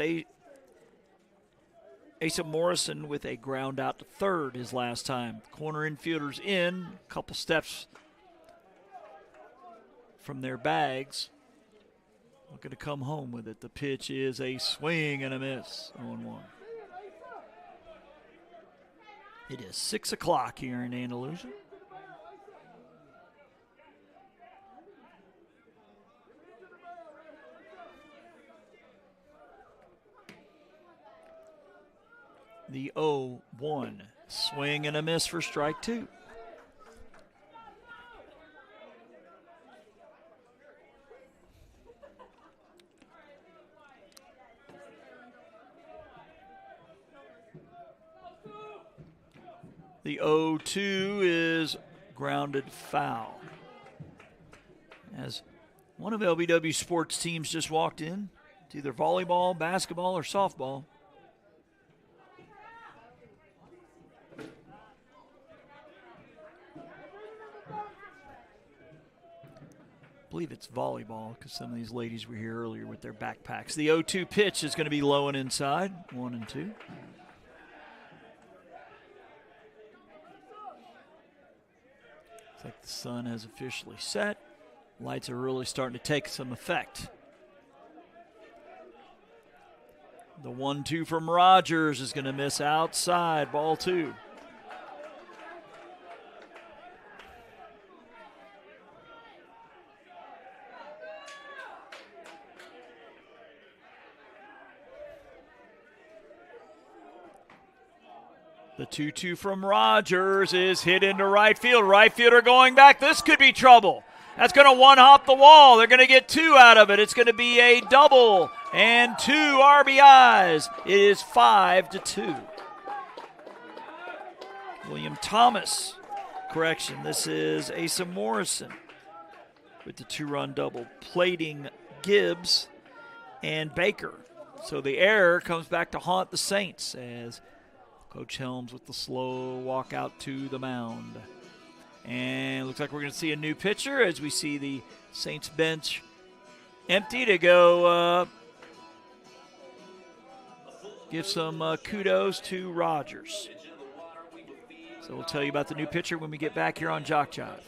Asa Morrison with a ground out to third his last time. Corner infielders in, a couple steps from their bags. Looking to come home with it. The pitch is a swing and a miss. 0-1. It is 6 o'clock here in Andalusia. The 0-1. Swing and a miss for strike 2. The 0-2 is grounded foul. As one of LBW sports teams just walked in, it's either volleyball, basketball, or softball. I believe it's volleyball because some of these ladies were here earlier with their backpacks. The 0-2 pitch is going to be low and inside, 1-2. Looks like the sun has officially set. Lights are really starting to take some effect. The 1-2 from Rogers is going to miss outside, ball 2. The 2-2 from Rogers is hit into right field. Right fielder going back. This could be trouble. That's going to one-hop the wall. They're going to get 2 out of it. It's going to be a double and 2 RBIs. It is 5-2. William Thomas, correction, this is Asa Morrison with the 2-run double, plating Gibbs and Baker. So the error comes back to haunt the Saints as Coach Helms with the slow walk out to the mound. And looks like we're going to see a new pitcher as we see the Saints bench empty to go give some kudos to Rogers. So we'll tell you about the new pitcher when we get back here on JockJive.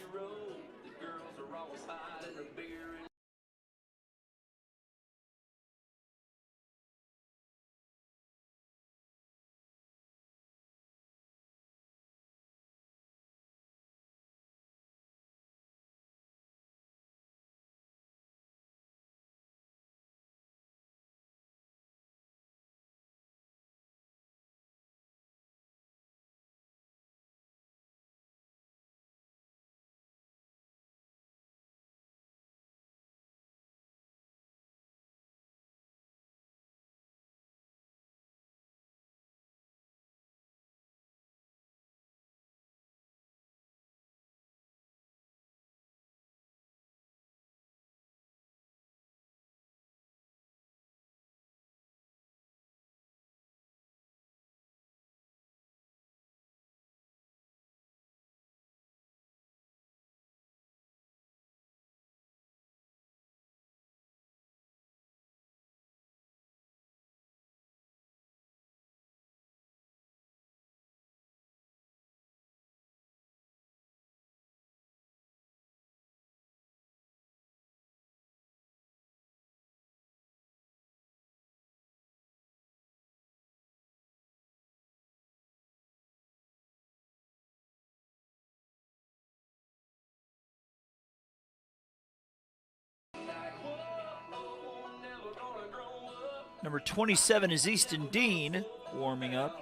Number 27 is Easton Dean warming up.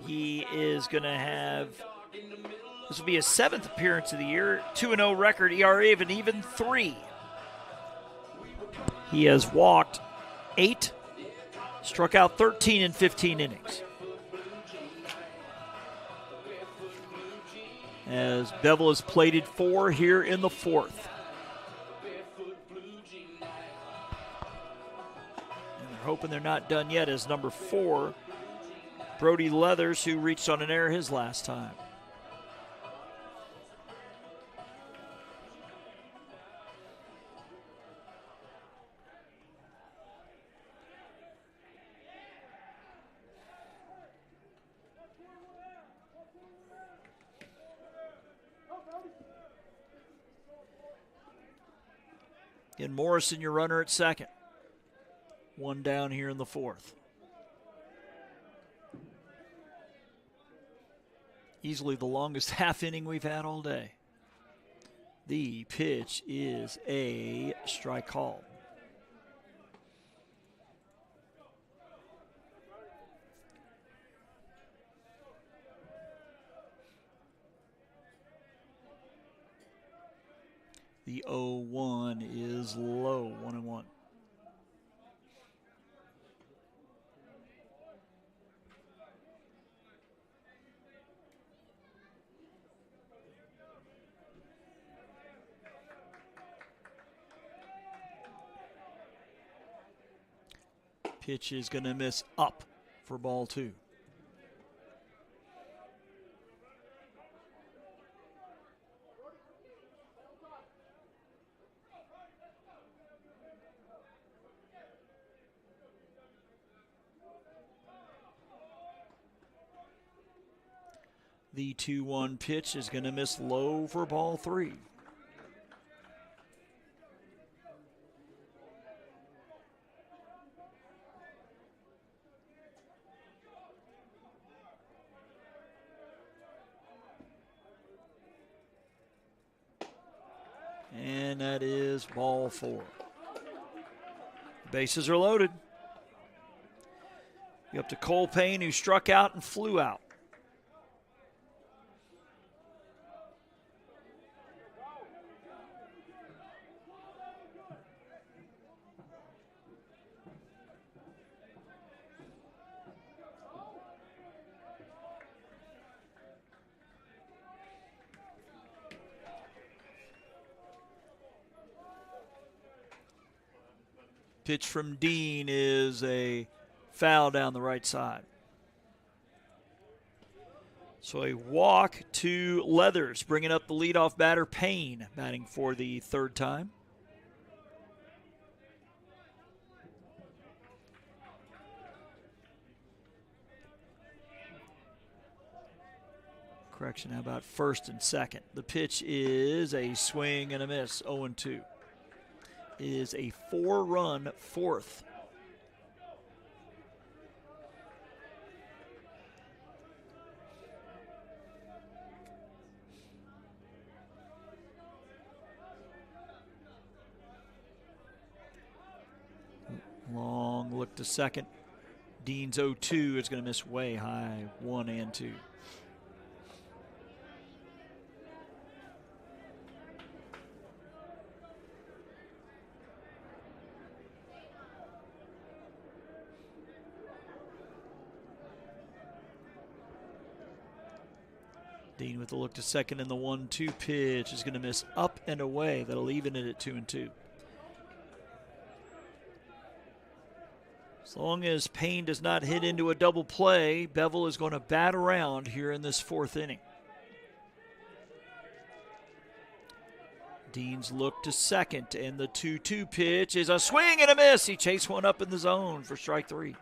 He is going to have, this will be his 7th appearance of the year, 2-0 record, ERA of an even 3. He has walked 8, struck out 13 in 15 innings. As Bevill has plated 4 here in the 4th. hoping they're not done yet, is number 4, Brody Leathers, who reached on an error his last time. And Morrison, your runner at second. 1 down here in the 4th. Easily the longest half inning we've had all day. The pitch is a strike call. The 0-1 is low, 1-1. Pitch is going to miss up for ball 2. The 2-1 pitch is going to miss low for ball 3. And that is ball 4. Bases are loaded. You up to Cole Payne, who struck out and flew out. Pitch from Dean is a foul down the right side. So a walk to Leathers, bringing up the leadoff batter, Payne, batting for the 3rd time. Correction, how about 1st and 2nd? The pitch is a swing and a miss, 0-2. Is a 4-run 4th. Long look to second. Dean's 0-2 is going to miss way high, 1 and 2. Dean with a look to second, and the 1-2 pitch is going to miss up and away. That'll even it at 2-2. As long as Payne does not hit into a double play, Bevill is going to bat around here in this 4th inning. Dean's look to second, and the 2-2 pitch is a swing and a miss. He chased one up in the zone for strike 3.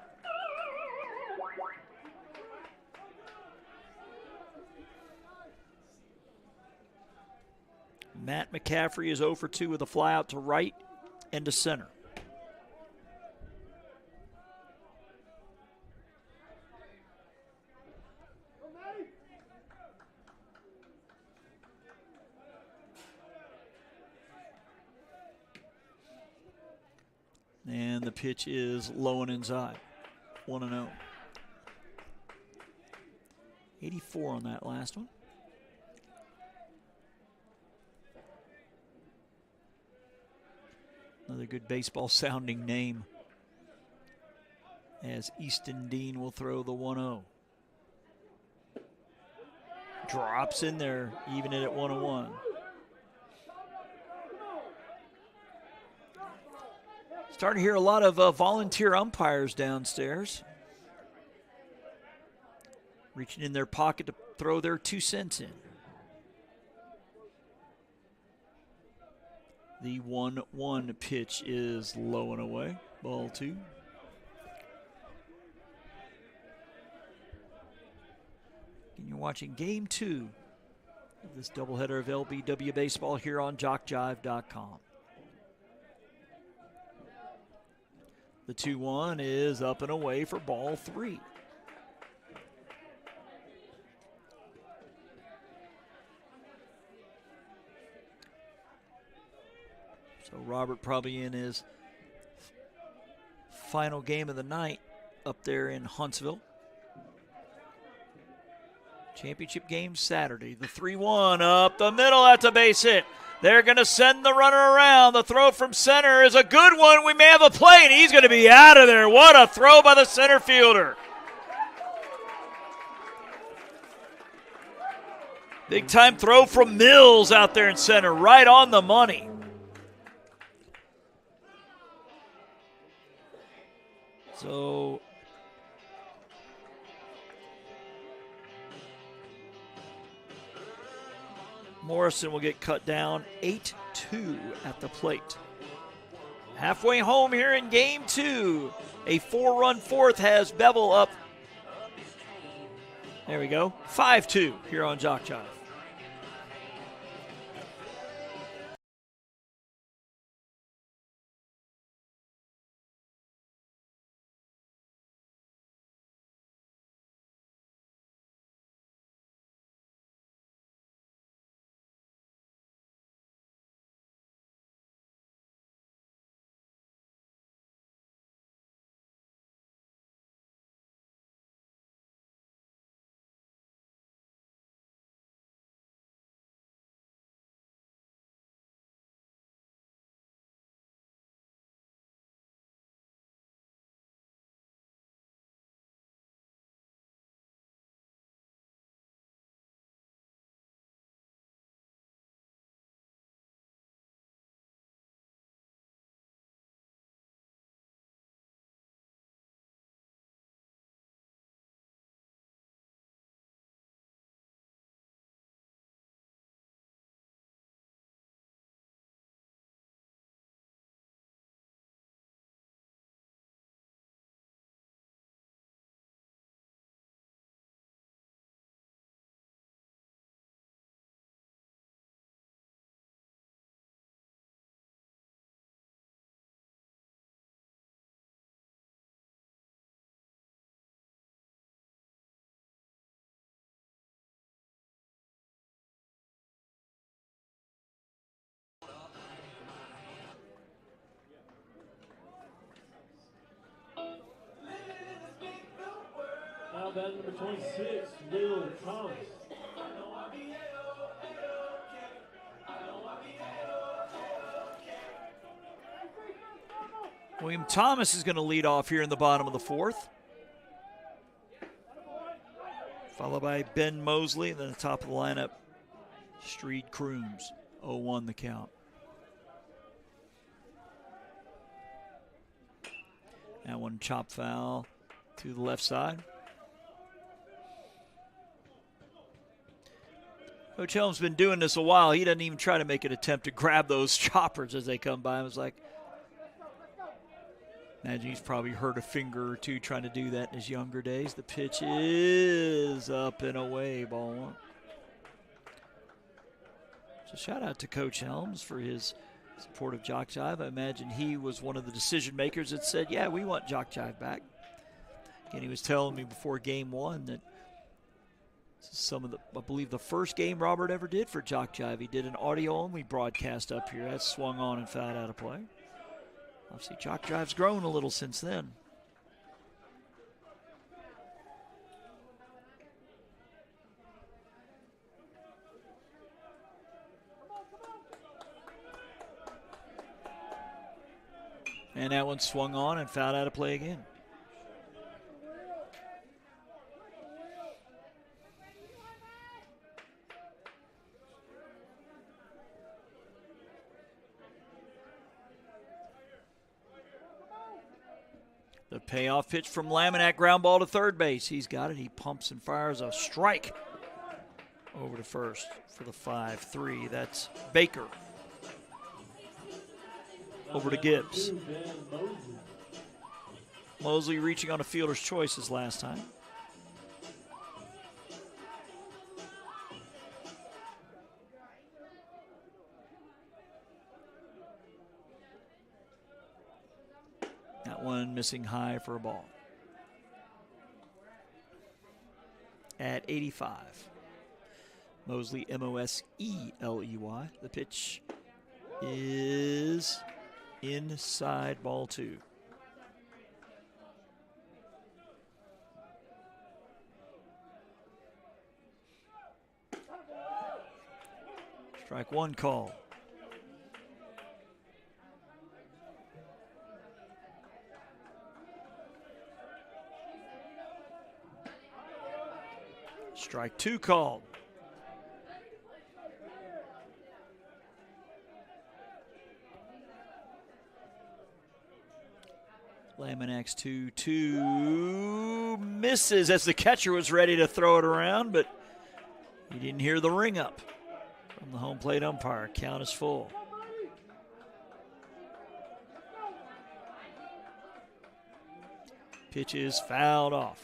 Matt McCaffrey is 0 for 2 with a fly out to right and to center. And the pitch is low and inside. 1-0. 84 on that last one. Another good baseball sounding name, as Easton Dean will throw the 1-0. Drops in there, even it at 1-1. Starting to hear a lot of volunteer umpires downstairs. Reaching in their pocket to throw their 2 cents in. The 1-1 pitch is low and away. Ball 2. And you're watching Game 2 of this doubleheader of LBW Baseball here on JockJive.com. The 2-1 is up and away for ball 3. So Robert probably in his final game of the night up there in Huntsville. Championship game Saturday. The 3-1 up the middle. That's a base hit. They're going to send the runner around. The throw from center is a good one. We may have a play, and he's going to be out of there. What a throw by the center fielder. Big time throw from Mills out there in center, right on the money. So Morrison will get cut down 8-2 at the plate. Halfway home here in Game 2. A 4-run fourth has Bevill up. There we go. 5-2 here on JockJive. Now batting number 26, Will Thomas. William Thomas is going to lead off here in the bottom of the 4th. Followed by Ben Mosley, and then the top of the lineup, Street Crooms. 0-1 the count. That one chop foul to the left side. Coach Helm's been doing this a while. He doesn't even try to make an attempt to grab those choppers as they come by. I was like, imagine he's probably hurt a finger or two trying to do that in his younger days. The pitch is up and away, ball 1. So shout out to Coach Helms for his support of JockJive. I imagine he was one of the decision makers that said, yeah, we want JockJive back. And he was telling me before Game 1 that some of the, I believe the first game Robert ever did for JockJive, he did an audio-only broadcast up here. That swung on and fouled out of play. Obviously, JockJive's grown a little since then. And that one swung on and fouled out of play again. The payoff pitch from Laminack, ground ball to third base. He's got it. He pumps and fires a strike over to first for the 5-3. That's Baker. Over to Gibbs. Mosley reaching on a fielder's choice his last time. That one missing high for a ball. At 85. Mosley, Mosley. The pitch is inside, ball 2. Strike 1 call. Strike 2 called. Laminack's 2-2 misses as the catcher was ready to throw it around, but he didn't hear the ring up from the home plate umpire. Count is full. Pitch is fouled off.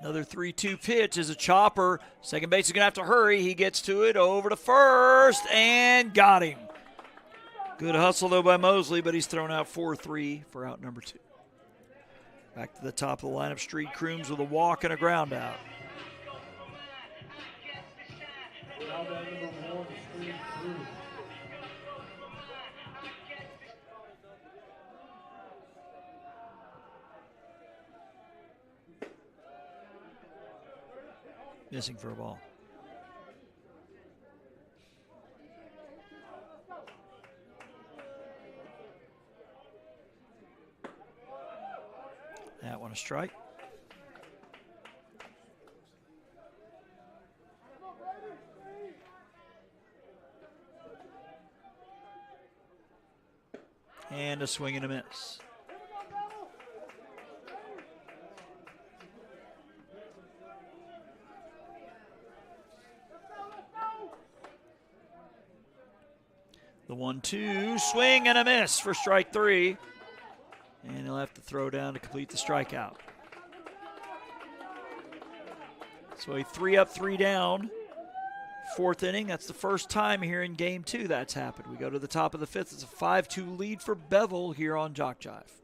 Another 3-2 pitch is a chopper. Second base is going to have to hurry. He gets to it over to first and got him. Good hustle, though, by Mosley, but he's thrown out 4-3 for out number 2. Back to the top of the lineup, Street Crooms with a walk and a ground out. Now that number 1, Street Crooms. Missing for a ball. That one a strike. And a swing and a miss. The 1-2, swing and a miss for strike 3. And he'll have to throw down to complete the strikeout. So a 3 up, 3 down. 4th inning. That's the first time here in game 2 that's happened. We go to the top of the 5th. It's a 5-2 lead for Bevill here on JockJive.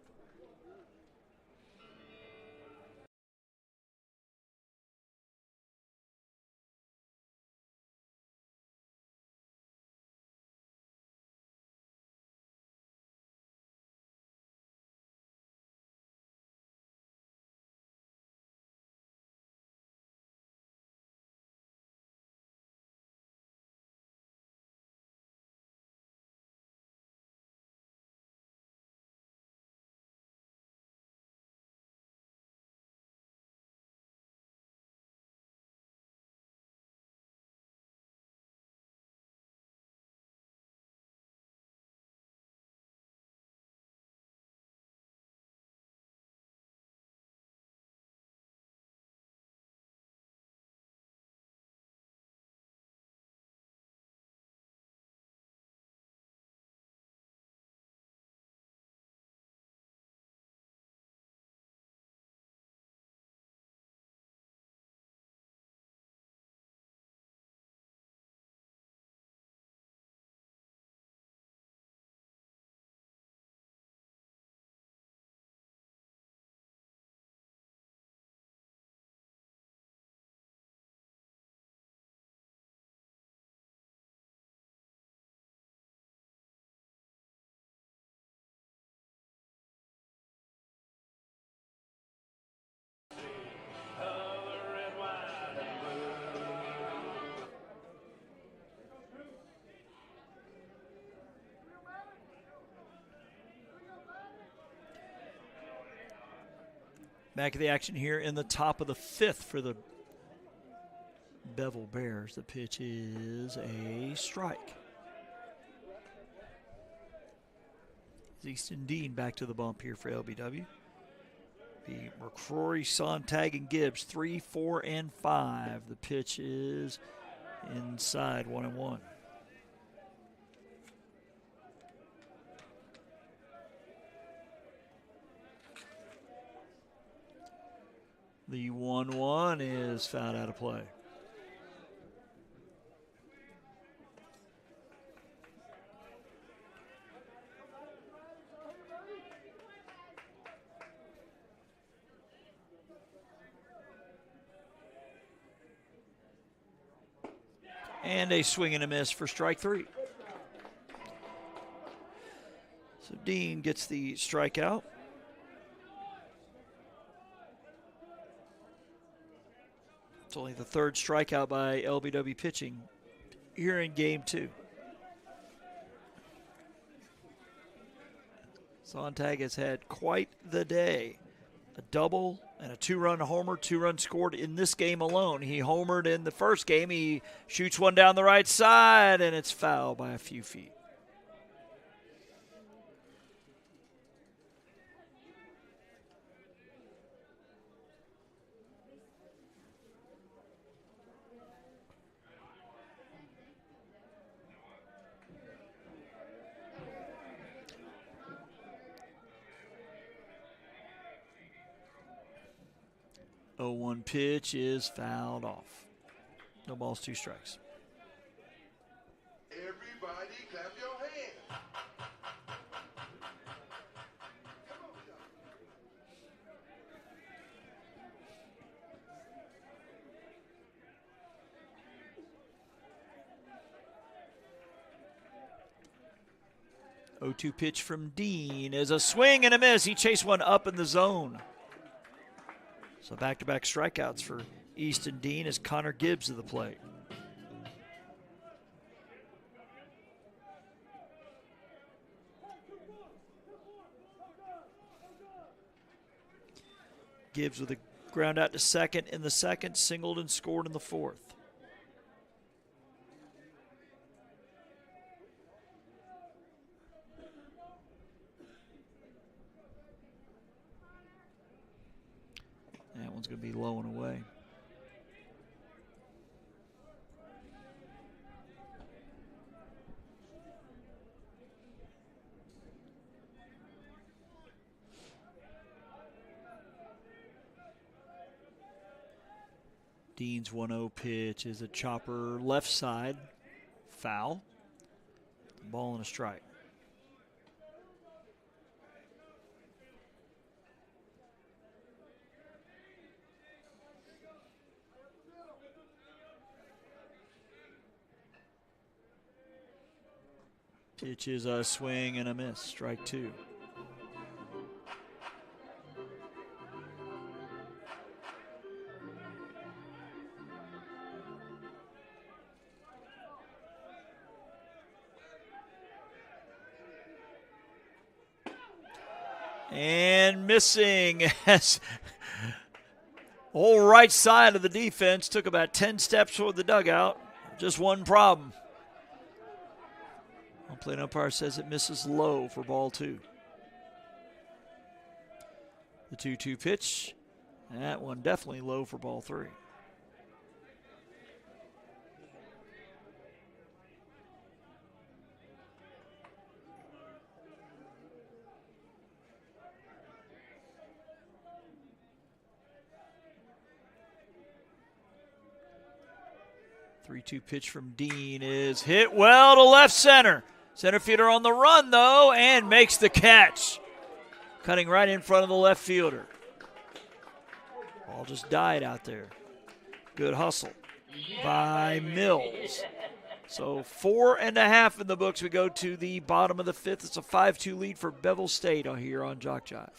Back of the action here in the top of the 5th for the Bevill Bears. The pitch is a strike. Easton Dean back to the bump here for LBW. The McCrory, Sontag, and Gibbs, 3, 4, and 5. The pitch is inside, 1-1. The 1-1 is fouled out of play. And a swing and a miss for strike 3. So Dean gets the strikeout. It's only the 3rd strikeout by LBW pitching here in game 2. Sontag has had quite the day. A double and a 2-run homer, 2 runs scored in this game alone. He homered in the first game. He shoots one down the right side, and it's foul by a few feet. The 0-1 pitch is fouled off. No balls, 2 strikes. Everybody clap your hands. 0-2 pitch from Dean is a swing and a miss. He chased one up in the zone. So back-to-back strikeouts for Easton Dean as Connor Gibbs to the plate. Gibbs with a ground out to second in the second, singled and scored in the 4th. That one's going to be low and away. Dean's 1-0 pitch is a chopper left side, foul. Ball and a strike. Pitch is a swing and a miss, strike 2. And missing as whole right side of the defense took about 10 steps toward the dugout. Just one problem. Plate umpire says it misses low for ball 2. The 2-2 pitch. That one definitely low for ball 3. The 3-2 pitch from Dean is hit well to left center. Center fielder on the run, though, and makes the catch. Cutting right in front of the left fielder. Ball just died out there. Good hustle by Mills. So 4.5 in the books. We go to the bottom of the 5th. It's a 5-2 lead for Bevill State here on JockJive.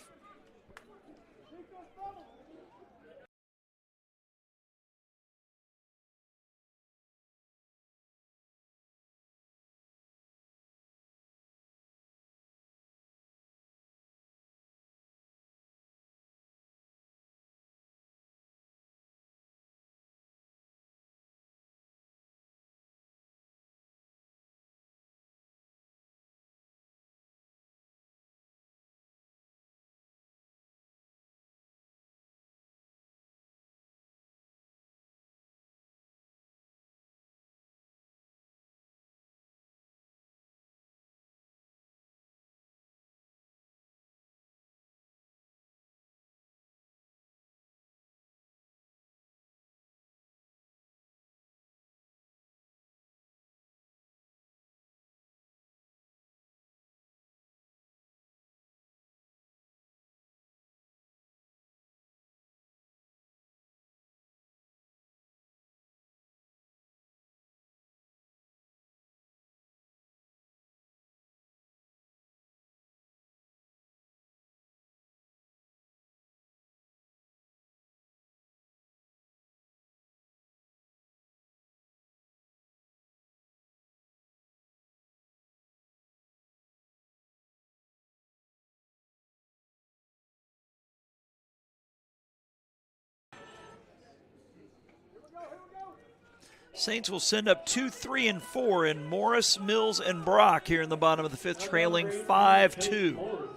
Saints will send up 2, 3, and 4 in Morris, Mills, and Brock here in the bottom of the 5th, trailing 5-2.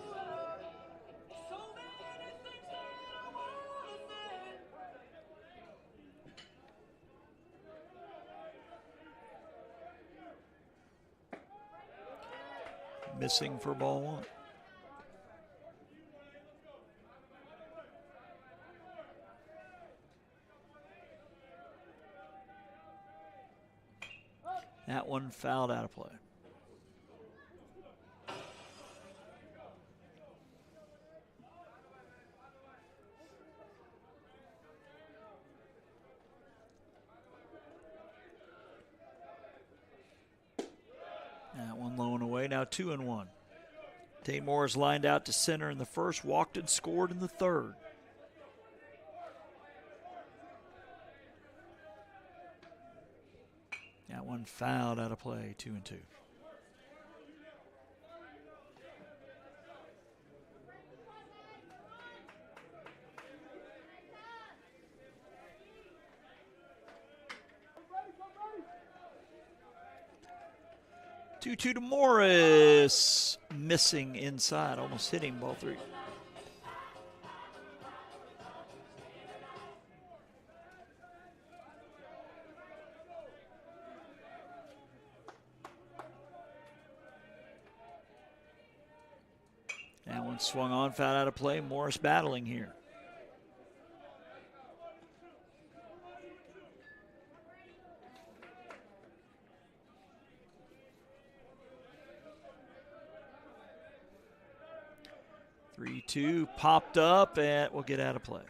Missing for ball 1. That one fouled out of play. That one low and away, now 2-1. Tate Morris lined out to center in the first, walked and scored in the third. That one fouled out of play, 2-2. Two to Morris, missing inside, almost hitting ball 3. That one swung on, fouled out of play. Morris battling here. Three-two popped up and will get out of play.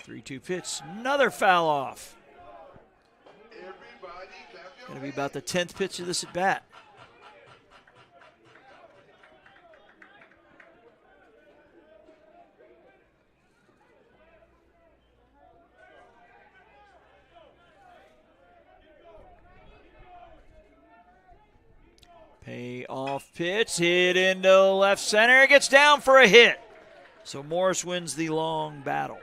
Three-two pitch, another foul off. Going to be about the 10th pitch of this at bat. Payoff pitch, hit into left center. It gets down for a hit. So Morris wins the long battle.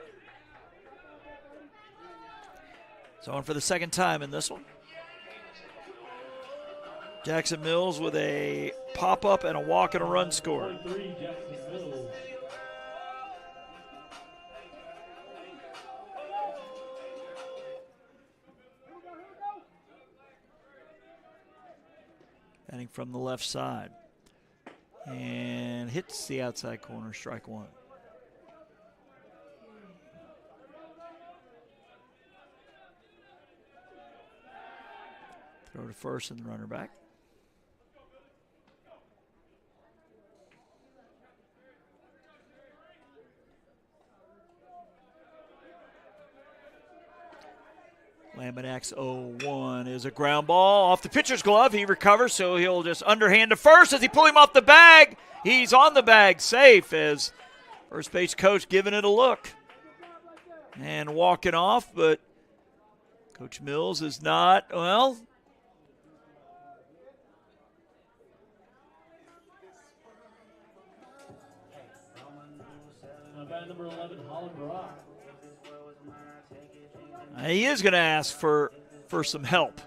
So on for the second time in this one. Jackson Mills with a pop-up and a walk and a run scored. Batting from the left side. And hits the outside corner, strike 1. Throw to first and the runner back. Laminak's 0-1 is a ground ball off the pitcher's glove. He recovers, so he'll just underhand to first as he pull him off the bag. He's on the bag, safe, as first base coach giving it a look. And walking off, but Coach Mills is not, well. Number 11, Holland Brock. He is going to ask for some help.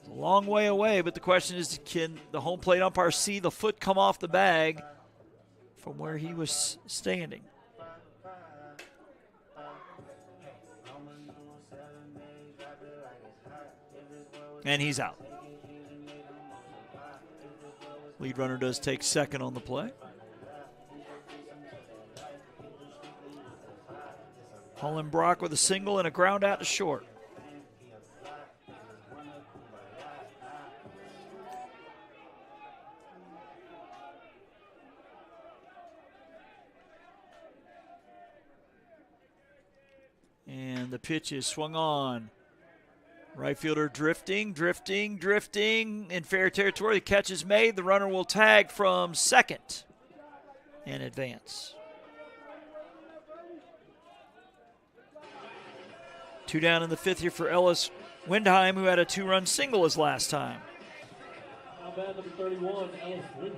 It's a long way away, but the question is, can the home plate umpire see the foot come off the bag from where he was standing? And he's out. Lead runner does take second on the play. Holland Brock with a single and a ground out to short. And the pitch is swung on. Right fielder drifting in fair territory. The catch is made. The runner will tag from second and advance. Two down in the fifth here for Ellis Windheim, who had a two-run single his last time. Now bat number 31, Ellis Windheim.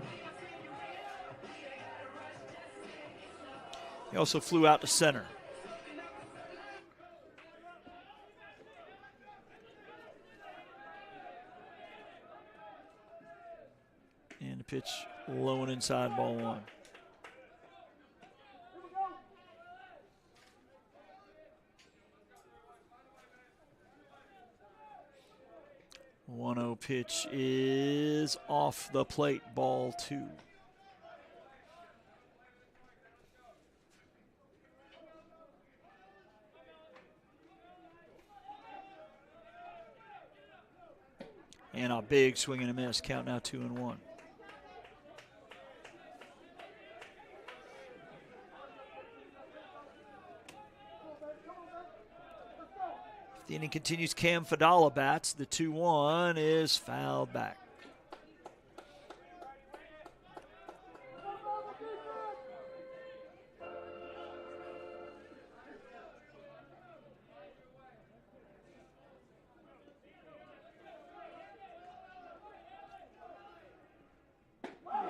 He also flew out to center. And the pitch low and inside, ball one. One 1-0 pitch is off the plate, ball two. And a big swing and a miss. Count now 2-1. The inning continues. Cam Fadala bats. The 2-1 is fouled back.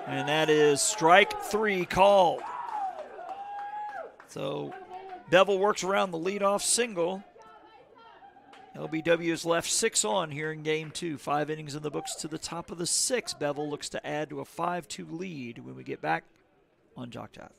And that is strike three called. So Bevill works around the leadoff single. LBW has left 6 on here in game 2. 5 innings in the books to the top of the 6th. Bevill looks to add to a 5-2 lead when we get back on JockJive.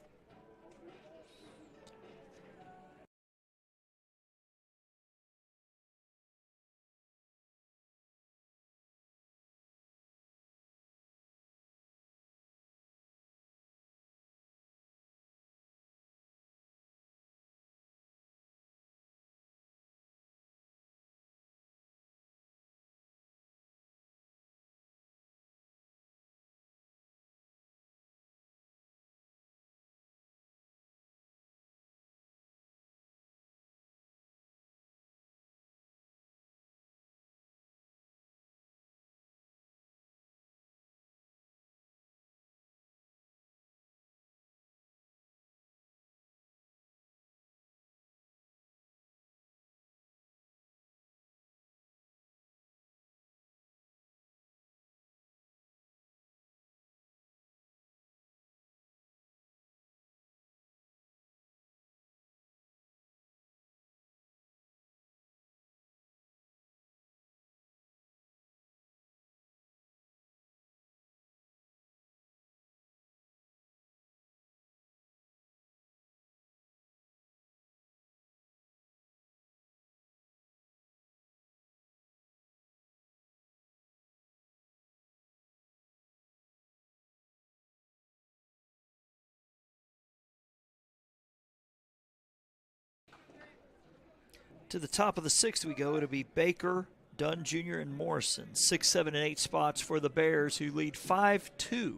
To the top of the 6th we go. It'll be Baker, Dunn Jr., and Morrison. 6, 7, and 8 spots for the Bears, who lead 5-2.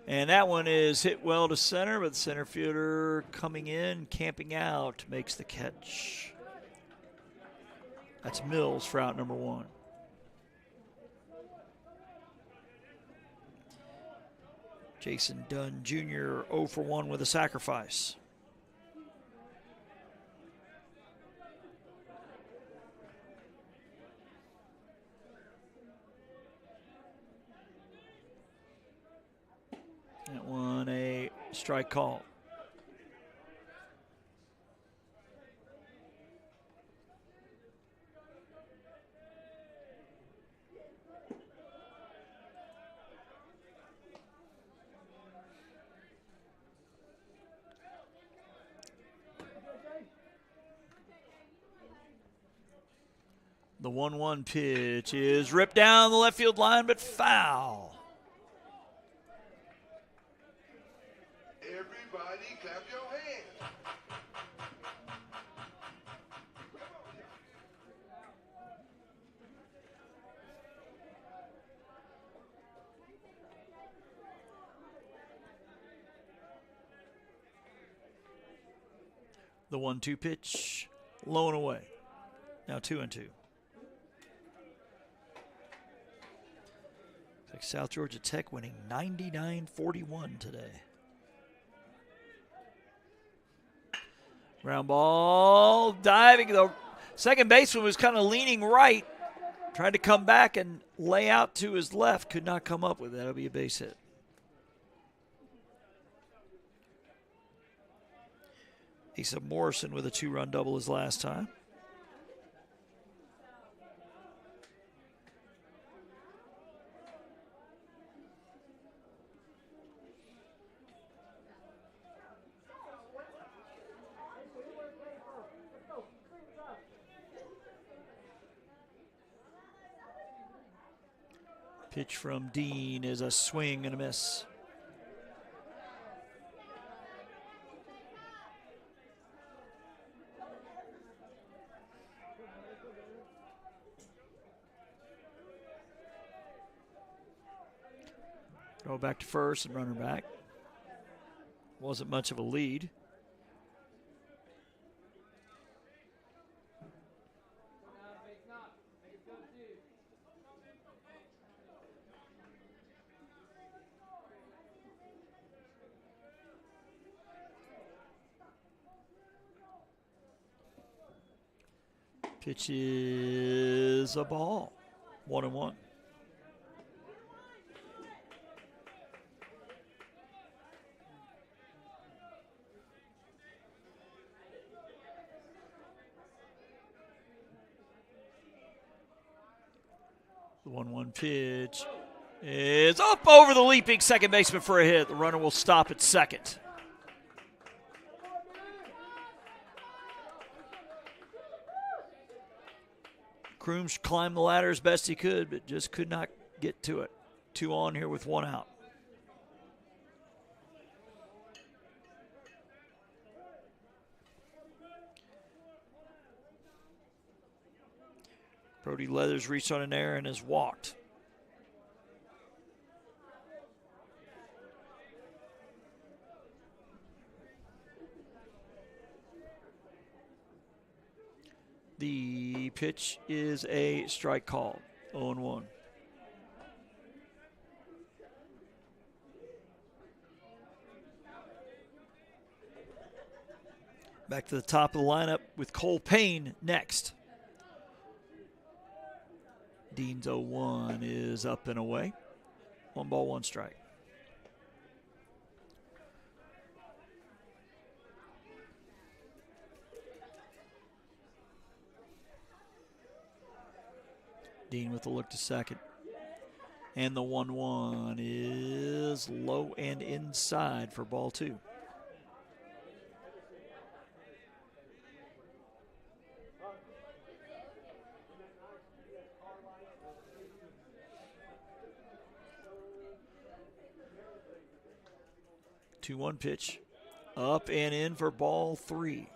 And that one is hit well to center, but the center fielder coming in, camping out, makes the catch. That's Mills for out number 1. Jason Dunn Jr. 0 for 1 with a sacrifice. That one a strike call. The 1-1 pitch is ripped down the left field line, but foul. Everybody clap your hands. The 1-2 pitch, low and away. Now 2-2. Like South Georgia Tech winning 99-41 today. Ground ball, diving. The Second baseman was kind of leaning right, tried to come back and lay out to his left. Could not come up with it. That'll be a base hit. Asa Morrison with a 2-run double his last time. Pitch from Dean is a swing and a miss. Throw back to first and runner back. Wasn't much of a lead. Pitch is a ball. 1-1. The 1-1 pitch is up over the leaping second baseman for a hit. The runner will stop at second. Crooms climbed the ladder as best he could, but just could not get to it. 2 on here with 1 out. Brody Leathers reached on an error and has walked. The pitch is a strike call. 0-1. Back to the top of the lineup with Cole Payne next. Dean's 0-1 is up and away. 1 ball, 1 strike. Dean with a look to second. And the 1-1 is low and inside for ball 2. Two 2-1 pitch. Up and in for ball 3.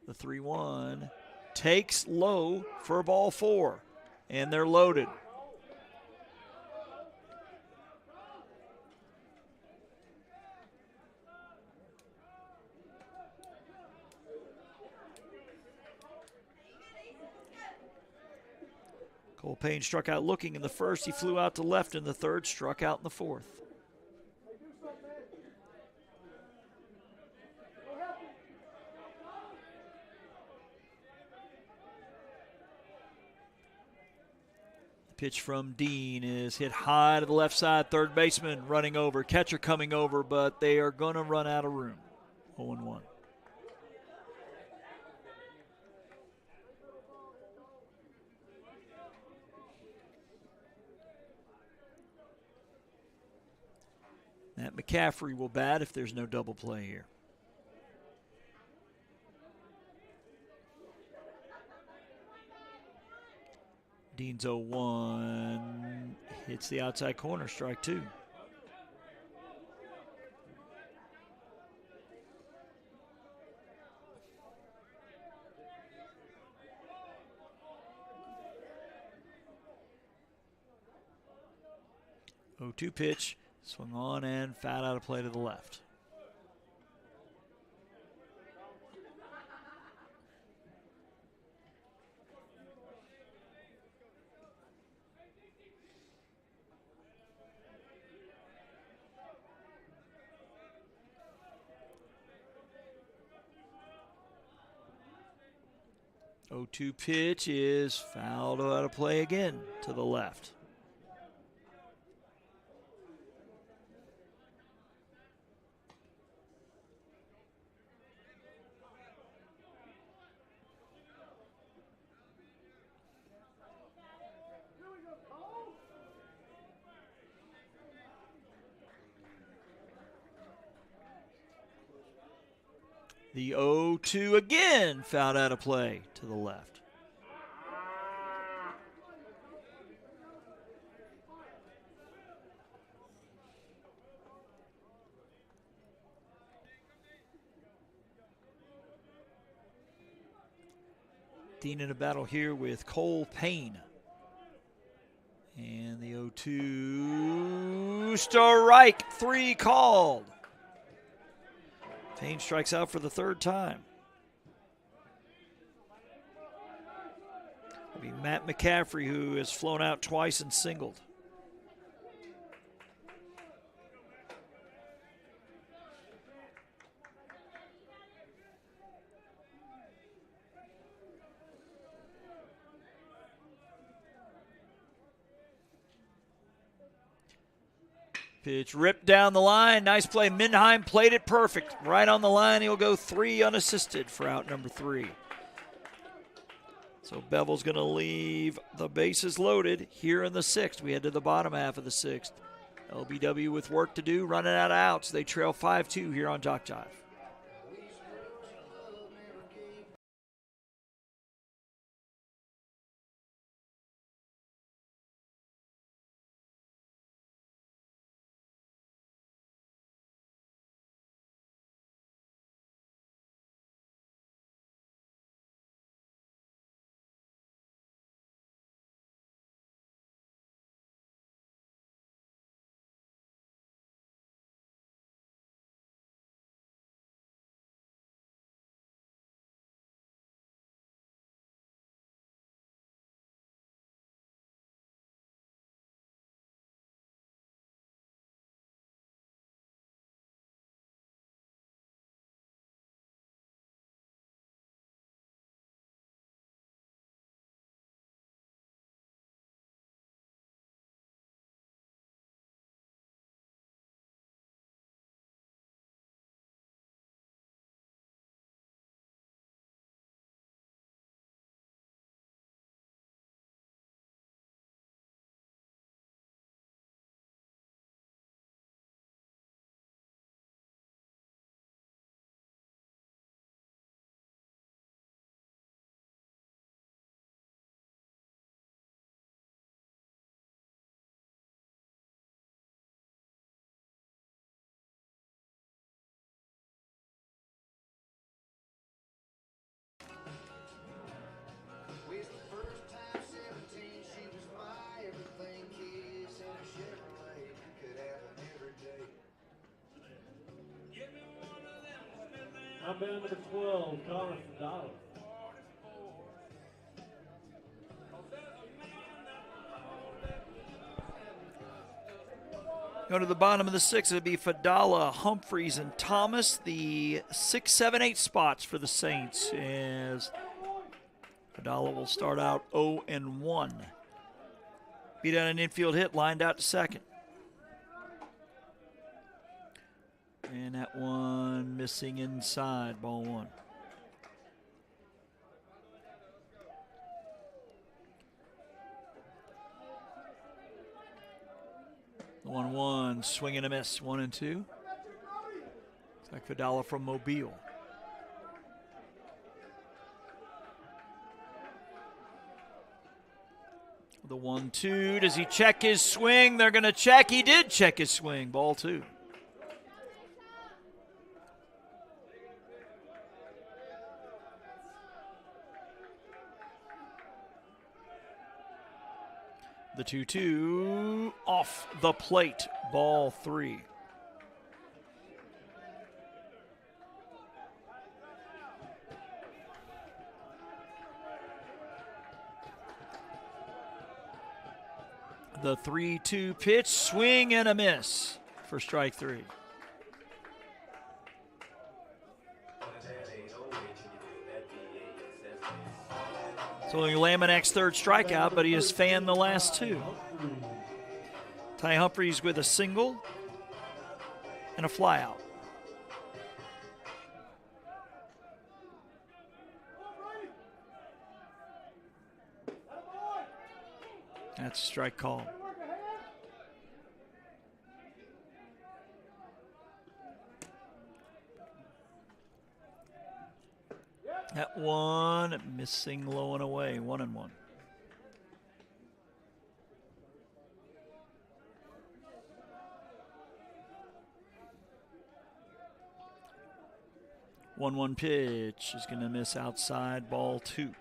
The 3-1 takes low for ball 4, and they're loaded. Cole Payne struck out looking in the first. He flew out to left in the third, struck out in the fourth. Pitch from Dean is hit high to the left side. Third baseman running over. Catcher coming over, but they are going to run out of room. 0-1. Matt McCaffrey will bat if there's no double play here. Dean's 0-1 hits the outside corner, strike 2. Oh, 2 pitch, swung on and foul out of play to the left. 0-2 pitch is fouled out of play again to the left. The 0-2 again, fouled out of play to the left. Dean in a battle here with Cole Payne. And the 0-2, strike 3 called. Payne strikes out for the 3rd time. It'll be Matt McCaffrey, who has flown out twice and singled. Pitch ripped down the line. Nice play. Minheim played it perfect. Right on the line. He'll go 3 unassisted for out number 3. So Bevill's going to leave the bases loaded here in the 6th. We head to the bottom half of the 6th. LBW with work to do, running out of outs. They trail 5-2 here on JockJive. I'm down to 12, Connor Fidala. Go to the bottom of the 6th. It'll be Fidala, Humphreys, and Thomas. The 6, 7, 8 spots for the Saints as Fidala will start out 0-1. Beat out an infield hit, lined out to second. And that one missing inside, ball 1. The 1-1, swing and a miss, 1-2. It's like Fidala from Mobile. The 1-2, does he check his swing? They're going to check. He did check his swing, ball 2. The 2-2 off the plate, ball 3. The 3-2 pitch, swing and a miss for strike 3. It's only Laminak's third strikeout, but he has fanned the last two. Ty Humphries with a single and a flyout. That's a strike call. That one missing low and away, 1-1. One pitch is going to miss outside, ball 2.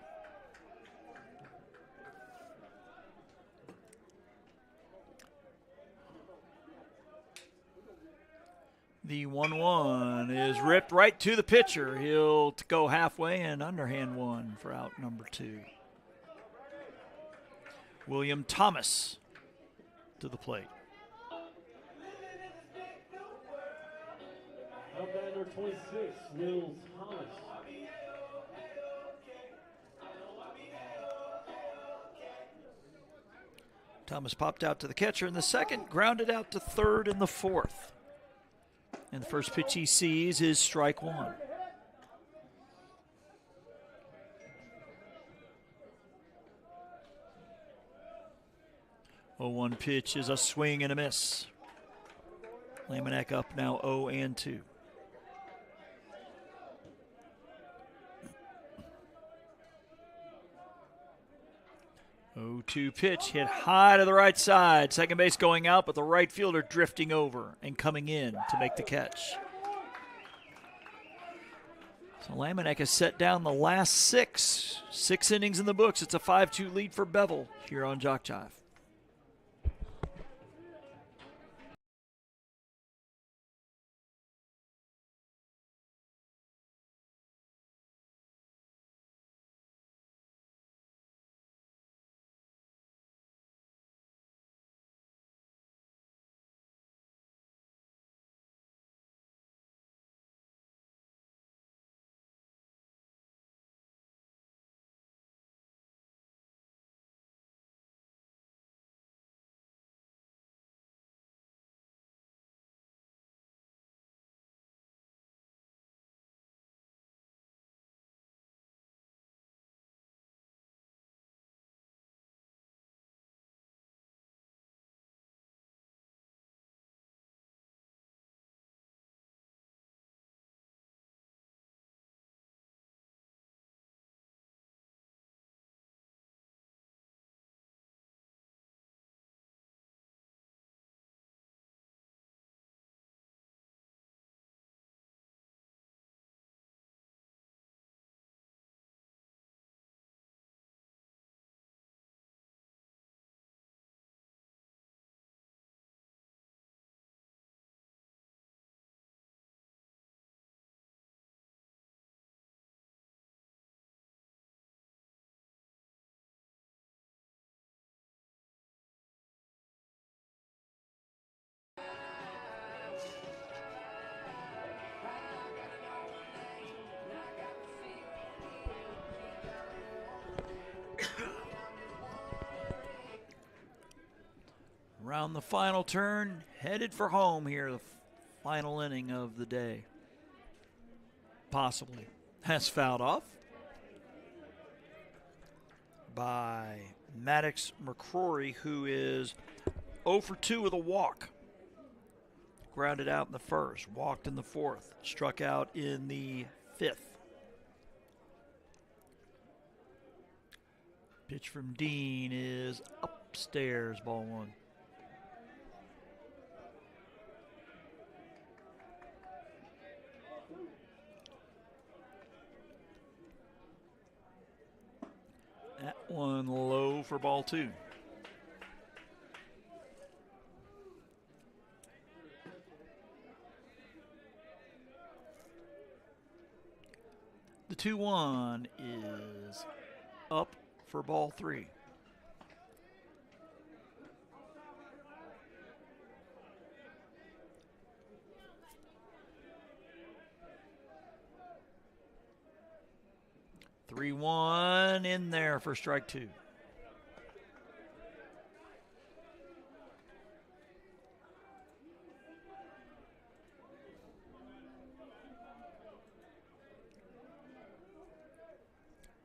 The 1-1 is ripped right to the pitcher. He'll go halfway and underhand one for out number 2. William Thomas to the plate. Outbander 26, Will Thomas. Thomas popped out to the catcher in the second, grounded out to third in the fourth. And the first pitch he sees is strike 1. Oh, 1 pitch is a swing and a miss. Lamanak up now 0-2. 0-2 pitch hit high to the right side. Second base going out, but the right fielder drifting over and coming in to make the catch. So Lamanak has set down the last 6 innings in the books. It's a 5-2 lead for Bevill here on JockJive. Around the final turn, headed for home here, the final inning of the day. Possibly. That's fouled off by Maddox McCrory, who is 0 for 2 with a walk. Grounded out in the first, walked in the fourth, struck out in the fifth. Pitch from Dean is upstairs, ball 1. That one low for ball 2. The 2-1 is up for ball 3. Three-one and in there for strike 2.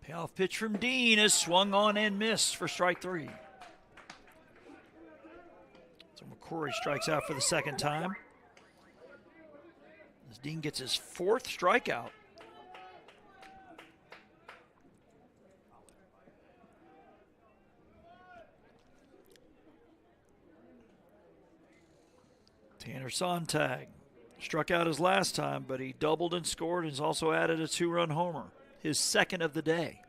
Payoff pitch from Dean is swung on and missed for strike 3. So McCrory strikes out for the second time, as Dean gets his 4th strikeout. Tanner Sontag struck out his last time, but he doubled and scored and has also added a 2-run homer, his 2nd of the day.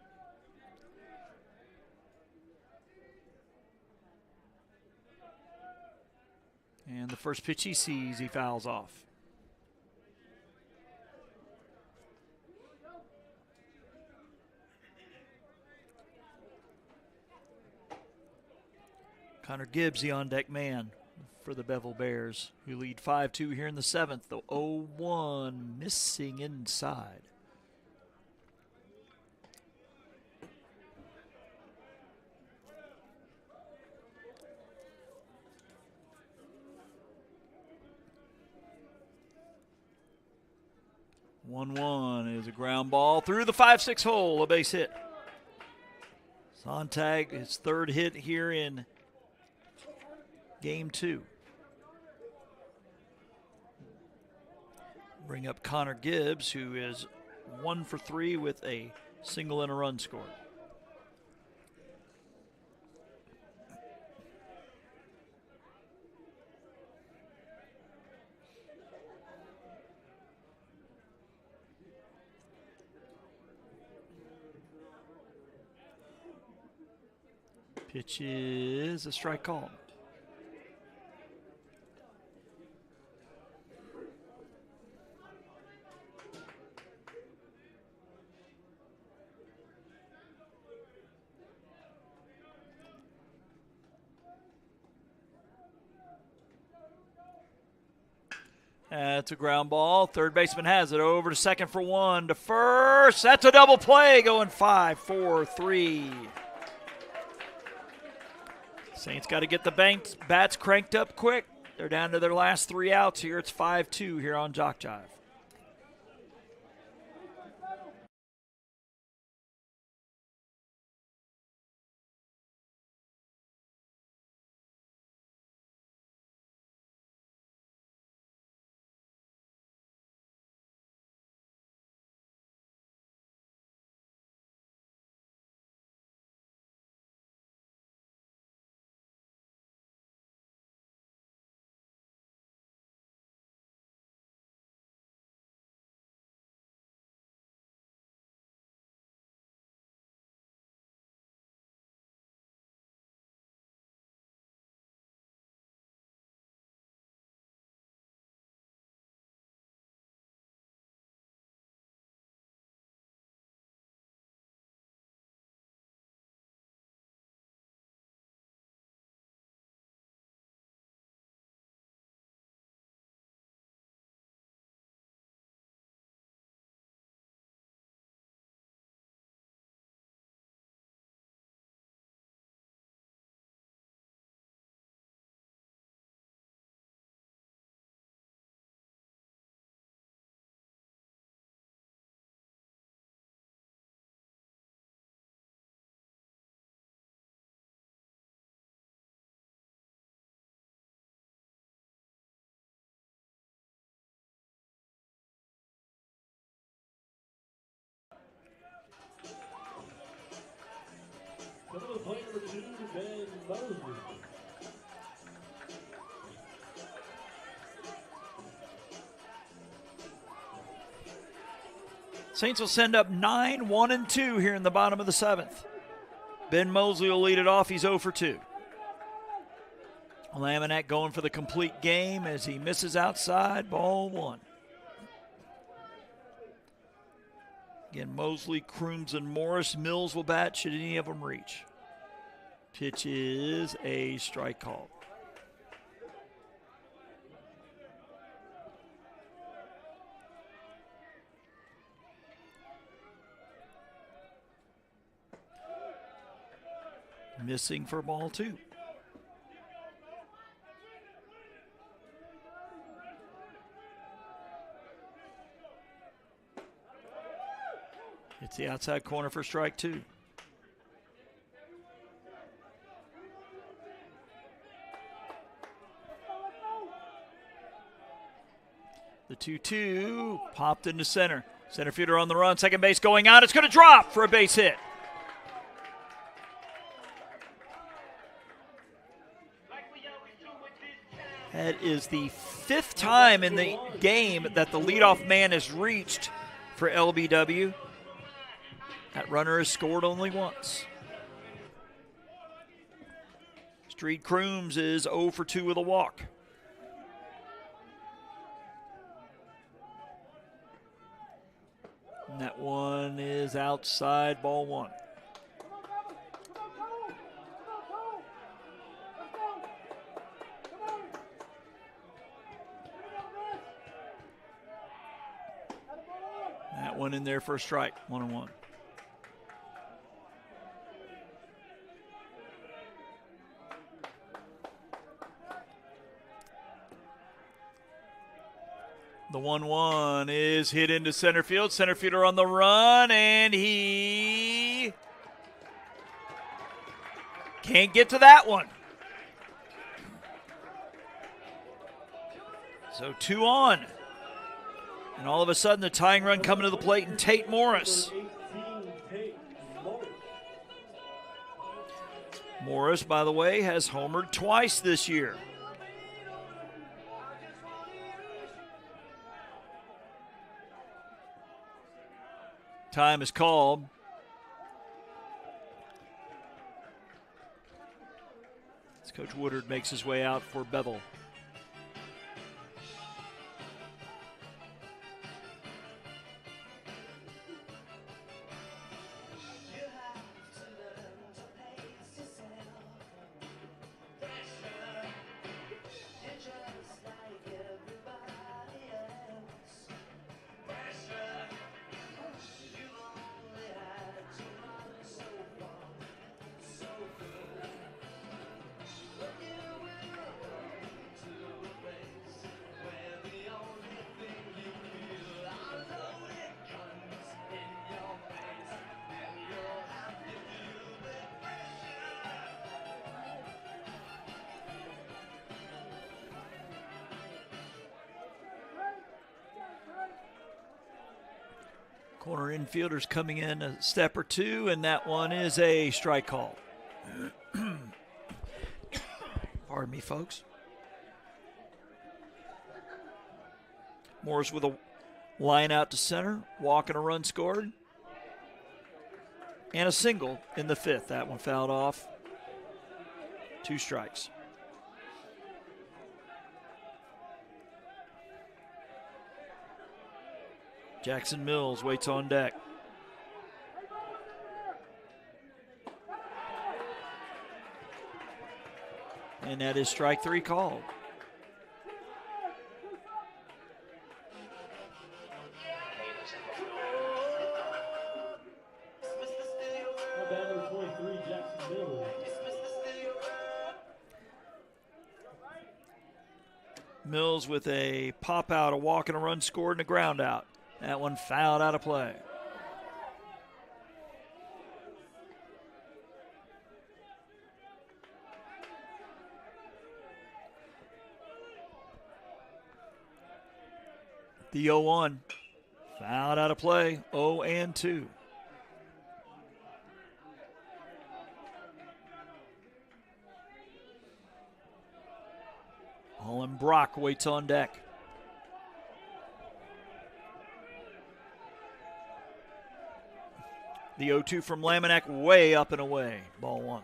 And the first pitch he sees, he fouls off. Connor Gibbs, the on-deck man for the Bevill Bears, who lead 5-2 here in the 7th. The 0-1 missing inside. One is a ground ball through the 5-6 hole, a base hit. Sontag, his 3rd hit here in game 2. Bring up Connor Gibbs, who is 1 for 3 with a single and a run scored. Pitch is a strike call. That's a ground ball. Third baseman has it over to second for 1 to first. That's a double play going 5-4-3. Saints got to get the bats cranked up quick. They're down to their last 3 outs here. It's 5-2 here on JockJive. Come to play number 2, Ben Mosley. Saints will send up 9, 1, and 2 here in the bottom of the 7th. Ben Mosley will lead it off. He's 0 for 2. Laminack going for the complete game as he misses outside. Ball 1. Again, Mosley, Crooms, and Morris. Mills will bat should any of them reach. Pitch is a strike call. Missing for ball 2. It's the outside corner for strike 2. The 2-2 popped into center. Center fielder on the run. Second base going out. It's going to drop for a base hit. That is the 5th time in the game that the leadoff man has reached for LBW. That runner has scored only once. Street Crooms is 0 for 2 with a walk. And that one is outside, ball 1. That one in there for a strike, 1-1. The 1-1 is hit into center field. Center fielder on the run, and he can't get to that one. So 2 on. And all of a sudden, the tying run coming to the plate, and Tate Morris. Morris, by the way, has homered twice this year. Time is called. As Coach Woodard makes his way out for Bevill. Corner infielders coming in a step or two, and that one is a strike call. Pardon me, folks. Morris with a line out to center, walk and a run scored, and a single in the 5th. That one fouled off. 2 strikes. Jackson Mills waits on deck. And that is strike 3 called. Number 23, Jackson Mills. Mills with a pop out, a walk and a run scored, and a ground out. That one fouled out of play. The 0-1. Fouled out of play. 0-2. Holland Brock waits on deck. The 0-2 from Laminack way up and away. Ball 1.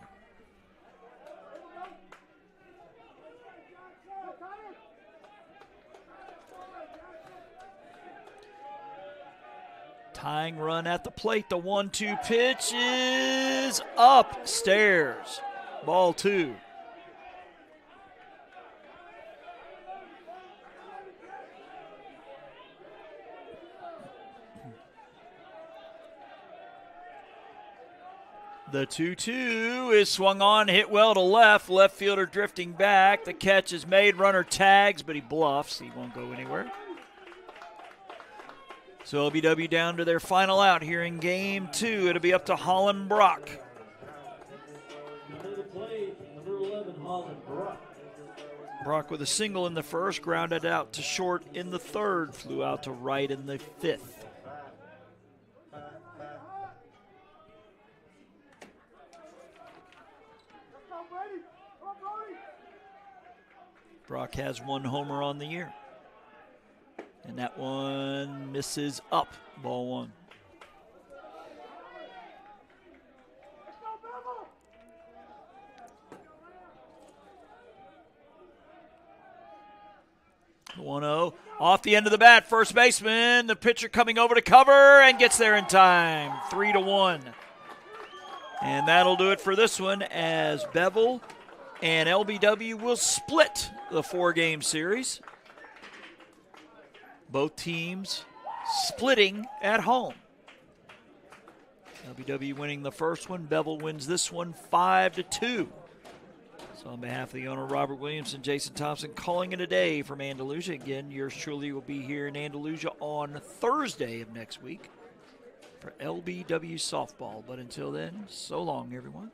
Tying run at the plate. The 1-2 pitch is upstairs. Ball 2. The 2-2 is swung on, hit well to left. Left fielder drifting back. The catch is made. Runner tags, but he bluffs. He won't go anywhere. So LBW down to their final out here in game 2. It'll be up to Holland Brock. Number 11, Holland Brock. Brock with a single in the first, grounded out to short in the third, flew out to right in the fifth. Brock has 1 homer on the year. And that one misses up, ball 1. The 1-0 off the end of the bat, first baseman. The pitcher coming over to cover and gets there in time. 3-1. And that'll do it for this one as Bevill and LBW will split the 4-game series. Both teams splitting at home. LBW winning the first one. Bevill wins this one 5-2. So on behalf of the owner, Robert Williamson, Jason Thompson, calling it a day from Andalusia. Again, yours truly will be here in Andalusia on Thursday of next week for LBW softball. But until then, so long, everyone.